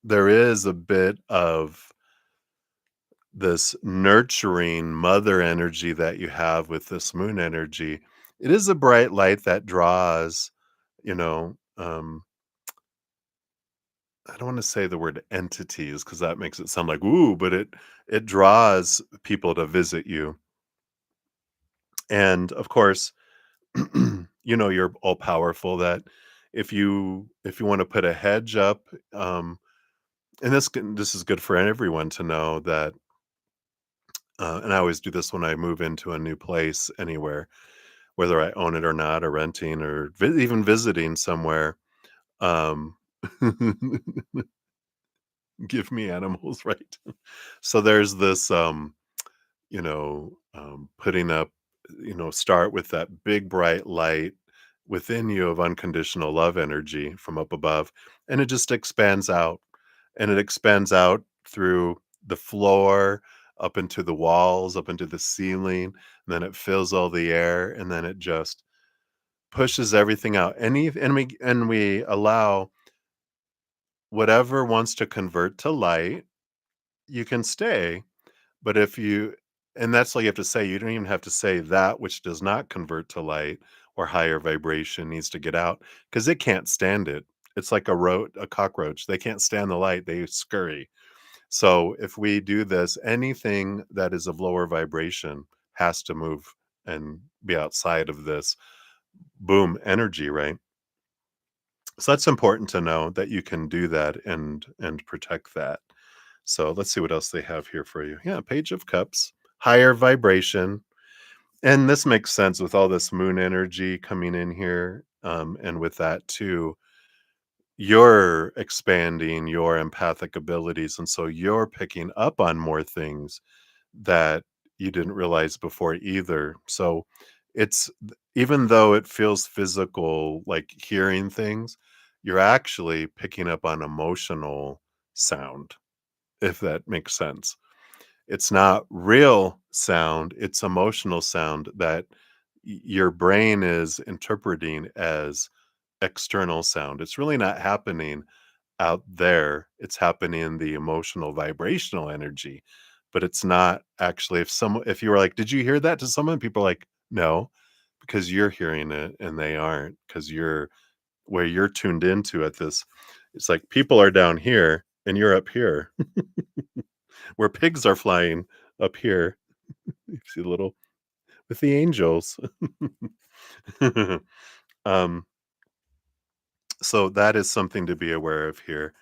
there is a bit of this nurturing mother energy that you have with this moon energy. It is a bright light that draws, you know, I don't want to say the word entities because that makes it sound like ooh, but it draws people to visit you. And of course, you're all powerful that if you want to put a hedge up, and this is good for everyone to know that and I always do this when I move into a new place anywhere, whether I own it or not, or renting, or even visiting somewhere. Um, give me animals, right? So there's this, putting up, start with that big bright light within you of unconditional love energy from up above, and it just expands out, and it expands out through the floor, up into the walls, up into the ceiling, and then it fills all the air, and then it just pushes everything out. And we allow whatever wants to convert to light, you can stay. But if you and that's all you have to say. You don't even have to say that which does not convert to light or higher vibration needs to get out because it can't stand it. It's like a cockroach. They can't stand the light. They scurry. So if we do this, anything that is of lower vibration has to move and be outside of this boom energy, right? So that's important to know that you can do that and protect that. So let's see what else they have here for you. Yeah, Page of Cups, higher vibration. And this makes sense with all this moon energy coming in here. And with that too, you're expanding your empathic abilities. And so you're picking up on more things that you didn't realize before either. So even though it feels physical, like hearing things, you're actually picking up on emotional sound, if that makes sense. It's not real sound, it's emotional sound that your brain is interpreting as external sound. It's really not happening out there. It's happening in the emotional vibrational energy, but it's not actually if you were like, "Did you hear that?" to someone, people are like, "No," because you're hearing it and they aren't because you're where you're tuned into at this. It's like people are down here and you're up here. Where pigs are flying up here. You see the little with the angels. um, so that is something to be aware of here.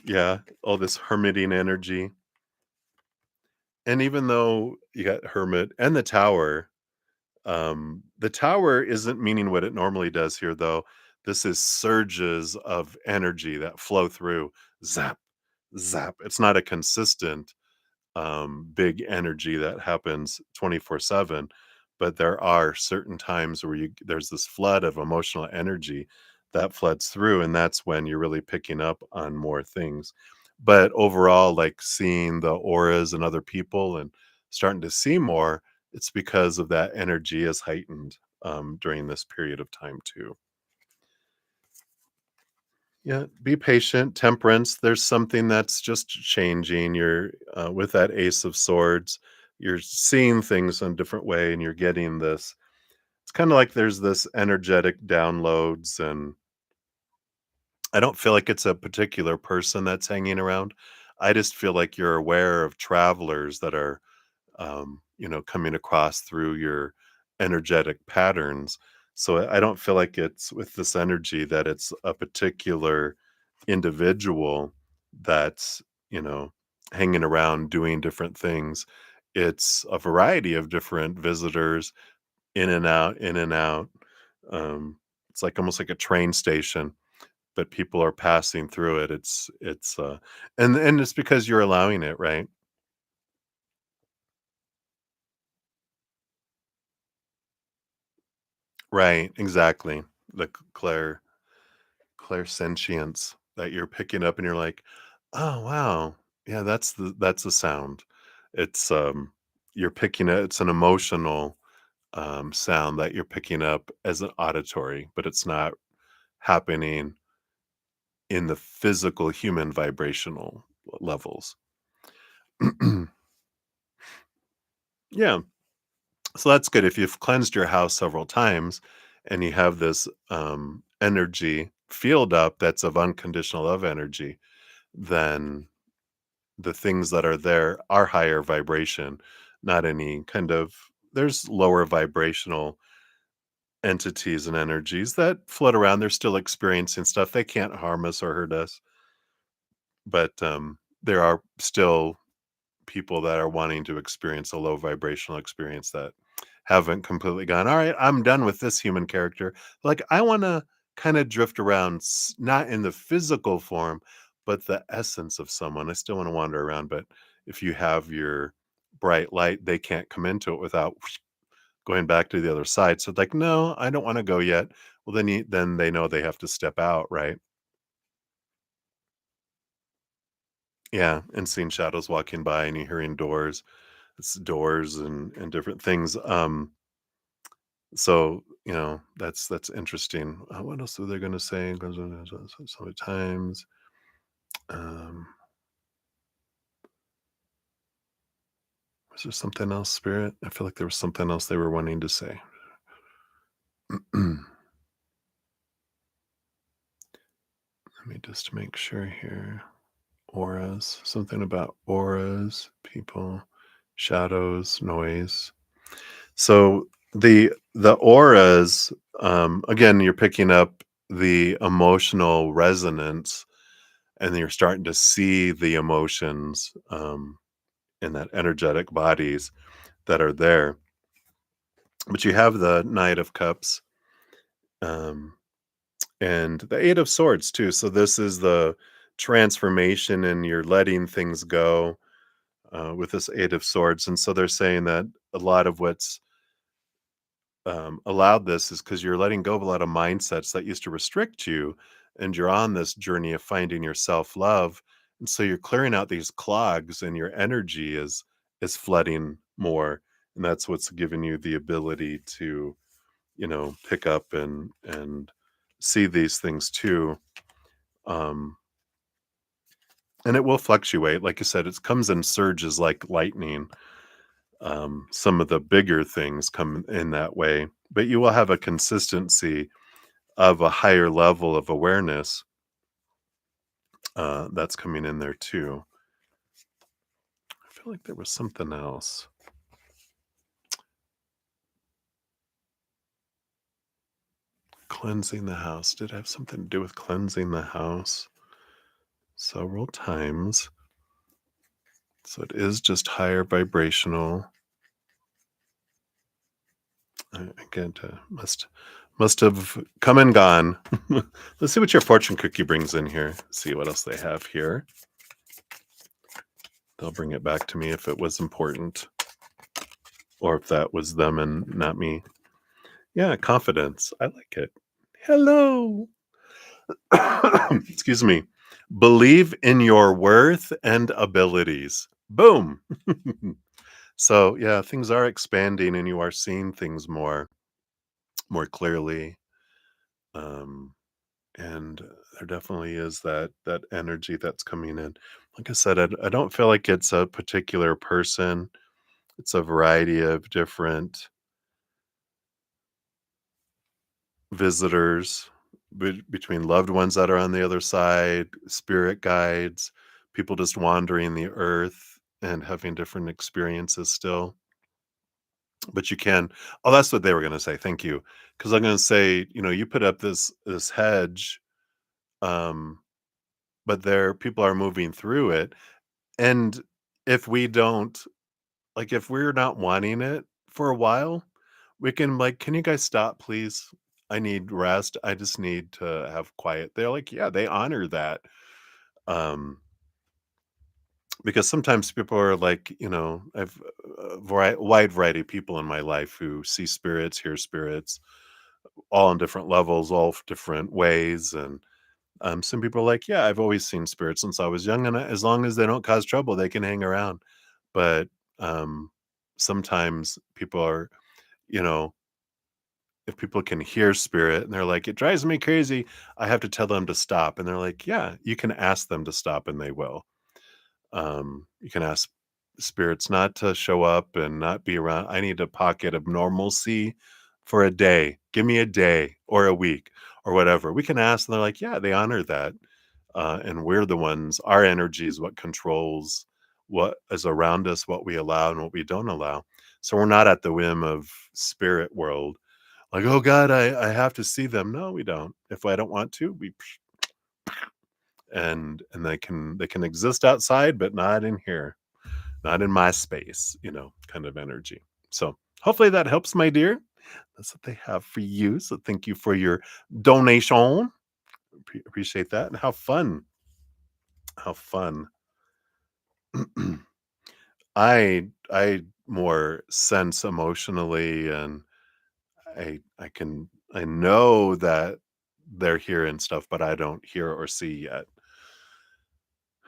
Yeah, all this hermiting energy. And even though you got hermit and the tower isn't meaning what it normally does here, though. This is surges of energy that flow through. Zap, zap. It's not a consistent big energy that happens 24/7, but there are certain times where there's this flood of emotional energy that floods through, and that's when you're really picking up on more things. But overall, like seeing the auras and other people and starting to see more, it's because of that energy is heightened during this period of time too. Yeah, be patient. Temperance, there's something that's just changing. You're with that Ace of Swords, you're seeing things in a different way and you're getting this. It's kind of like there's this energetic downloads, and I don't feel like it's a particular person that's hanging around. I just feel like you're aware of travelers that are coming across through your energetic patterns. So I don't feel like it's with this energy that it's a particular individual that's, hanging around doing different things. It's a variety of different visitors in and out, in and out. It's like almost like a train station, but people are passing through it. It's and it's because you're allowing it, right? Right, exactly. The clairsentience that you're picking up and you're like, "Oh, wow. Yeah, that's the sound." It's, you're picking it it's an emotional, sound that you're picking up as an auditory, but it's not happening in the physical human vibrational levels. Yeah, so that's good. If you've cleansed your house several times and you have this, energy field up that's of unconditional love energy, then the things that are there are higher vibration, not any kind of there's lower vibrational entities and energies that float around. They're still experiencing stuff. They can't harm us or hurt us, but there are still people that are wanting to experience a low vibrational experience that haven't completely gone, all right, I'm done with this human character. Like, I want to kind of drift around, not in the physical form, but the essence of someone. I still want to wander around, but if you have your bright light, they can't come into it without going back to the other side. So, like, no, I don't want to go yet. Well, then they know they have to step out, right? Yeah, and seeing shadows walking by and you hearing doors, it's doors and different things. So, that's interesting. What else are they gonna say? Goes on so many times. Um, was there something else, Spirit? I feel like there was something else they were wanting to say. Let me just make sure here. Auras, something about auras, people, shadows, noise. So the auras, again, you're picking up the emotional resonance, and then you're starting to see the emotions, in that energetic bodies that are there. But you have the Knight of Cups, um, and the Eight of Swords too. So this is the transformation, and you're letting things go, with this Eight of Swords. And so they're saying that a lot of what's allowed this is because you're letting go of a lot of mindsets that used to restrict you, and you're on this journey of finding your self love. And so you're clearing out these clogs, and your energy is flooding more, and that's what's given you the ability to pick up and see these things too. Um, and it will fluctuate, like you said. It comes in surges like lightning. Some of the bigger things come in that way, but you will have a consistency of a higher level of awareness, that's coming in there too. I feel like there was something else. Cleansing the house. Did it have something to do with cleansing the house several times? So it is just higher vibrational. Again, must have come and gone. Let's see what your fortune cookie brings in here. See what else they have here. They'll bring it back to me if it was important, or if that was them and not me. Yeah, confidence. I like it. Hello. Excuse me. Believe in your worth and abilities. Boom. So, yeah, things are expanding and you are seeing things more clearly. Um and there definitely is that energy that's coming in. Like I said, I don't feel like it's a particular person. It's a variety of different visitors, between loved ones that are on the other side, spirit guides, people just wandering the earth and having different experiences still. But you can, oh, that's what they were going to say. Thank you. Because I'm going to say, you put up this hedge, um, but there people are moving through it. And if we don't, like, if we're not wanting it for a while, we can, like, can you guys stop, please? I need rest. I just need to have quiet. They're like, yeah, they honor that. Um, because sometimes people are like, I've wide variety of people in my life who see spirits, hear spirits, all on different levels, all different ways. And some people are like, yeah, I've always seen spirits since I was young. And as long as they don't cause trouble, they can hang around. But um, sometimes people are, you know, if people can hear spirit and they're like, "It drives me crazy," I have to tell them to stop, and they're like, "Yeah, you can ask them to stop, and they will." You can ask spirits not to show up and not be around. I need a pocket of normalcy for a day. Give me a day or a week or whatever. We can ask, and they're like, "Yeah, they honor that." And we're the ones. Our energy is what controls what is around us, what we allow, and what we don't allow. So we're not at the whim of spirit world like, "Oh god, I have to see them." No, we don't. If I don't want to, we and they can exist outside, but not in here, not in my space, kind of energy. So, hopefully that helps, my dear. That's what they have for you. So, thank you for your donation. Appreciate that. And how fun. How fun. I more sense emotionally and I know that they're here and stuff, but I don't hear or see yet.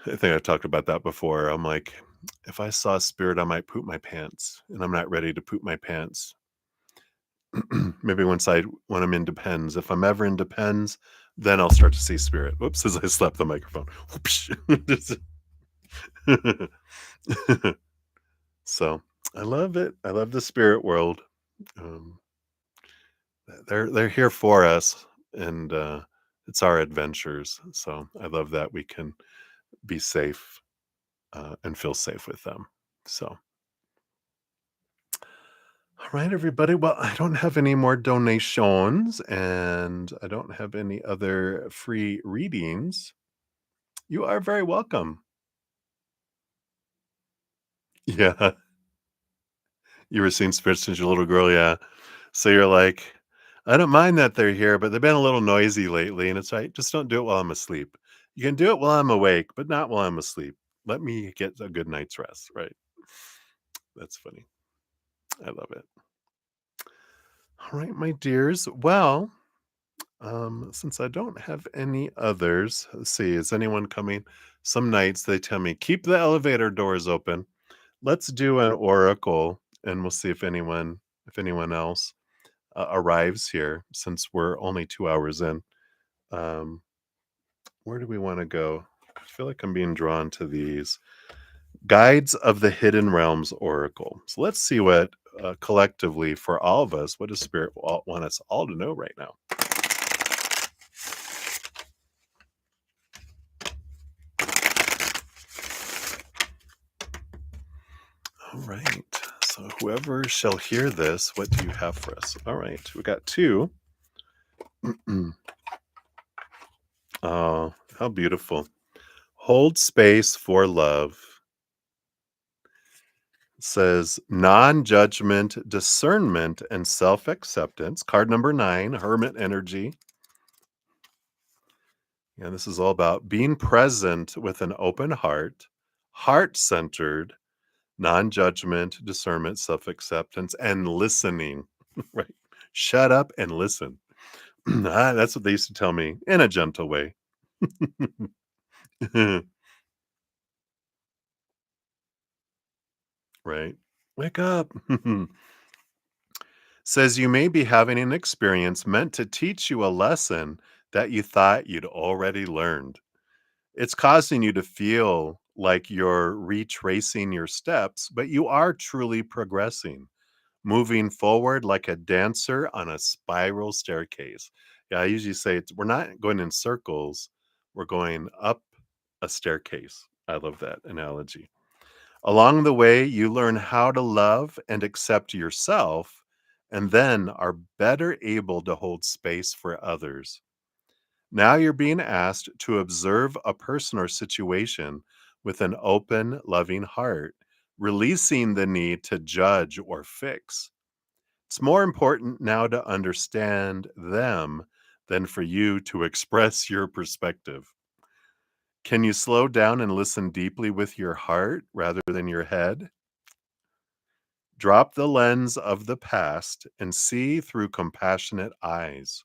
I think I've talked about that before. I'm like, if I saw a spirit, I might poop my pants, and I'm not ready to poop my pants. Maybe when I'm in Depends. If I'm ever in Depends, then I'll start to see spirit. Whoops, as I slapped the microphone. Whoops. So I love it. I love the spirit world. Um, they're here for us, and it's our adventures. So I love that we can be safe and feel safe with them. So, all right, everybody. Well, I don't have any more donations and I don't have any other free readings. You are very welcome. Yeah. You were seeing spirits since you're a little girl. Yeah. So you're like, I don't mind that they're here, but they've been a little noisy lately. And it's like, just don't do it while I'm asleep. You can do it while I'm awake, but not while I'm asleep. Let me get a good night's rest. Right. That's funny. I love it. All right, my dears. Well, since I don't have any others, let's see, is anyone coming? Some nights they tell me, keep the elevator doors open. Let's do an oracle and we'll see if anyone else arrives here since we're only 2 hours in. Um, where do we want to go? I feel like I'm being drawn to these Guides of the Hidden Realms Oracle. So let's see what collectively for all of us, what does Spirit want us all to know right now? All right. So whoever shall hear this, what do you have for us? All right. We got two. Oh, how beautiful. Hold space for love. It says non-judgment, discernment, and self-acceptance. Card number 9, Hermit Energy. And this is all about being present with an open heart-centered, non-judgment, discernment, self-acceptance, and listening. Right. Shut up and listen. That's what they used to tell me in a gentle way. Right. Wake up. Says you may be having an experience meant to teach you a lesson that you thought you'd already learned. It's causing you to feel like you're retracing your steps, but you are truly progressing, moving forward like a dancer on a spiral staircase. Yeah, I usually say we're not going in circles, we're going up a staircase. I love that analogy. Along the way, you learn how to love and accept yourself, and then are better able to hold space for others. Now you're being asked to observe a person or situation with an open, loving heart, releasing the need to judge or fix. It's more important now to understand them than for you to express your perspective. Can you slow down and listen deeply with your heart rather than your head? Drop the lens of the past and see through compassionate eyes.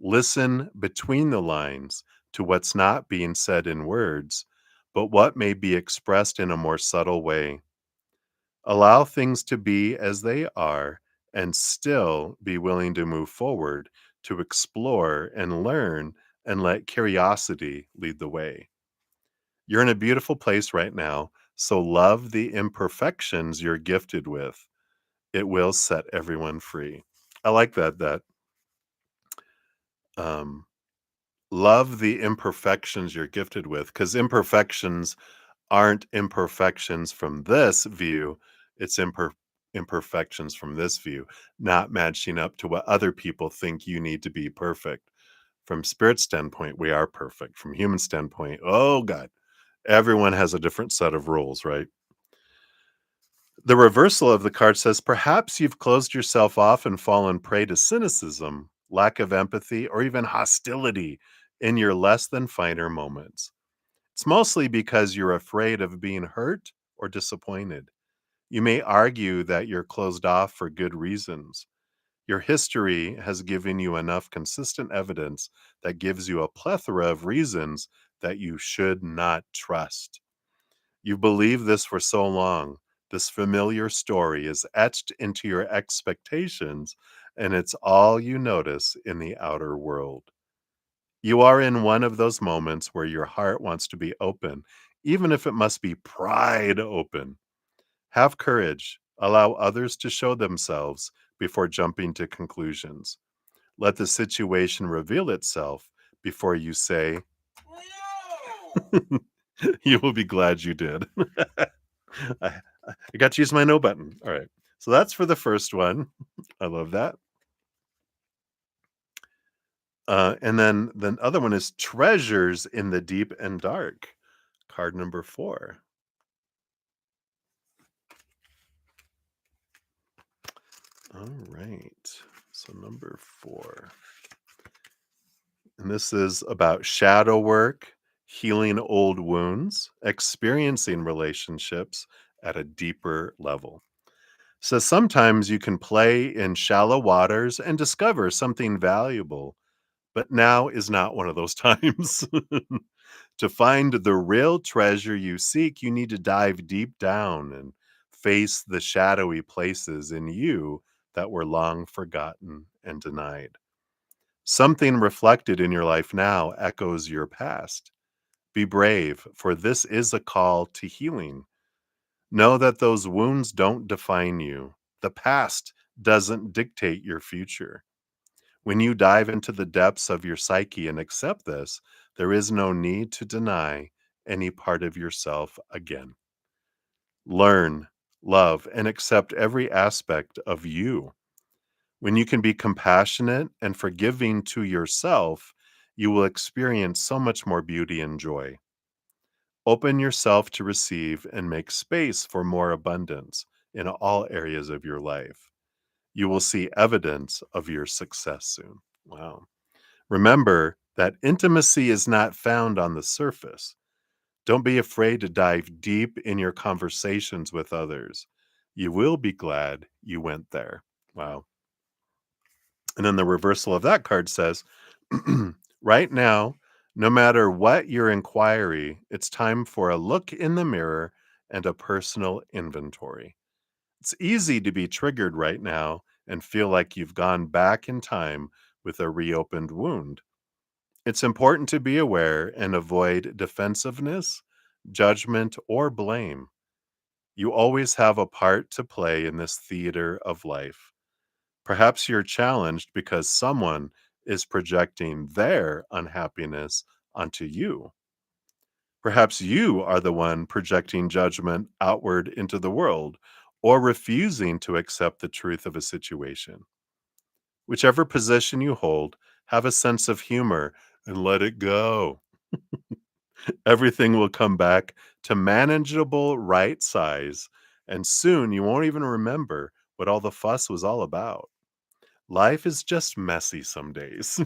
Listen between the lines to what's not being said in words, but what may be expressed in a more subtle way. Allow things to be as they are and still be willing to move forward, to explore and learn, and let curiosity lead the way. You're in a beautiful place right now, so love the imperfections you're gifted with. It will set everyone free. I like that um, love the imperfections you're gifted with, because imperfections aren't imperfections from this view, it's imperfections from this view, not matching up to what other people think you need to be perfect. From spirit standpoint, we are perfect. From human standpoint, oh God, everyone has a different set of rules, right? The reversal of the card says perhaps you've closed yourself off and fallen prey to cynicism, lack of empathy, or even hostility in your less than finer moments. It's mostly because you're afraid of being hurt or disappointed. You may argue that you're closed off for good reasons. Your history has given you enough consistent evidence that gives you a plethora of reasons that you should not trust. You believe this for so long. This familiar story is etched into your expectations, and it's all you notice in the outer world. You are in one of those moments where your heart wants to be open, even if it must be pried open. Have courage. Allow others to show themselves before jumping to conclusions. Let the situation reveal itself before you say, you will be glad you did. I, I got to use my no button. All right. So that's for the first one. I love that. And then the other one is treasures in the deep and dark. Card number 4. All right. So number 4. And this is about shadow work, healing old wounds, experiencing relationships at a deeper level. So sometimes you can play in shallow waters and discover something valuable, but now is not one of those times. To find the real treasure you seek, you need to dive deep down and face the shadowy places in you that were long forgotten and denied. Something reflected in your life now echoes your past. Be brave, for this is a call to healing. Know that those wounds don't define you. The past doesn't dictate your future. When you dive into the depths of your psyche and accept this, there is no need to deny any part of yourself again. Learn, love, and accept every aspect of you. When you can be compassionate and forgiving to yourself, you will experience so much more beauty and joy. Open yourself to receive and make space for more abundance in all areas of your life. You will see evidence of your success soon. Wow. Remember that intimacy is not found on the surface. Don't be afraid to dive deep in your conversations with others. You will be glad you went there. Wow. And then the reversal of that card says, right now, no matter what your inquiry, it's time for a look in the mirror and a personal inventory. It's easy to be triggered right now and feel like you've gone back in time with a reopened wound. It's important to be aware and avoid defensiveness, judgment, or blame. You always have a part to play in this theater of life. Perhaps you're challenged because someone is projecting their unhappiness onto you. Perhaps you are the one projecting judgment outward into the world or refusing to accept the truth of a situation. Whichever position you hold, have a sense of humor and let it go. Everything will come back to manageable right size, and soon you won't even remember what all the fuss was all about. Life is just messy some days.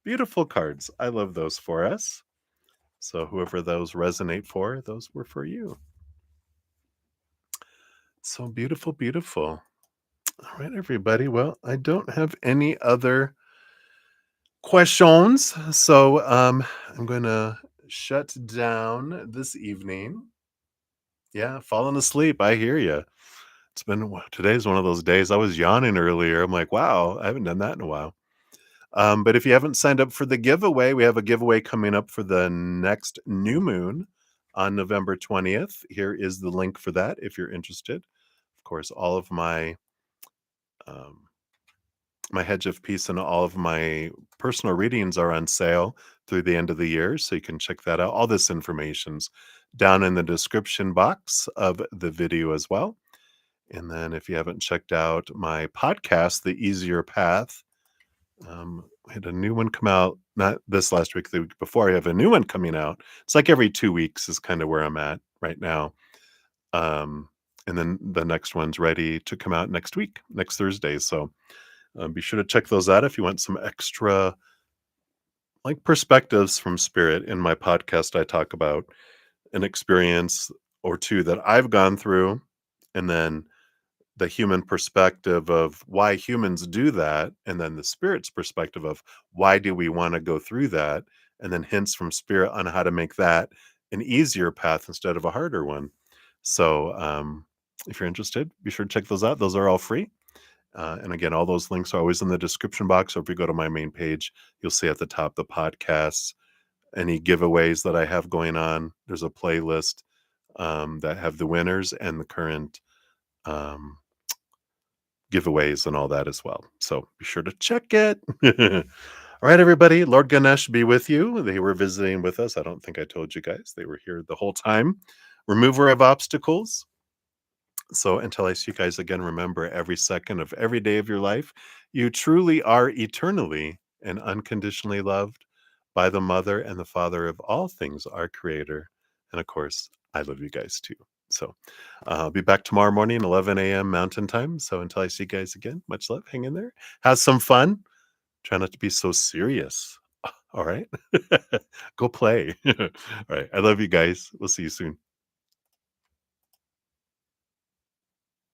Beautiful cards. I love those for us. So, whoever those resonate for, those were for you. So beautiful, beautiful. All right, everybody. Well, I don't have any other questions. So, I'm going to shut down this evening. Yeah, falling asleep. I hear you. It's been today's one of those days. I was yawning earlier. I'm like, wow, I haven't done that in a while. But if you haven't signed up for the giveaway, we have a giveaway coming up for the next new moon on November 20th. Here is the link for that if you're interested. Of course, all of um, my Hedge of Peace and all of my personal readings are on sale through the end of the year, so you can check that out. All this information's down in the description box of the video as well. And then if you haven't checked out my podcast, The Easier Path, I had a new one come out, not this last week, the week before. I have a new one coming out. It's like every 2 weeks is kind of where I'm at right now. Um, and then the next one's ready to come out next week, next Thursday. So be sure to check those out if you want some extra like perspectives from spirit. In my podcast, I talk about an experience or two that I've gone through, and then the human perspective of why humans do that, and then the spirit's perspective of why do we want to go through that, and then hints from spirit on how to make that an easier path instead of a harder one. So if you're interested, be sure to check those out. Those are all free. And again, all those links are always in the description box. Or if you go to my main page, you'll see at the top the podcasts, any giveaways that I have going on. There's a playlist that have the winners and the current um, giveaways and all that as well. So be sure to check it. All right, everybody. Lord Ganesh be with you. They were visiting with us. I don't think I told you guys. They were here the whole time. Remover of obstacles. So until I see you guys again, remember every second of every day of your life, you truly are eternally and unconditionally loved by the mother and the father of all things, our creator. And of course, I love you guys too. So I'll be back tomorrow morning, 11 a.m. Mountain Time. So until I see you guys again, much love. Hang in there. Have some fun. Try not to be so serious. All right. Go play. All right. I love you guys. We'll see you soon.